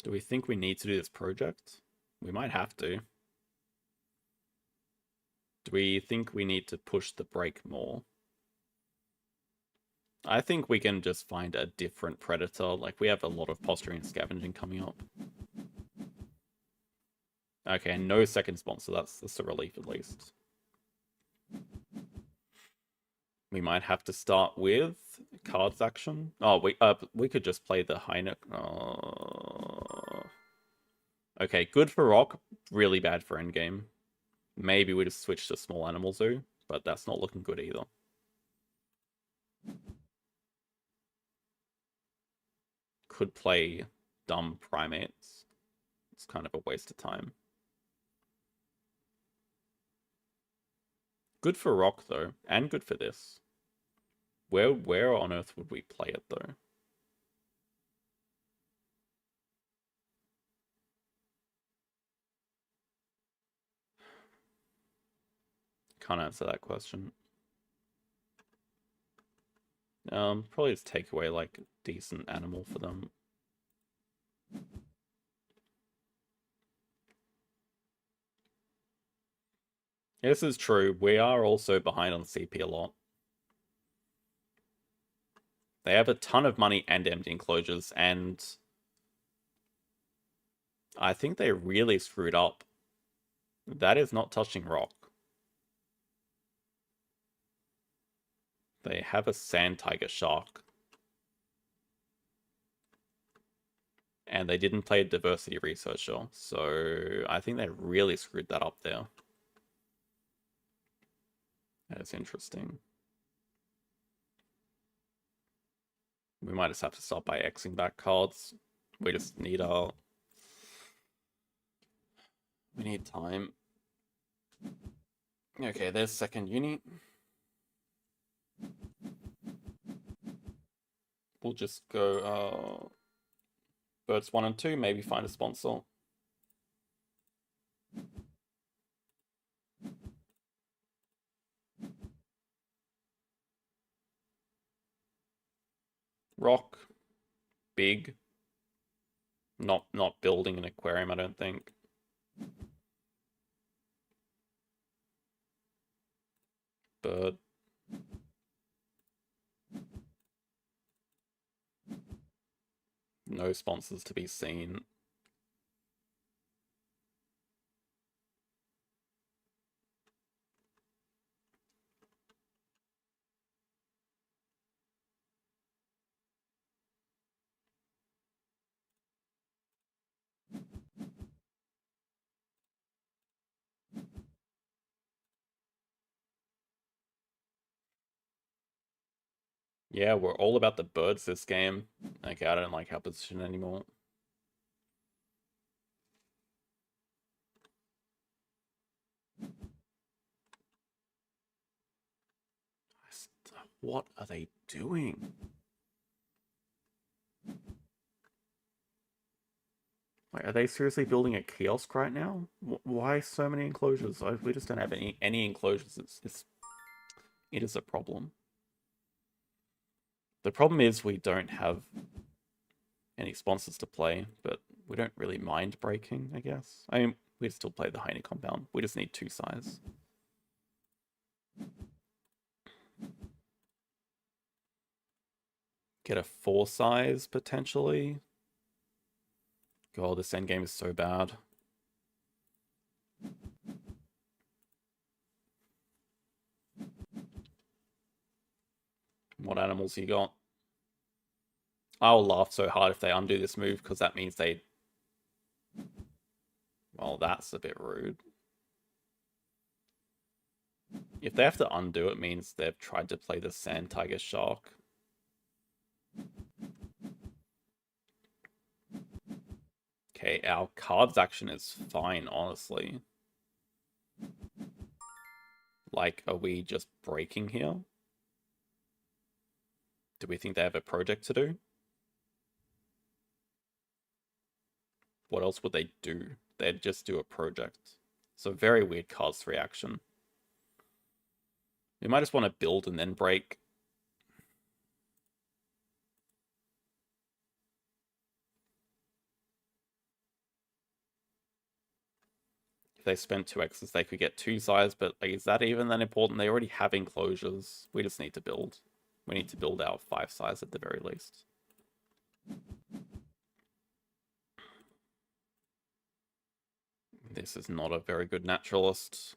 do we think we need to do this project? We might have to. Do we think we need to push the break more? I think we can just find a different predator. Like, we have a lot of posturing and scavenging coming up. Okay, no second sponsor. That's a relief at least. We might have to start with cards action. Oh, we could just play the Heineck. Okay, good for rock, really bad for endgame. Maybe we just switch to small animal zoo, but that's not looking good either. Could play dumb primates. It's kind of a waste of time. Good for rock though, and good for this. Where on earth would we play it though? can't answer that question. Probably just take away like a decent animal for them. This is true. We are also behind on CP a lot. They have a ton of money and empty enclosures, and I think they really screwed up. That is not touching rock. They have a sand tiger shark. And they didn't play a diversity researcher, so I think they really screwed that up there. That is interesting. We might just have to start by Xing back cards. We just need our... We need time. Okay, there's second uni. We'll just go birds 1 and 2, maybe find a sponsor. Rock. Big. Not building an aquarium, I don't think. Bird. No sponsors to be seen. Yeah, we're all about the birds this game. Okay, I don't like our position anymore. What are they doing? Wait, are they seriously building a kiosk right now? Why so many enclosures? We just don't have any enclosures. It is a problem. The problem is we don't have any sponsors to play, but we don't really mind breaking, I guess. I mean, we'd still play the Heine compound. We just need 2 size. Get a 4 size, potentially. God, this endgame is so bad. What animals you got? I'll laugh so hard if they undo this move, because that means they... Well, that's a bit rude. If they have to undo, it means they've tried to play the Sand Tiger Shark. Okay, our cards action is fine, honestly. Like, are we just breaking here? Do we think they have a project to do? What else would they do? They'd just do a project. So very weird cards reaction. We might just want to build and then break. If they spent 2 X's, they could get 2 size, but like, is that even that important? They already have enclosures. We just need to build. We need to build our 5 size at the very least. This is not a very good naturalist.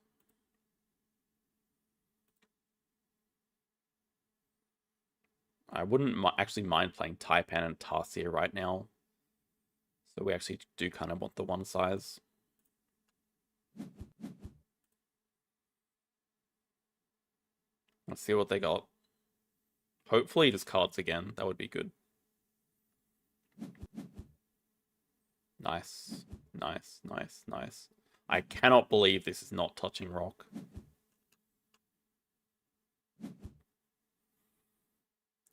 I wouldn't actually mind playing Taipan and Tarsier right now. So we actually do kind of want the 1 size. Let's see what they got. Hopefully just cards again. That would be good. Nice. Nice, nice, nice. I cannot believe this is not touching rock.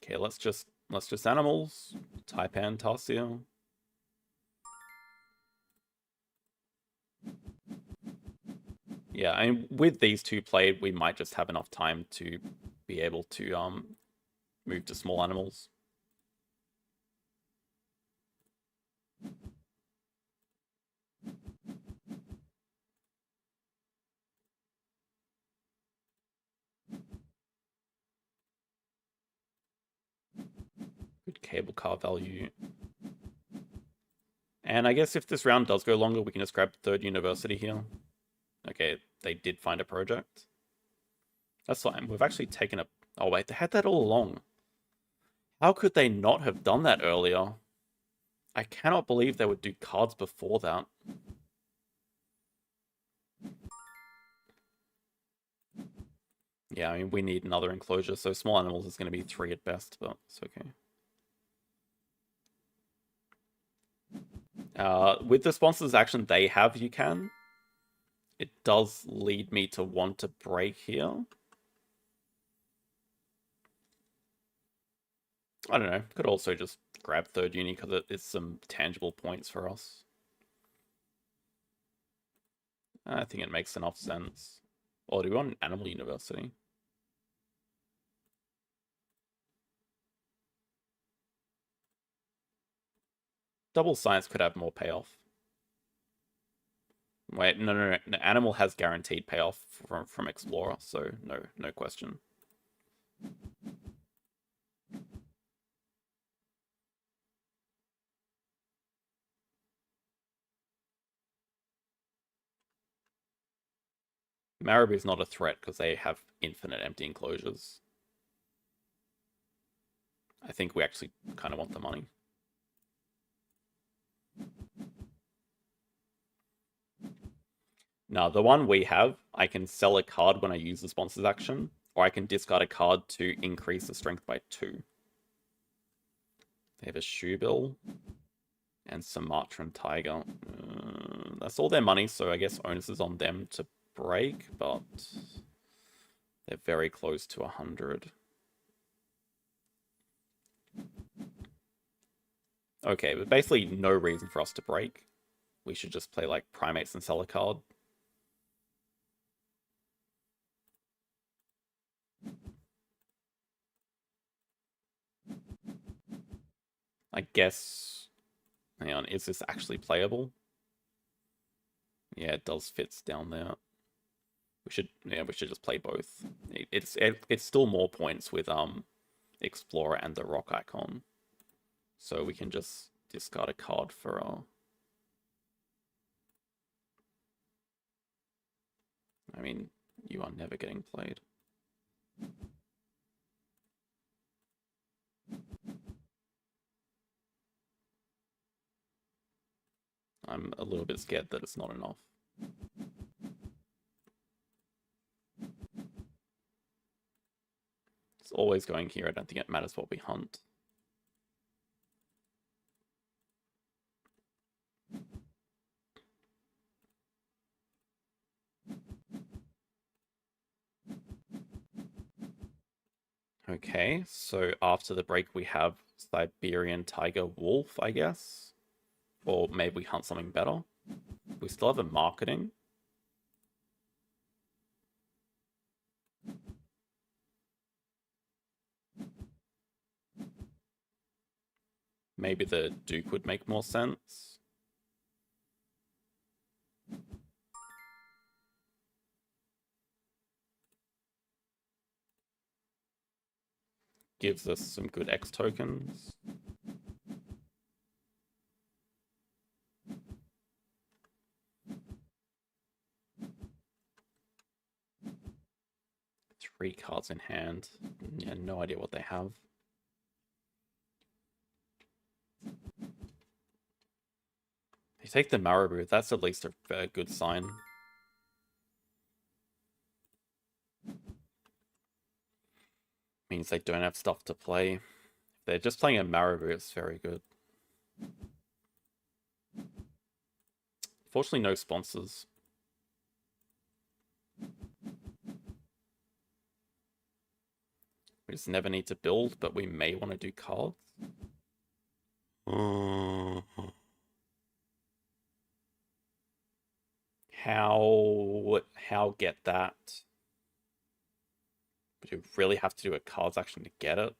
Okay, let's just animals. Taipan, Tarsier. Yeah, I mean, with these two played, we might just have enough time to be able to move to small animals. Good cable car value. And I guess if this round does go longer, we can just grab third university here. Okay, they did find a project. That's fine. We've actually taken a... Oh, wait, they had that all along. How could they not have done that earlier? I cannot believe they would do cards before that. Yeah, I mean, we need another enclosure, so small animals is going to be 3 at best, but it's okay. With the sponsors action they have, you can. It does lead me to want to break here. I don't know. Could also just grab third uni because it is some tangible points for us. I think it makes enough sense. Or do we want an animal university? Double science could have more payoff. Wait, no. Animal has guaranteed payoff from Explorer, so no question. Marabou is not a threat because they have infinite empty enclosures. I think we actually kind of want the money. Now, the one we have, I can sell a card when I use the sponsor's action, or I can discard a card to increase the strength by 2. They have a Shoebill and Sumatran Tiger. That's all their money, so I guess onus is on them to break, but they're very close to 100. Okay, but basically no reason for us to break. We should just play like primates and sell a card. I guess... Hang on, is this actually playable? Yeah, it does fits down there. We should just play both. It's still more points with Explorer and the rock icon. So we can just discard a card for I mean, you are never getting played. I'm a little bit scared that it's not enough. It's always going here. I don't think it matters what we hunt. Okay, so after the break we have Siberian Tiger Wolf, I guess. Or maybe we hunt something better. We still have a marketing. Maybe the Duke would make more sense. Gives us some good X tokens. Three cards in hand. Yeah, no idea what they have. You take the Marabou, that's at least a good sign. Means they don't have stuff to play. If they're just playing a Marabou, it's very good. Fortunately, no sponsors. We just never need to build, but we may want to do cards. How get that? But you really have to do a cards action to get it.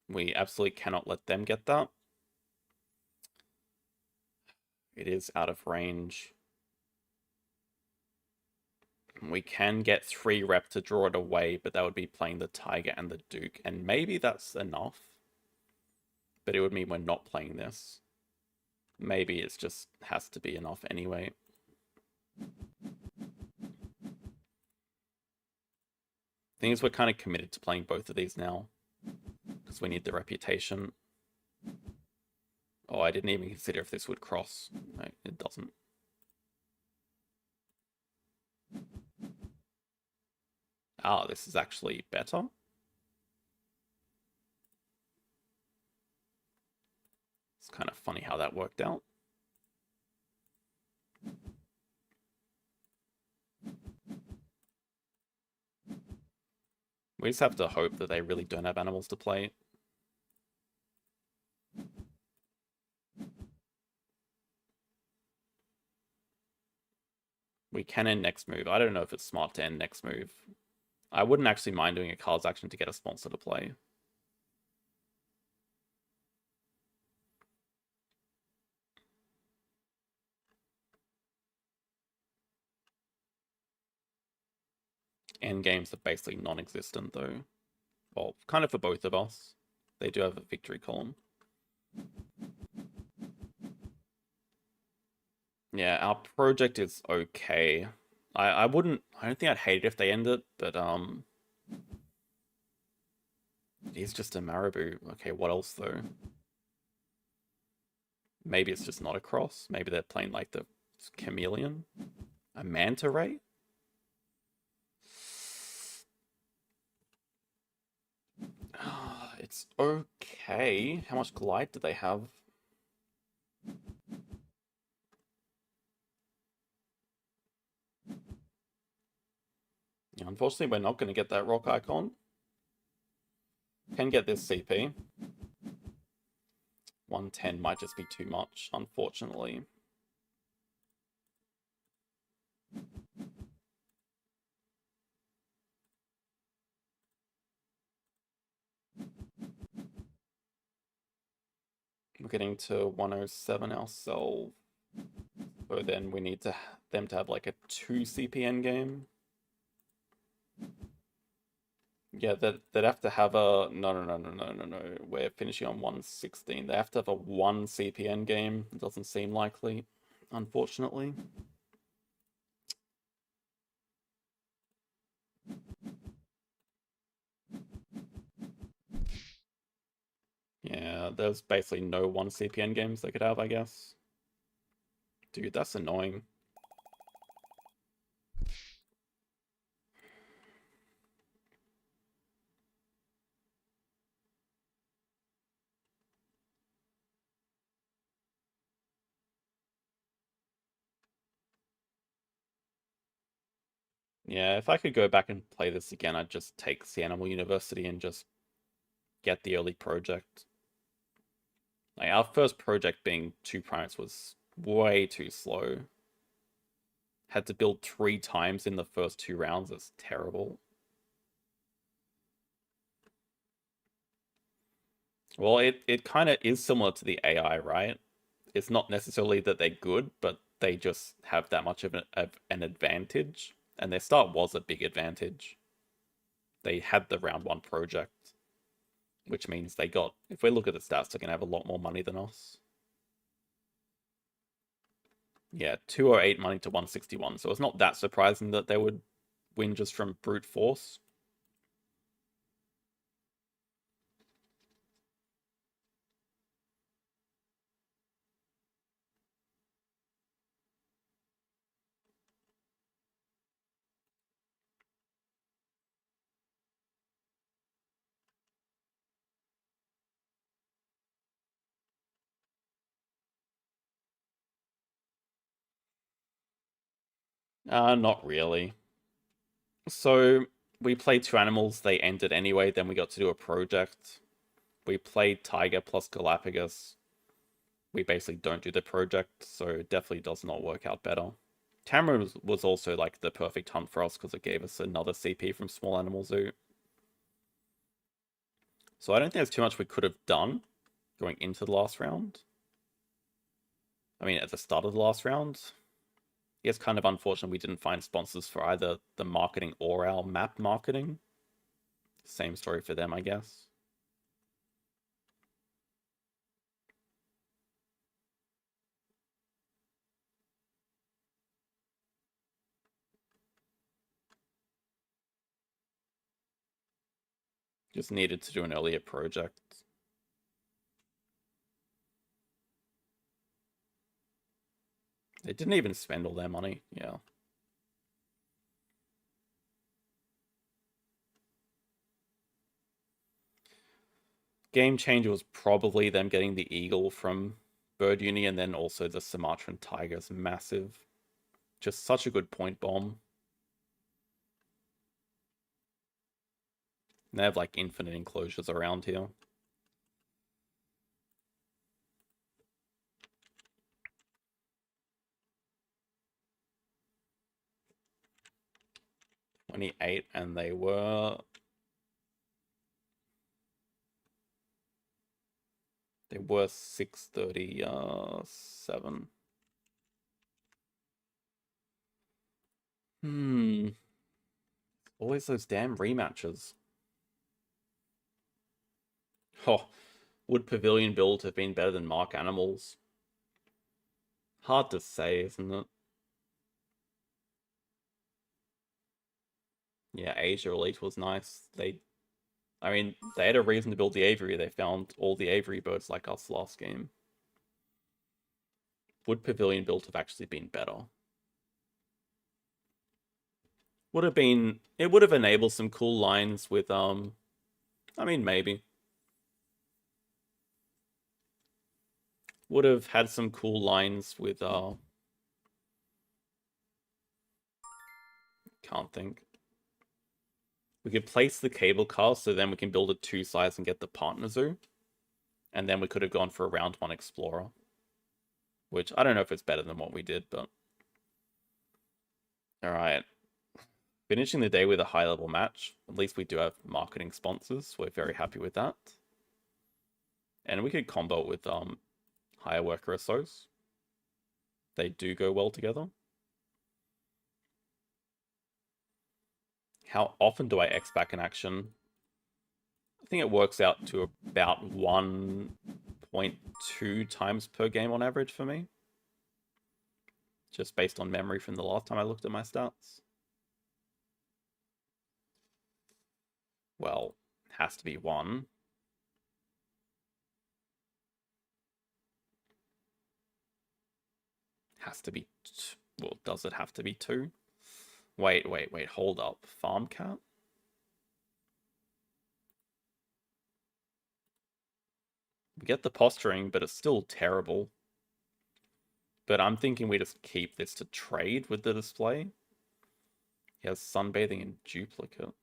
We absolutely cannot let them get that. It is out of range. We can get 3 rep to draw it away, but that would be playing the Tiger and the Duke, and maybe that's enough. But it would mean we're not playing this. Maybe it's just has to be enough anyway. Thing is, we're kind of committed to playing both of these now, because we need the reputation. Oh, I didn't even consider if this would cross. No, it doesn't. Ah, this is actually better. It's kind of funny how that worked out. We just have to hope that they really don't have animals to play. We can end next move. I don't know if it's smart to end next move. I wouldn't actually mind doing a cards action to get a sponsor to play. End games are basically non-existent though. Well, kind of for both of us. They do have a victory column. Yeah, our project is okay. I don't think I'd hate it if they end it, but it is just a Marabou. Okay, what else though? Maybe it's just not a cross. Maybe they're playing like the chameleon. A manta ray? It's okay. How much glide do they have? Yeah, unfortunately, we're not going to get that rock icon. Can get this CP. 110 might just be too much, unfortunately. We're getting to 107 ourselves. So then we need them to have like a 2 CPN game. Yeah, they'd have to have a no. We're finishing on 116. They have to have a 1 CPN game. It doesn't seem likely, unfortunately. Yeah, there's basically no 1 CPN games they could have, I guess. Dude, that's annoying. Yeah, if I could go back and play this again, I'd just take the Animal University and just get the early project. Like, our first project being 2 primates was way too slow. Had to build 3 times in the first 2 rounds. It's terrible. Well, it kind of is similar to the AI, right? It's not necessarily that they're good, but they just have that much of an advantage. And their start was a big advantage. They had the round 1 project, which means they got, if we look at the stats, they're going to have a lot more money than us. Yeah, 208 money to 161. So it's not that surprising that they would win just from brute force. Not really. So we played 2 animals, they ended anyway, then we got to do a project. We played Tiger plus Galapagos. we basically don't do the project, so it definitely does not work out better. Tamara was also like the perfect hunt for us because it gave us another CP from Small Animal Zoo. So I don't think there's too much we could have done going into the last round. I mean, at the start of the last round, it's kind of unfortunate we didn't find sponsors for either the marketing or our map marketing. Same story for them, I guess. Just needed to do an earlier project. They didn't even spend all their money, yeah. Game changer was probably them getting the eagle from Bird Uni, and then also the Sumatran tiger's massive. Just such a good point bomb. And they have like infinite enclosures around here. $28, and they were 637. Always those damn rematches. Oh, would Pavilion build have been better than Mark Animals? Hard to say, isn't it? Yeah, Asia Elite was nice. I mean, they had a reason to build the aviary. They found all the aviary birds like us last game. Would Pavilion build have actually been better? It would have enabled some cool lines with I mean, maybe. Would have had some cool lines with can't think. We could place the cable car so then we can build it 2 sides and get the partner zoo. And then we could have gone for a round 1 explorer. Which I don't know if it's better than what we did, but alright. Finishing the day with a high level match. At least we do have marketing sponsors. We're very happy with that. And we could combo it with higher worker assos. They do go well together. How often do I X back in action? I think it works out to about 1.2 times per game on average for me. Just based on memory from the last time I looked at my stats. Well, has to be 1. Has to be... Well, does it have to be 2? Wait, hold up. Farm cat? We get the posturing, but it's still terrible. But I'm thinking we just keep this to trade with the display. He has sunbathing in duplicate.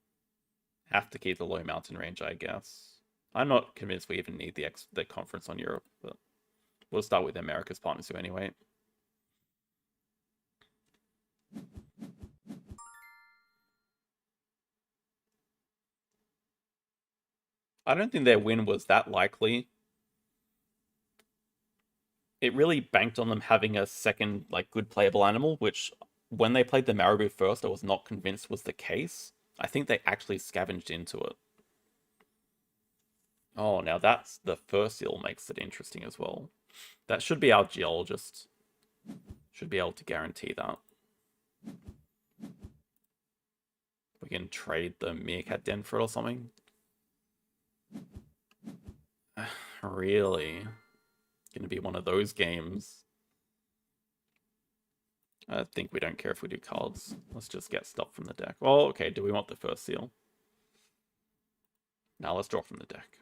Have to keep the low mountain range, I guess. I'm not convinced we even need the conference on Europe, but we'll start with America's partner zoo anyway. I don't think their win was that likely. It really banked on them having a second, like, good playable animal, which, when they played the Marabou first, I was not convinced was the case. I think they actually scavenged into it. Oh, now that's the first seal makes it interesting as well. That should be our geologist. Should be able to guarantee that. We can trade the meerkat den for it or something. Really? Gonna be one of those games. I think we don't care if we do cards. Let's just get stuff from the deck. Oh, okay. Do we want the first seal? Now let's draw from the deck.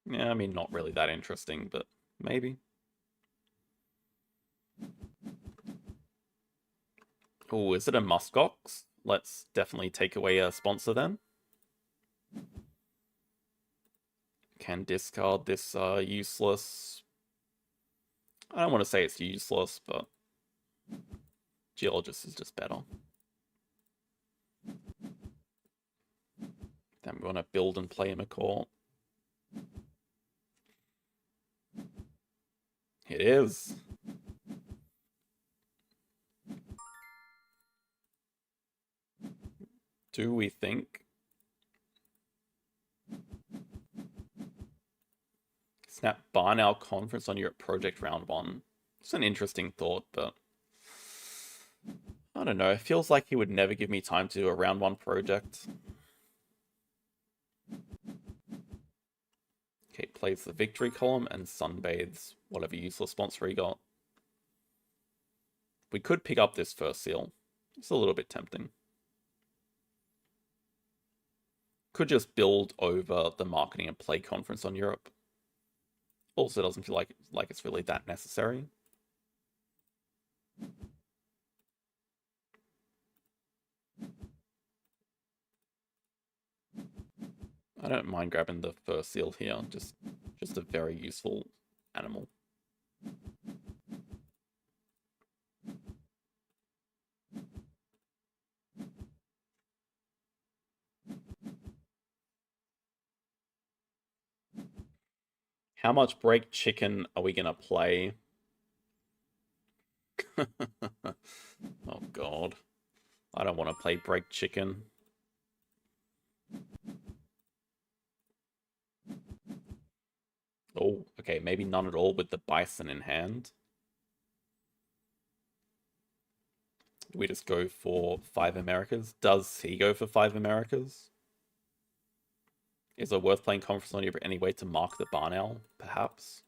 Yeah, I mean, not really that interesting, but maybe. Oh, is it a muskox? let's definitely take away a sponsor then. Can discard this useless... I don't want to say it's useless, but Geologist is just better. Then we want to build and play him a core. It is. Do we think? Snap Barn Owl Conference on Europe Project Round 1. It's an interesting thought, but I don't know. It feels like he would never give me time to do a Round 1 project. Okay, plays the Victory column and sunbathes whatever useless sponsor he got. We could pick up this first seal. It's a little bit tempting. Could just build over the marketing and play conference on Europe. Also doesn't feel like it's really that necessary. I don't mind grabbing the first seal here, just a very useful animal. How much break chicken are we gonna play? Oh god. I don't want to play break chicken. Oh, okay, maybe none at all with the bison in hand. Do we just go for 5 Americas? Does he go for 5 Americas? Is it worth playing Conference on Europe anyway to mark the Barn Owl, perhaps?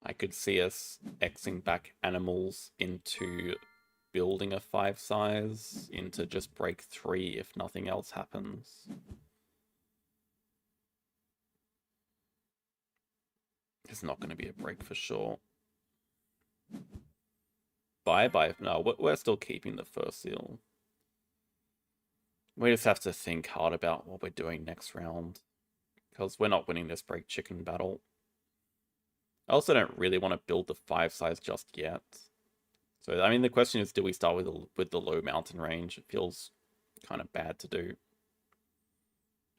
I could see us Xing back animals into building a 5 size, into just break 3 if nothing else happens. It's not going to be a break for sure. Bye-bye. No, we're still keeping the first seal. We just have to think hard about what we're doing next round, because we're not winning this break chicken battle. I also don't really want to build the 5 size just yet. So, I mean, the question is, do we start with the low mountain range? It feels kind of bad to do.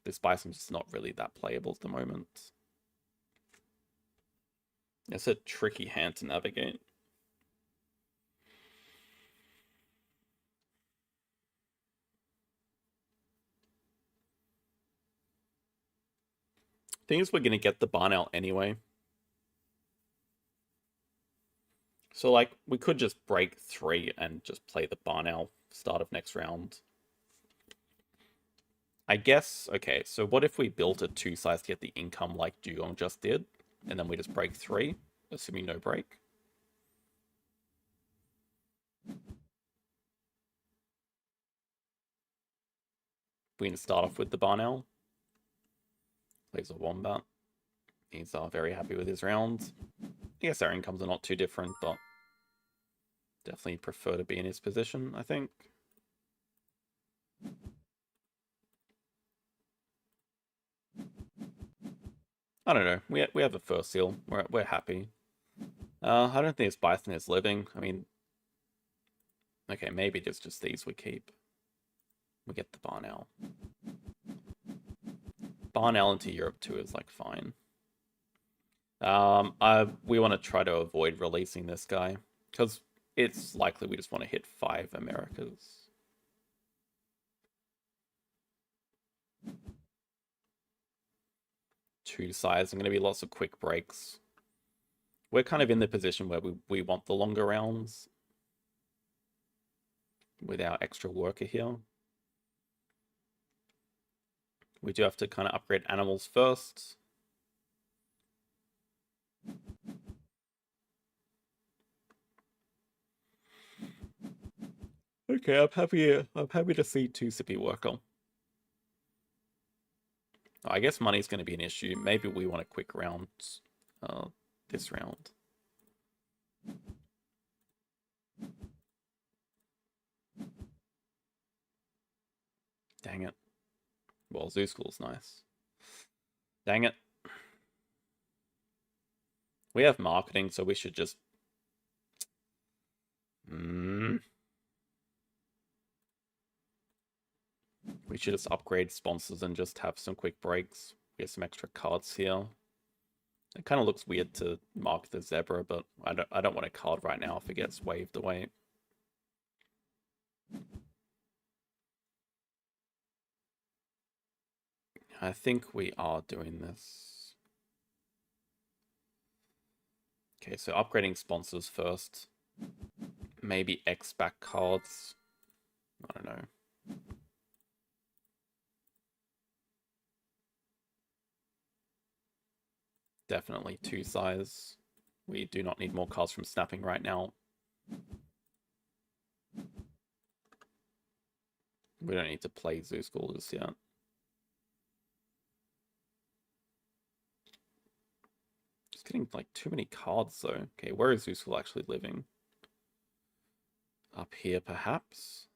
This bison's just not really that playable at the moment. It's a tricky hand to navigate. Thing is, we're going to get the barn out anyway. So, like, we could just break 3 and just play the barn owl start of next round. I guess, okay, so what if we built a 2 size to get the income like Dugong just did, and then we just break 3, assuming no break? We can start off with the barn owl. Plays a wombat. He's very happy with his round. I guess our incomes are not too different, but definitely prefer to be in his position, I think. I don't know. We have a first seal. We're happy. I don't think this bison is living. I mean, okay, maybe it's just these we keep. We get the barn owl. Barn owl into Europe too is like fine. We want to try to avoid releasing this guy because it's likely we just want to hit 5 Americas. Two sides. Are going to be lots of quick breaks. We're kind of in the position where we want the longer rounds with our extra worker here. We do have to kind of upgrade animals first. Okay, I'm happy to see 2 Sippy worker. I guess money's going to be an issue. Maybe we want a quick round this round. Dang it. Well, Zoo School's nice. Dang it. We have marketing, so we should just... We should just upgrade sponsors and just have some quick breaks. Get some extra cards here. It kind of looks weird to mark the zebra, but I don't want a card right now if it gets waved away. I think we are doing this. Okay, so upgrading sponsors first. Maybe X-back cards. I don't know. Definitely 2 size. We do not need more cards from snapping right now. We don't need to play Zoo School just yet. Just getting like too many cards though. Okay, where is Zoo School actually living? Up here perhaps?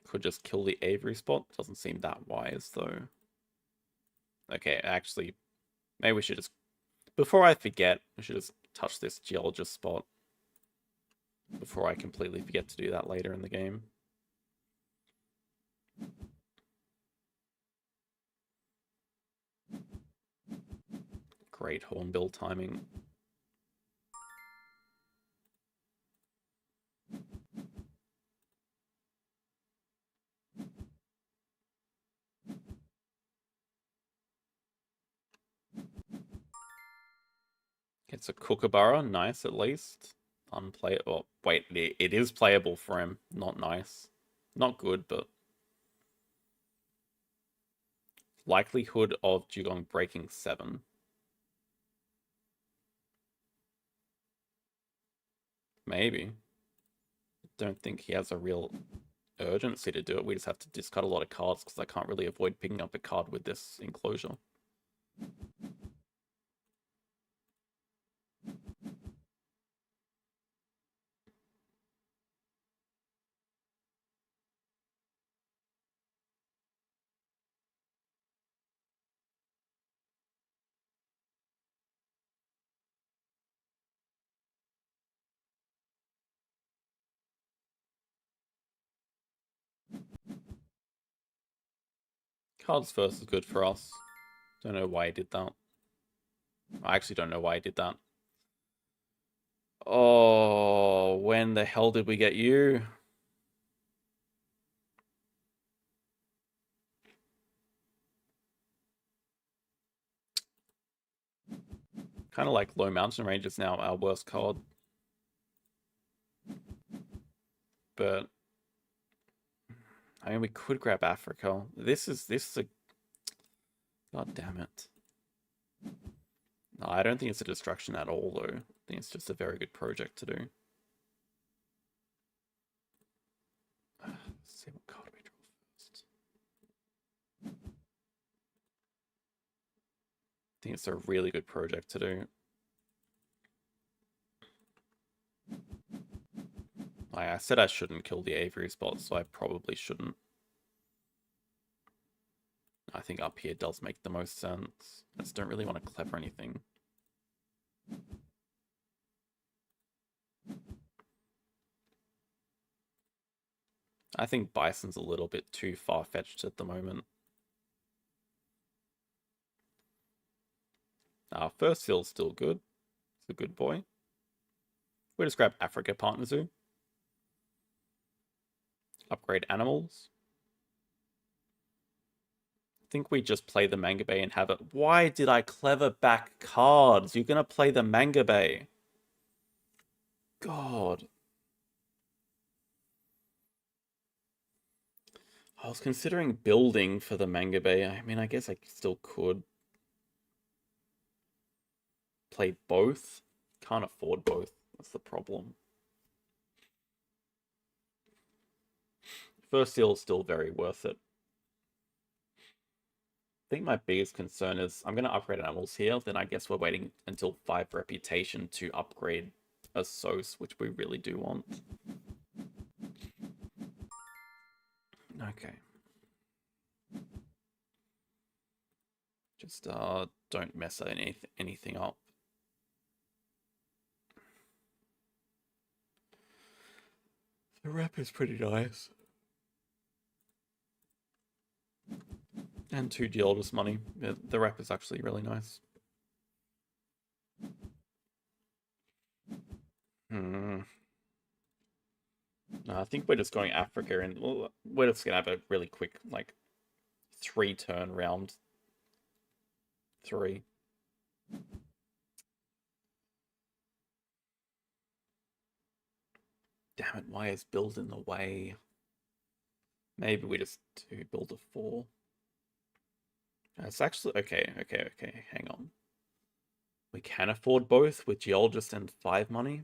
Could just kill the aviary spot. Doesn't seem that wise though. Okay, actually, maybe we should just... Before I forget, we should just touch this geologist spot. Before I completely forget to do that later in the game. Great hornbill timing. It's a kookaburra, nice at least. Unplayable. Oh, wait, it is playable for him. Not nice. Not good, but... Likelihood of Dugong breaking 7. Maybe. Don't think he has a real urgency to do it. We just have to discard a lot of cards because I can't really avoid picking up a card with this enclosure. Cards first is good for us. Don't know why he did that. I actually don't know why he did that. Oh, when the hell did we get you? Kind of like Low Mountain Range is now our worst card. But I mean, we could grab Africa. This is a... God damn it. No, I don't think it's a destruction at all, though. I think it's just a very good project to do. Let's see what card we draw first. I think it's a really good project to do. I said I shouldn't kill the aviary spot, so I probably shouldn't. I think up here does make the most sense. I just don't really want to clever anything. I think Bison's a little bit too far-fetched at the moment. First field's still good. It's a good boy. We'll just grab Africa Partner Zoo. Upgrade animals. I think we just play the Manga Bay and have it. Why did I clever back cards? You're gonna play the Manga Bay. God. I was considering building for the Manga Bay. I mean, I guess I still could play both. Can't afford both. That's the problem. First seal is still very worth it. I think my biggest concern is I'm going to upgrade animals here. Then I guess we're waiting until 5 reputation to upgrade a SOS, which we really do want. Okay. Just don't mess anything up. The rep is pretty nice. And 2 geologist money. The rep is actually really nice. No, I think we're just going Africa, and we're just gonna have a really quick, like, 3-turn round 3. Damn it, why is build in the way? Maybe we just do build a 4. It's actually okay, hang on. We can afford both with geologist and 5 money.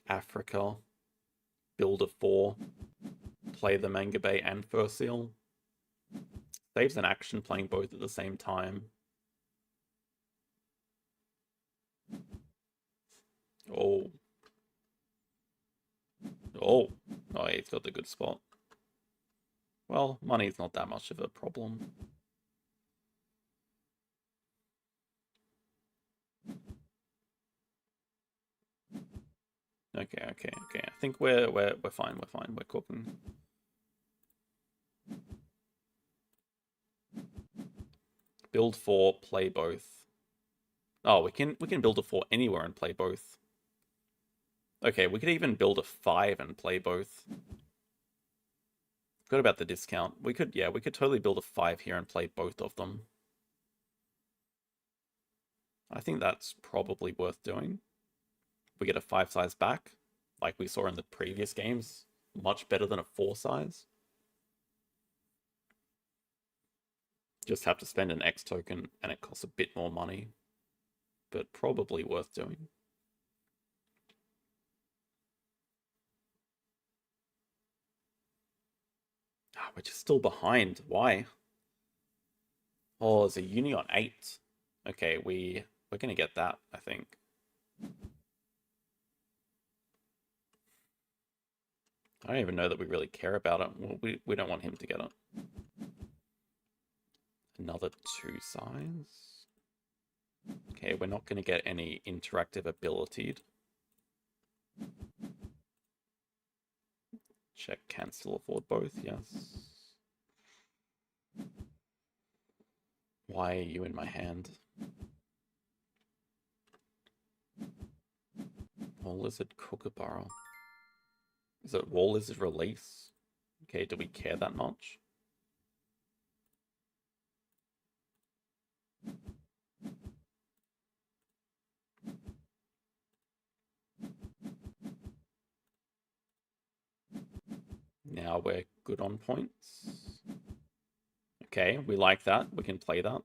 Africa, build a 4, play the Manga Bay and first seal. Saves an action playing both at the same time. Oh. Oh, he's got the good spot. Well, money's not that much of a problem. Okay. I think we're fine. We're cooking. Build 4, play both. Oh, we can build a 4 anywhere and play both. Okay, we could even build a 5 and play both. Forgot about the discount. We could totally build a 5 here and play both of them. I think that's probably worth doing. We get a 5 size back, like we saw in the previous games. Much better than a 4 size. Just have to spend an X token, and it costs a bit more money. But probably worth doing. Oh, we're just still behind. Why? Oh, there's a uni on 8. Okay, we're gonna get that, I think. I don't even know that we really care about it. Well, we don't want him to get it. Another 2 size. Okay, we're not going to get any interactive ability. Check, can still afford both, yes. Why are you in my hand? Wall Lizard Kookaburra. Is it Wall Lizard Release? Okay, do we care that much? Now we're good on points. Okay, we like that. We can play that.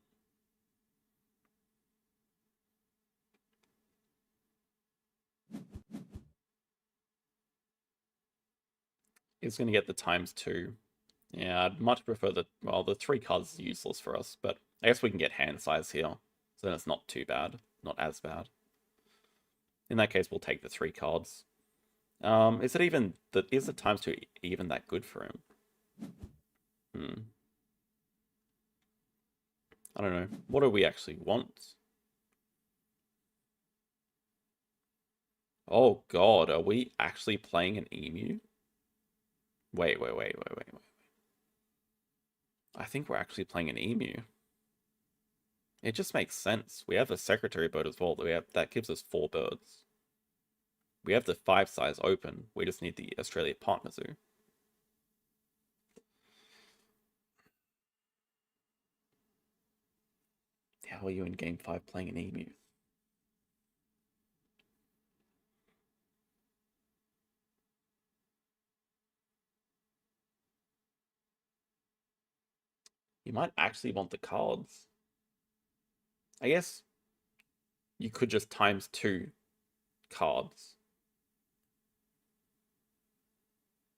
It's going to get the ×2. Yeah, I'd much prefer the 3 cards is useless for us, but I guess we can get hand size here. So then it's not too bad. Not as bad. In that case, we'll take the 3 cards. Is the ×2 even that good for him? I don't know. What do we actually want? Oh god, are we actually playing an emu? Wait. I think we're actually playing an emu. It just makes sense. We have a secretary bird as well. That gives us 4 birds. We have the 5 size open. We just need the Australia Partner Zoo. How are you in game 5 playing an emu? You might actually want the cards. I guess you could just times 2 cards.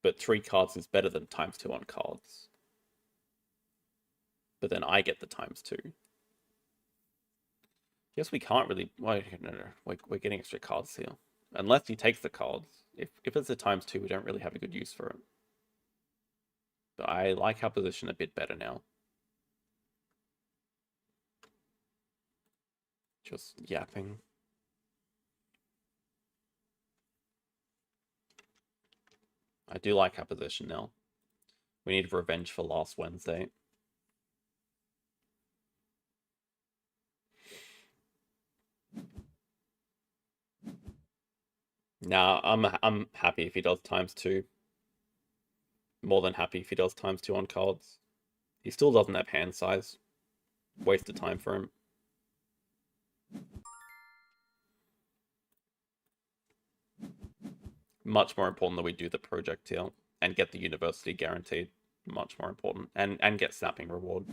But 3 cards is better than times 2 on cards. But then I get the times 2. Guess we can't really... Wait, no. We're getting extra cards here. Unless he takes the cards. If it's a times 2, we don't really have a good use for it. But I like our position a bit better now. Just yapping. I do like our position now. We need revenge for last Wednesday. Nah, I'm happy if he does times 2. More than happy if he does times 2 on cards. He still doesn't have hand size. Waste of time for him. Much more important that we do the project here and get the university guaranteed. Much more important. And get snapping reward.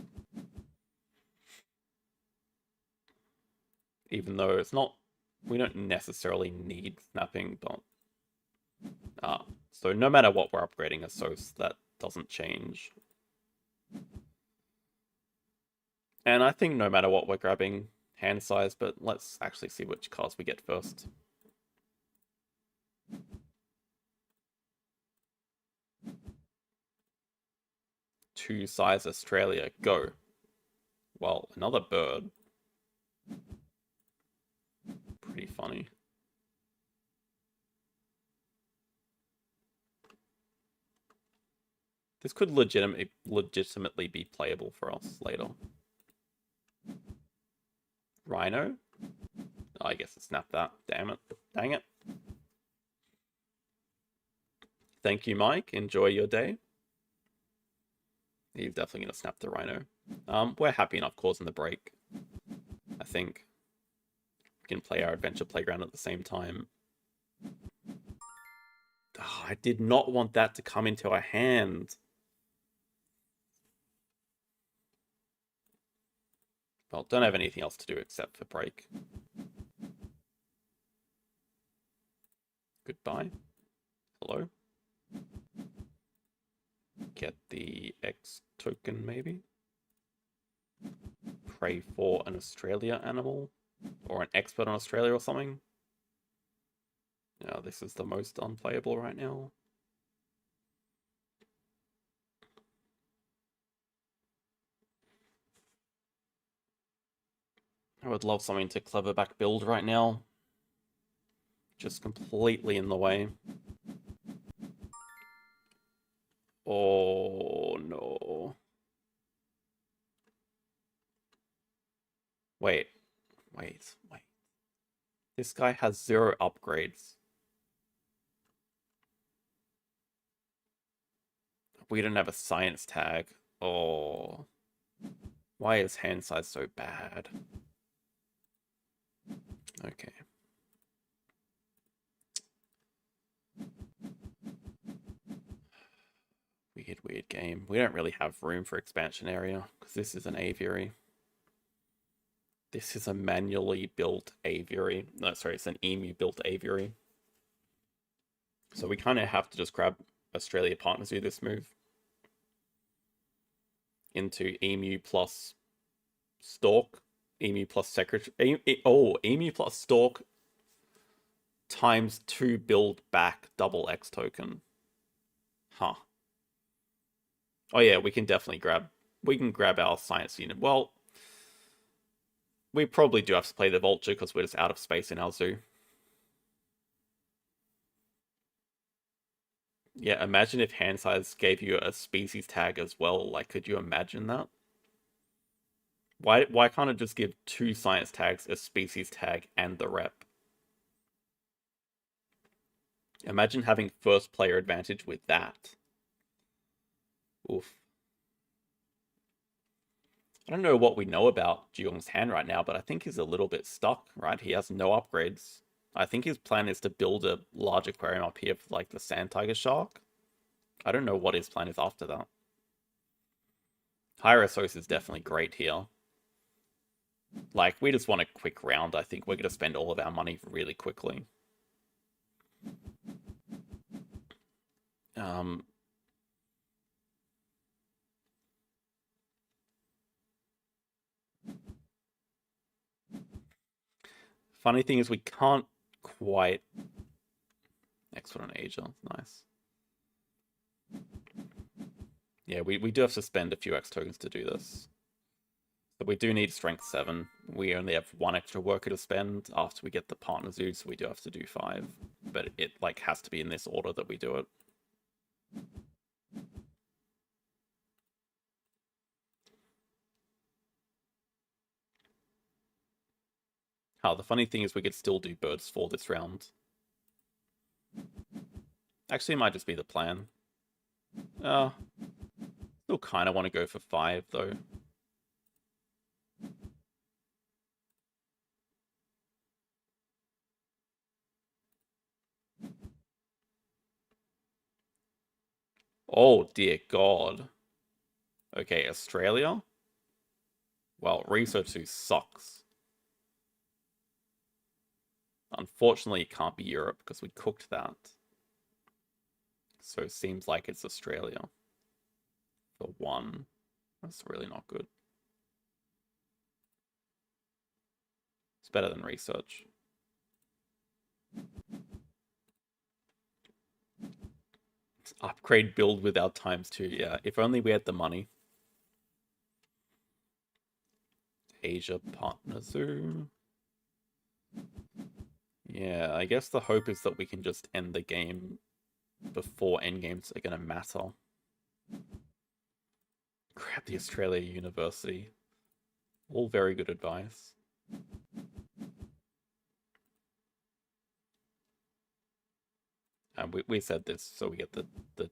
Even though it's not... We don't necessarily need snapping, but... so no matter what we're upgrading a SOS, that doesn't change. And I think no matter what we're grabbing hand size, but let's actually see which cards we get first. Two size Australia, go. Well, another bird. Pretty funny. This could legitimately be playable for us later. Rhino? Oh, I guess it snapped that. Damn it. Dang it. Thank you, Mike. Enjoy your day. He's definitely going to snap the Rhino. We're happy enough causing the break. I think we can play our Adventure Playground at the same time. Oh, I did not want that to come into our hand. Well, don't have anything else to do except for break. Goodbye. Hello. Get the X token, maybe. Pray for an Australia animal. Or an expert on Australia or something. Yeah, this is the most unplayable right now. I would love something to clever back build right now. Just completely in the way. Oh, no. Wait. This guy has 0 upgrades. We don't have a science tag. Oh. Why is hand size so bad? Okay. Weird game. We don't really have room for expansion area because this is an aviary. This is a manually built aviary. No, sorry, it's an emu built aviary. So we kind of have to just grab Australia partners do this move into emu plus stork, emu plus secretary. Emu plus stork times 2 build back double X token. Huh. Oh yeah, we can grab our science unit. Well, we probably do have to play the vulture because we're just out of space in our zoo. Yeah, imagine if hand size gave you a species tag as well. Like, could you imagine that? Why can't it just give 2 science tags, a species tag, and the rep? Imagine having first player advantage with that. Oof. I don't know what we know about Jiyong's hand right now, but I think he's a little bit stuck, right? He has no upgrades. I think his plan is to build a large aquarium up here for like the sand tiger shark. I don't know what his plan is after that. Hyrosos is definitely great here. Like, we just want a quick round. I think we're going to spend all of our money really quickly. Um, Funny thing is we can't quite export on Asia. Nice. Yeah, we do have to spend a few X tokens to do this. But we do need strength 7. We only have 1 extra worker to spend after we get the partner zoo, so we do have to do 5. But it like has to be in this order that we do it. The funny thing is we could still do birds for this round. Actually, it might just be the plan. Still kind of want to go for 5, though. Oh, dear God. Okay, Australia? Well, research 2 sucks. Unfortunately, it can't be Europe because we cooked that. So it seems like it's Australia. For 1. That's really not good. It's better than research. Upgrade build without ×2. Yeah, if only we had the money. Asia Partner Zoo. Yeah, I guess the hope is that we can just end the game before endgames are going to matter. Grab the Australia University. All very good advice. And we said this, so we get the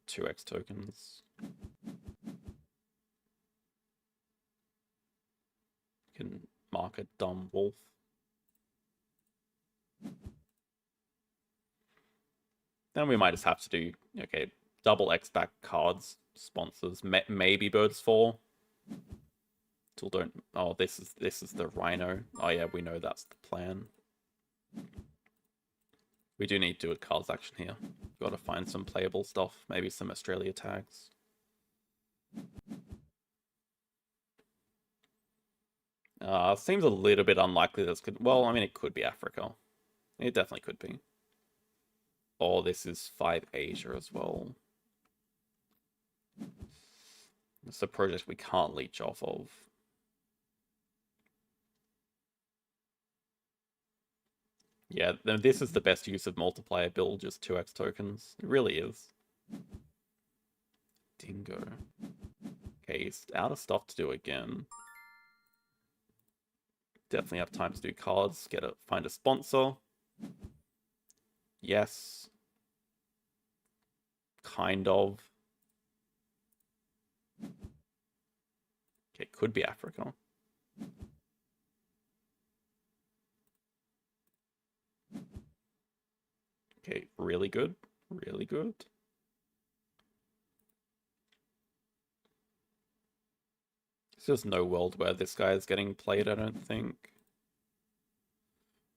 2x tokens. Can mark a dumb wolf. Then we might just have to do, okay, double X back cards, sponsors, maybe birds 4. Still don't, oh, this is the rhino. Oh yeah, we know that's the plan. We do need to do a cards action here. Got to find some playable stuff, maybe some Australia tags. Seems a little bit unlikely this could, well, I mean, it could be Africa. It definitely could be. Oh, this is 5 Asia as well. It's a project we can't leech off of. Yeah, this is the best use of multiplier build, just 2x tokens. It really is. Dingo. Okay, he's out of stuff to do again. Definitely have time to do cards. Find a sponsor. Yes. Kind of. Okay, could be Africa. Okay, really good. Really good. There's just no world where this guy is getting played, I don't think.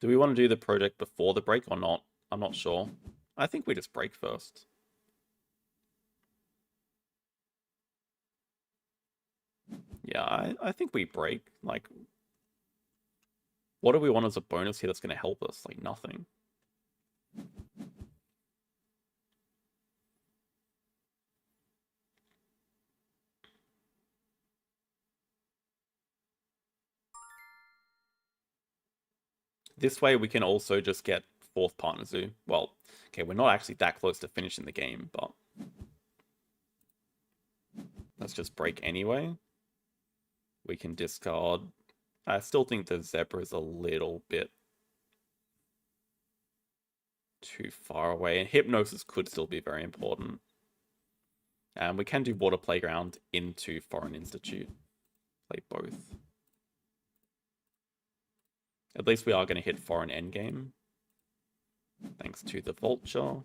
Do we want to do the project before the break or not? I'm not sure. I think we just break first. Yeah, I think we break. Like, what do we want as a bonus here that's going to help us? Like, nothing. This way we can also just get 4th partner zoo. Well, okay, we're not actually that close to finishing the game, but let's just break anyway. We can discard. I still think the zebra is a little bit too far away, and hypnosis could still be very important. And we can do water playground into foreign institute. Play both. At least we are going to hit foreign endgame. Thanks to the vulture.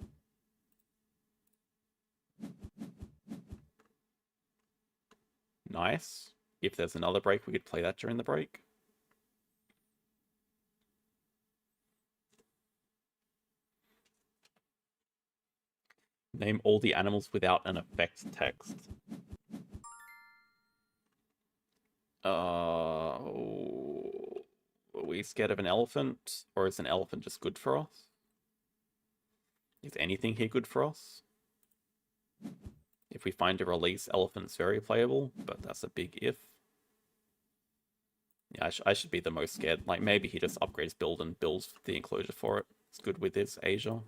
Nice. If there's another break, we could play that during the break. Name all the animals without an effect text. Are we scared of an elephant? Or is an elephant just good for us? Is anything here good for us? If we find a release, elephant's very playable, but that's a big if. Yeah, I should be the most scared. Like, maybe he just upgrades build and builds the enclosure for it. It's good with this Asia.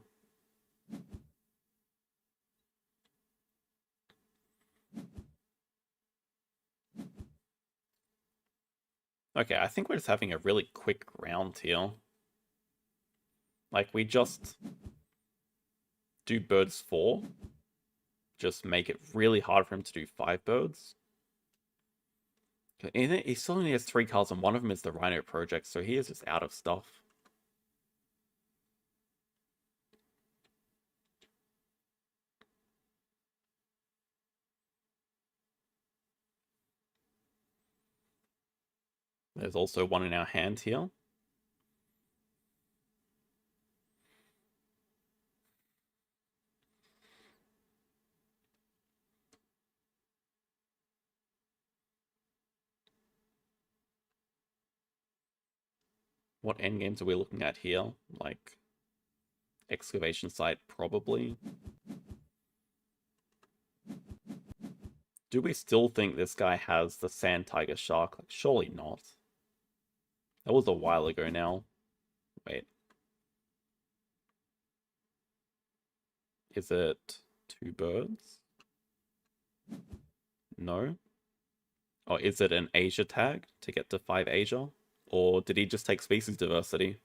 Okay, I think we're just having a really quick round here. Like, we just do birds 4. Just make it really hard for him to do 5 birds. He still only has 3 cards, and one of them is the Rhino Project, so he is just out of stuff. There's also one in our hand here. What endgames are we looking at here? Like, excavation site, probably. Do we still think this guy has the Sand Tiger Shark? Like, surely not. That was a while ago now. Wait. Is it 2 birds? No. Or is it an Asia tag to get to 5 Asia? Or did he just take species diversity?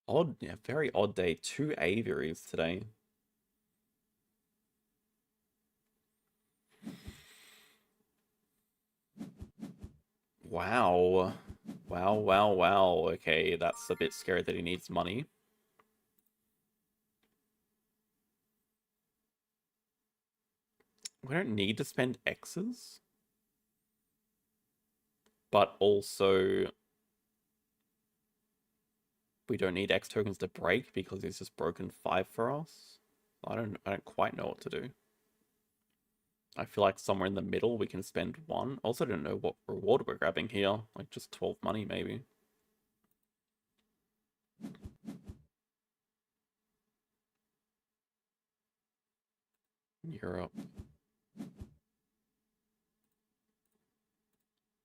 Odd, yeah, very odd day. 2 aviaries today. Wow. Wow, wow, wow. Okay, that's a bit scary that he needs money. We don't need to spend X's. But also, we don't need X tokens to break because he's just broken 5 for us. I don't quite know what to do. I feel like somewhere in the middle we can spend 1. Also, don't know what reward we're grabbing here. Like just 12 money maybe. Europe.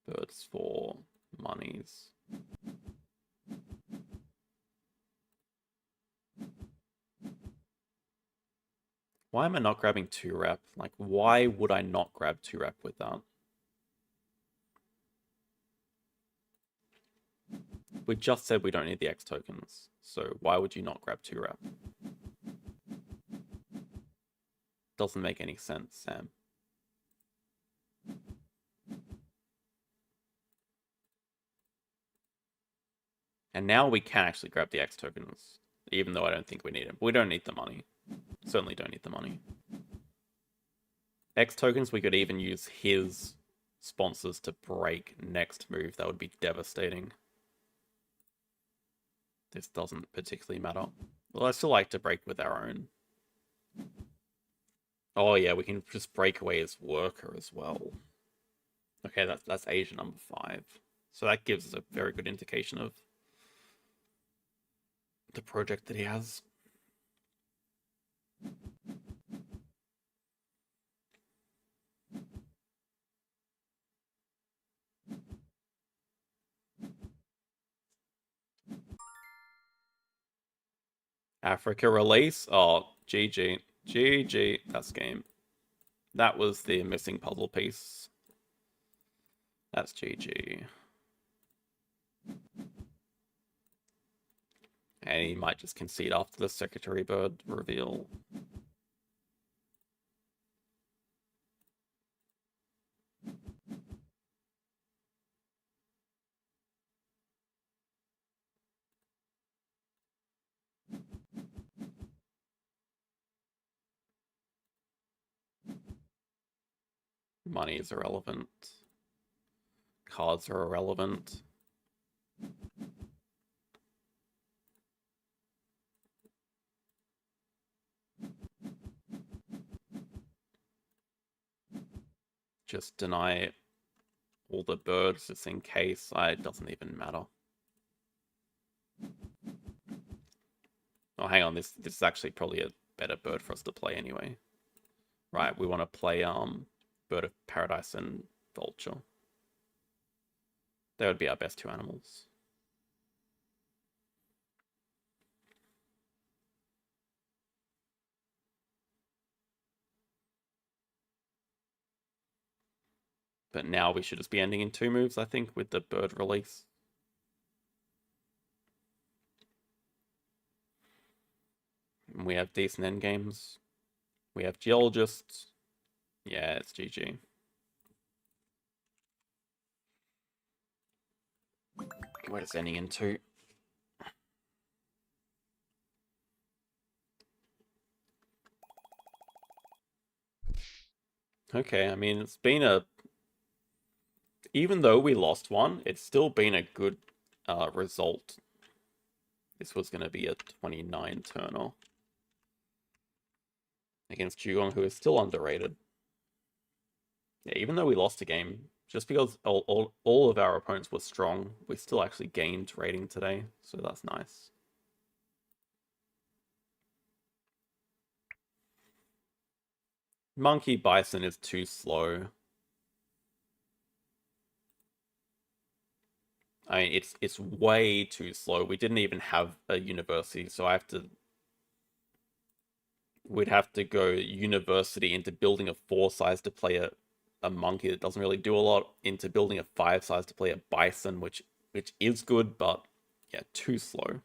Birds for monies. Why am I not grabbing 2 rep? Like, why would I not grab 2 rep with that? We just said we don't need the X tokens, so why would you not grab 2 rep? Doesn't make any sense, Sam. And now we can actually grab the X tokens, even though I don't think we need them. We don't need the money. Certainly don't need the money. X tokens, we could even use his sponsors to break next move. That would be devastating. This doesn't particularly matter. Well, I still like to break with our own. Oh yeah, we can just break away his worker as well. Okay, that's Asia number 5. So that gives us a very good indication of the project that he has. Africa release? Oh, GG. GG. That's game. That was the missing puzzle piece. That's GG. And he might just concede after the Secretary Bird reveal. Money is irrelevant. Cards are irrelevant. Just deny all the birds just in case. It doesn't even matter. Oh, hang on. This is actually probably a better bird for us to play anyway. Right, we want to play Bird of Paradise and Vulture. They would be our best two animals. But now we should just be ending in 2 moves, I think, with the bird release. And we have decent endgames. We have Geologists. Yeah, it's GG. We're just ending in 2. Okay, I mean, it's been a... Even though we lost one, it's still been a good result. This was going to be a 29 turner against Jugong, who is still underrated. Yeah, even though we lost a game, just because all of our opponents were strong, we still actually gained rating today, so that's nice. Monkey Bison is too slow. I mean, it's way too slow. We didn't even have a university, so we'd have to go university into building a 4 size to play a monkey that doesn't really do a lot, into building a 5 size to play a bison, which is good, but yeah, too slow.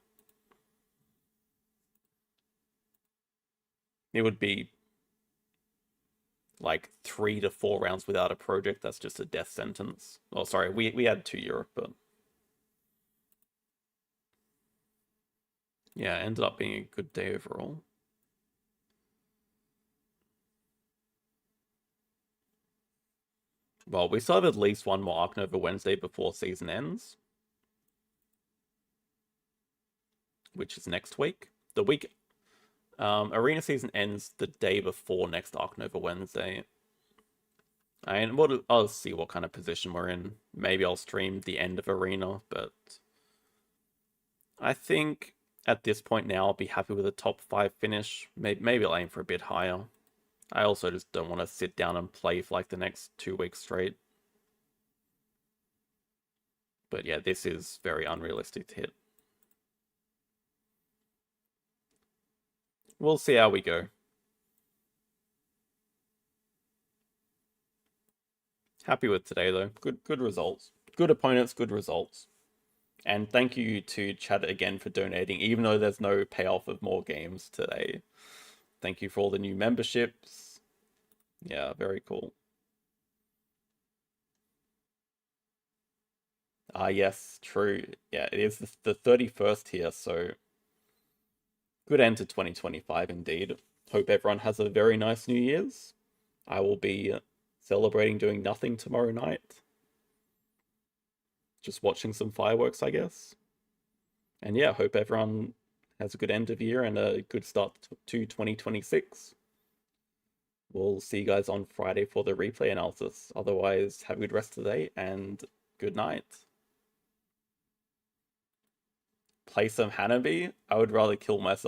It would be like 3 to 4 rounds without a project. That's just a death sentence. Oh, sorry, we had 2 Europe, but yeah, it ended up being a good day overall. Well, we still have at least one more Ark Nova Wednesday before season ends, which is next week. The week arena season ends the day before next Ark Nova Wednesday. And I'll see what kind of position we're in. Maybe I'll stream the end of arena, but I think at this point now I'll be happy with a top 5 finish. Maybe I'll aim for a bit higher. I also just don't want to sit down and play for like the next 2 weeks straight. But yeah, this is very unrealistic to hit. We'll see how we go. Happy with today though. Good results. Good opponents, good results. And thank you to Chad again for donating, even though there's no payoff of more games today. Thank you for all the new memberships. Yeah, very cool. Yes, true. Yeah, it is the 31st here, so good end to 2025 indeed. Hope everyone has a very nice New Year's. I will be celebrating doing nothing tomorrow night. Just watching some fireworks, I guess. And yeah, hope everyone has a good end of year and a good start to 2026. We'll see you guys on Friday for the replay analysis. Otherwise, have a good rest of the day and good night. Play some Hanabi? I would rather kill myself.